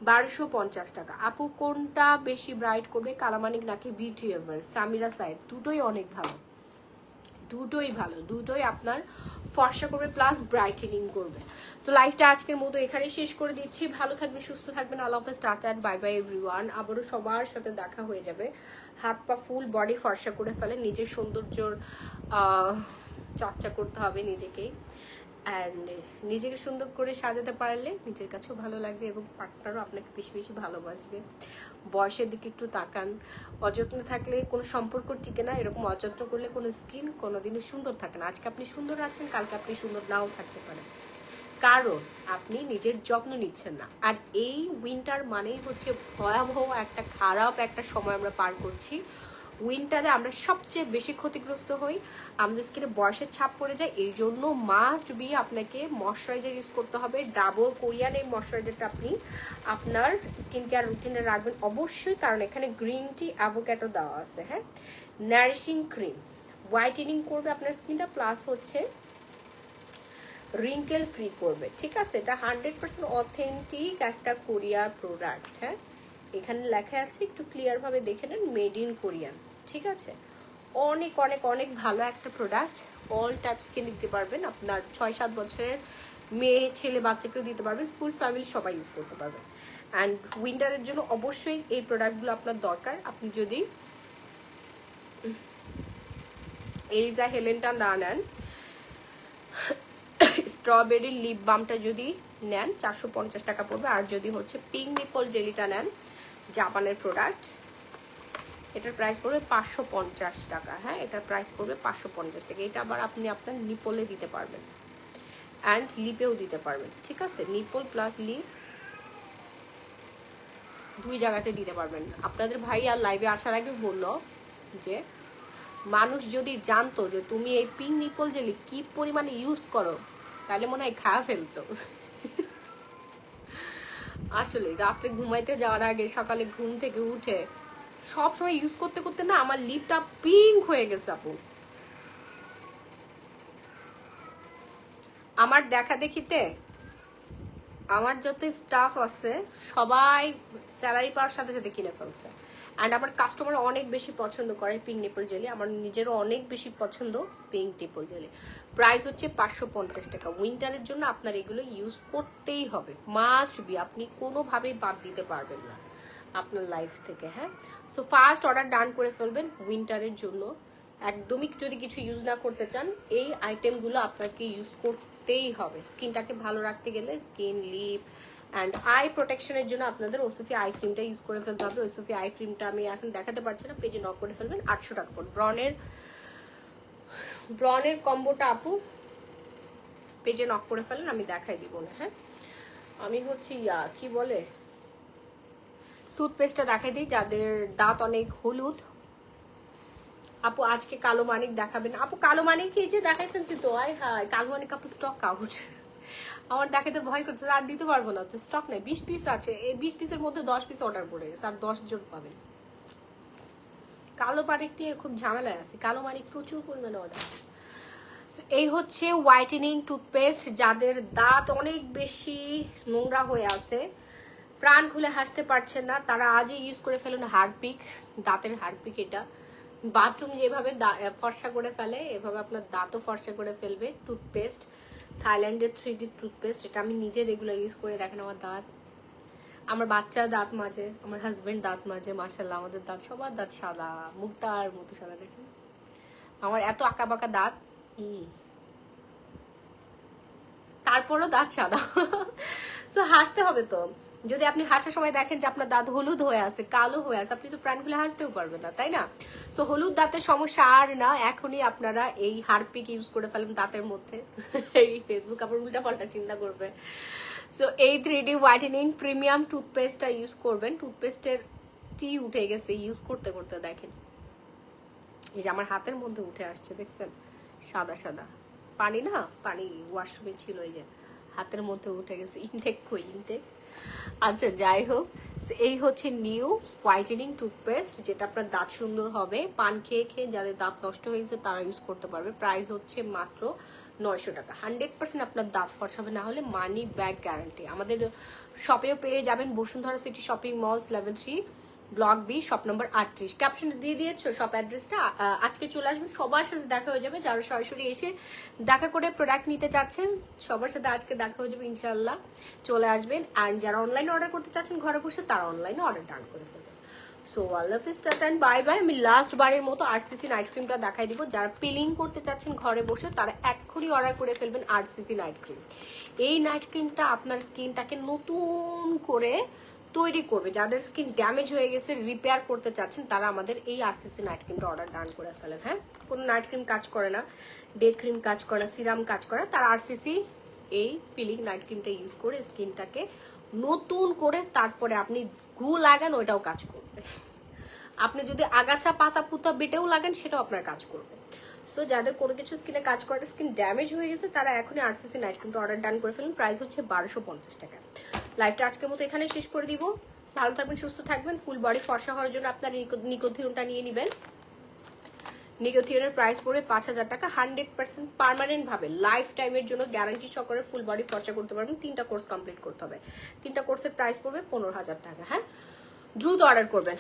1250 টাকা। আপু কোনটা বেশি ব্রাইট করবে, কালামানিক নাকি বিউটি এভার? সামিরা সাইড দুটোই অনেক ভালো, দুটোই ভালো, দুটোই আপনার ফর্সা করবে প্লাস ব্রাইটেনিং করবে। সো লাইফটা আজকের মতো এখানে শেষ করে দিচ্ছি। ভালো থাকবেন, সুস্থ থাকবেন। আল্লাহ হাফেজ, tata and bye bye everyone. আবারও সবার সাথে দেখা হয়ে যাবে। হাত পা ফুল বডি ফর্সা করে ফেলেন, নিজের সৌন্দর্যর চর্চা করতে হবে নিজেকেই। অ্যান্ড নিজেকে সুন্দর করে সাজাতে পারলে নিজের কাছেও ভালো লাগবে এবং পার্টনারও আপনাকে বেশি বেশি ভালোবাসবে। বয়সের দিকে একটু তাকান, অযত্ন থাকলে কোনো সম্পর্ক টিকে না, এরকম অযত্ন করলে কোনো স্কিন কোনোদিনও সুন্দর থাকে না। আজকে আপনি সুন্দর আছেন, কালকে আপনি সুন্দর নাও থাকতে পারেন, কারণ আপনি নিজের যত্ন নিচ্ছেন না। আর এই উইন্টার মানেই হচ্ছে ভয়াবহ একটা খারাপ একটা সময় আমরা পার করছি। উইন্টারে আমরা সবচেয়ে বেশি ক্ষতিগ্রস্ত হই, আমাদের স্কিনে বয়সের ছাপ পড়ে যায়। এই জন্য মাস্ট বি আপনাকে ময়শ্চারাইজার ইউজ করতে হবে। ডাবর কোরিয়ান এই ময়শ্চারাইজারটা আপনি আপনার স্কিন কেয়ার রুটিনে রাখবেন অবশ্যই, কারণ এখানে গ্রিন টি অ্যাভোক্যাডো দেওয়া আছে। হ্যাঁ নারিশিং ক্রিম হোয়াইটেনিং করবে আপনার স্কিনটা, প্লাস হচ্ছে রিঙ্কেল ফ্রি করবে। ঠিক আছে, এটা 100% অথেন্টিক একটা কোরিয়ার প্রোডাক্ট। হ্যাঁ এখানে লেখা আছে, একটু ক্লিয়ার ভাবে দেখে নেন, মেড ইন কোরিয়ান। ঠিক আছে, অনেক অনেক অনেক ভালো একটা প্রোডাক্ট। অল টাইপ স্কিন দিতে পারবেন, আপনার 6-7 বছরের মেয়ে ছেলে বাচ্চাকেও দিতে পারবেন, ফুল ফ্যামিলি সবাই ইউজ করতে পারবেন। অ্যান্ড উইন্টারের জন্য অবশ্যই এই প্রোডাক্টগুলো আপনার দরকার। আপনি যদি এলিজা হেলেনটা না নেন, স্ট্রবেরি লিপ বামটা যদি নেন 450 টাকা পড়বে। আর যদি হচ্ছে পিঙ্ক নিপল জেলিটা নেন, জাপানের প্রোডাক্ট, এটার প্রাইস পড়বে 550 টাকা। হ্যাঁ এটার প্রাইস পড়বে 550 টাকা। এটা আবার আপনি আপনার নিপলে দিতে পারবেন অ্যান্ড লিপেও দিতে পারবেন। ঠিক আছে, নিপল প্লাস লিপ দুই জায়গাতে দিতে পারবেন। আপনাদের ভাই আর লাইভে আসার আগে বললো যে মানুষ যদি জানতো যে তুমি এই পিঙ্ক নিপল জেলি কি পরিমাণে ইউজ করো তাহলে মনে হয় খাওয়া ফেলতো। আসলে রাত্রে ঘুমাইতে যাওয়ার আগে সকালে ঘুম থেকে উঠে সব সময় ইউজ করতে করতে না আমার লিপটা পিঙ্ক হয়ে গেছে আপু। আমার দেখা দেখিতে আমার যত স্টাফ আছে সবাই স্যালারি পাওয়ার সাথে সাথে কিনে ফেলছে। অ্যান্ড আমার কাস্টমার অনেক বেশি পছন্দ করে পিঙ্ক নিপল জেলি, আমার নিজেরও অনেক বেশি পছন্দ পিঙ্ক নিপল জেলি। প্রাইস হচ্ছে 550 টাকা। উইন্টারের জন্য আপনার এগুলো ইউজ করতেই হবে, মাস্ট বি, আপনি কোনোভাবেই বাদ দিতে পারবেন না আপনার লাইফ থেকে। হ্যাঁ, সো ফার্স্ট অর্ডার ডান করে ফেলবেন উইন্টারের জন্য। একদমই যদি কিছু ইউজ না করতে চান, এই আইটেমগুলো আপনাকে ইউজ করতেই হবে। স্কিনটাকে ভালো রাখতে গেলে স্কিন, লিপ অ্যান্ড আই প্রোটেকশনের জন্য আপনাদের ওসফি আই ক্রিমটা ইউজ করে ফেলতে হবে। ওসফি আই ক্রিমটা আমি এখন দেখাতে পারছি না, পেজে নক করে ফেলবেন। 800 টাকা পড়বে। ব্রনের কম্বোটা আপু পেজে নক করে ফেলেন, আমি দেখাই দিব না। হ্যাঁ, আমি হচ্ছে কি বলে টুথপেস্টটা দেখাই দিই যাদের দাঁত অনেক হলুদ। আপু আজকে কালো মানিক দেখাবেন? আপু কালো মানিক এই যে দেখাই ফেলছি তো, আয় হায় কালো মানিক আপু স্টক আউট। আমার দেখাতে ভয় করছে, আর দিতে পারবো না তো, স্টক নেই। 20 পিস আছে, এই 20 পিসের মধ্যে 10 পিস অর্ডার করে গেছে, আর 10 জন পাবেন। কালো মানিক নিয়ে খুব ঝামেলায় আছে, কালো মানিক প্রচুর পরিমাণে অর্ডার। এই হচ্ছে হোয়াইটেনিং টুথপেস্ট, যাদের দাঁত অনেক বেশি নোংরা হয়ে আছে, প্রাণ খুলে হাসতে পারছেন না, তারা আজই ইউজ করে ফেলুন হারপিক, দাঁতের হারপিক। এটা বাথরুম যেভাবে ফর্সা করে ফেলে, এভাবে আপনার দাঁতও ফর্সা করে ফেলবে। টুথপেস্ট থাইল্যান্ডের 3D টুথপেস্ট, এটা আমি নিজে রেগুলার ইউজ করে, দেখেন আমার দাঁত, আমার বাচ্চার দাঁত মাজে, আমার হাজবেন্ড দাঁত মাজে, মাশাল্লাহ আমাদের দাঁত, সবার দাঁত সাদা, মুক্তার মতো সাদা। দেখেন আমার এত আঁকা বাঁকা দাঁত, তারপরও দাঁত সাদা। তো হাসতে হবে তো, যদি আপনি হাসার সময় দেখেন যে আপনার দাঁত হলুদ হয়ে আছে, কালো হয়ে আছে, আপনি তো প্রাণ খুলে হাসতেও পারবেন না, তাই না? সো হলুদ দাঁতের সমস্যা আর না, এখনই আপনারা এই হারপিক ইউজ করে ফেলেন দাঁতের মধ্যে। এই ফেসবুক আবার উল্টা পাল্টা চিন্তা করবে। সো এই 3D হোয়াইটেনিং প্রিমিয়াম টুথপেস্টটা ইউজ করবেন। টুথপেস্টের টি উঠে গেছে ইউজ করতে করতে, দেখেন এই যে আমার হাতের মধ্যে উঠে আসছে, দেখছেন সাদা সাদা পানি, না পানি ওয়াশরুমে ছিল, এই যে হাতের মধ্যে উঠে গেছে। ইনটেক কই ইনটেক। আচ্ছা যাই হোক, এই হচ্ছে নিউ হোয়াইটেনিং টুথপেস্ট, যেটা আপনার দাঁত সুন্দর হবে। পান খেয়ে খেয়ে যাদের দাঁত নষ্ট হয়ে গেছে তারা ইউজ করতে পারবে। প্রাইস হচ্ছে মাত্র 900 টাকা। 100% আপনার দাঁত ফর্সা হবে, না হলে মানি ব্যাক গ্যারান্টি। আমাদের শপেও পেয়ে যাবেন, Bashundhara city shopping malls level 3 block B, shop number 38। ক্যাপশনে দিয়ে দিয়েছো শপ অ্যাড্রেসটা। আজকে চলে আসবেন, সবার সাথে দেখা হয়ে যাবে। যারা সরাসরি এসে দেখা করে প্রোডাক্ট নিতে চাচ্ছেন, সবার সাথে আজকে দেখা হয়ে যাবে ইনশাল্লাহ, চলে আসবেন। অ্যান্ড যারা অনলাইনে অর্ডার করতে চাচ্ছেন ঘরে বসে, তারা অনলাইনে অর্ডার ডান করে ফেলবেন। সো আল্লাহ হাফিজ, টাটা এন্ড বাই বাই। আমি লাস্ট বারের মতো আরসিসি নাইট ক্রিমটা দেখাই দিব। যারা পিলিং করতে চাচ্ছেন ঘরে বসে, তারা এক্ষুনি অর্ডার করে ফেলবেন আরসিসি নাইট ক্রিম। এই নাইট ক্রিমটা আপনার স্কিনটাকে নতুন করে তৈরি করবে। যাদের স্কিন ড্যামেজ হয়ে গেছে, রিপেয়ার করতে চাচ্ছেন, তারা আমাদের এই আরসিসি নাইট ক্রিমটা অর্ডার ডান করে ফেলেন। হ্যাঁ, কোনো নাইট ক্রিম কাজ করে না, ডে ক্রিম কাজ করে না, সিরাম কাজ করে না, তারা আরসিসি এই পিলিং নাইট ক্রিমটা ইউজ করে স্কিনটাকে নতুন করে, তারপরে আপনি গু লাগান, ওইটাও কাজ করবে। আপনি যদি আগাছা পাতা পুতা বেটেও লাগান, সেটাও আপনার কাজ করবে। সো যাদের কোনো কিছু স্কিনে কাজ করে, স্কিন ড্যামেজ হয়ে গেছে, তারা এখনই আরসিসি নাইট ক্রিমটা অর্ডার ডান করে ফেলুন। প্রাইস হচ্ছে 1250 টাকা। লাইভটা আজকের মতো এখানে শেষ করে দিব। ভালো থাকবেন, সুস্থ থাকবেন। ফুল বডি ফর্সা হওয়ার জন্য আপনার নিকোথিয়নটা নিয়ে নেবেন। নিকোথিয়নের প্রাইস পড়বে 5000 টাকা। 100% পার্মানেন্ট ভাবে লাইফ টাইমের জন্য গ্যারান্টি সহকারে ফুল বডি ফর্সা করতে পারবেন। 3টা কোর্স কমপ্লিট করতে হবে। 3টা কোর্সের প্রাইস পড়বে 15000 টাকা। হ্যাঁ, দ্রুত অর্ডার করবেন।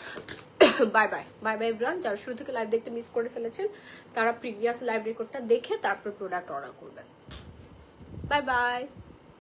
Bye bye bye bye everyone. যারা শুরু থেকে লাইভ দেখতে মিস করে ফেলেছেন, তারা প্রিভিয়াস লাইভ রেকর্ডটা দেখে তারপর প্রোডাক্ট অর্ডার করবেন। Bye bye.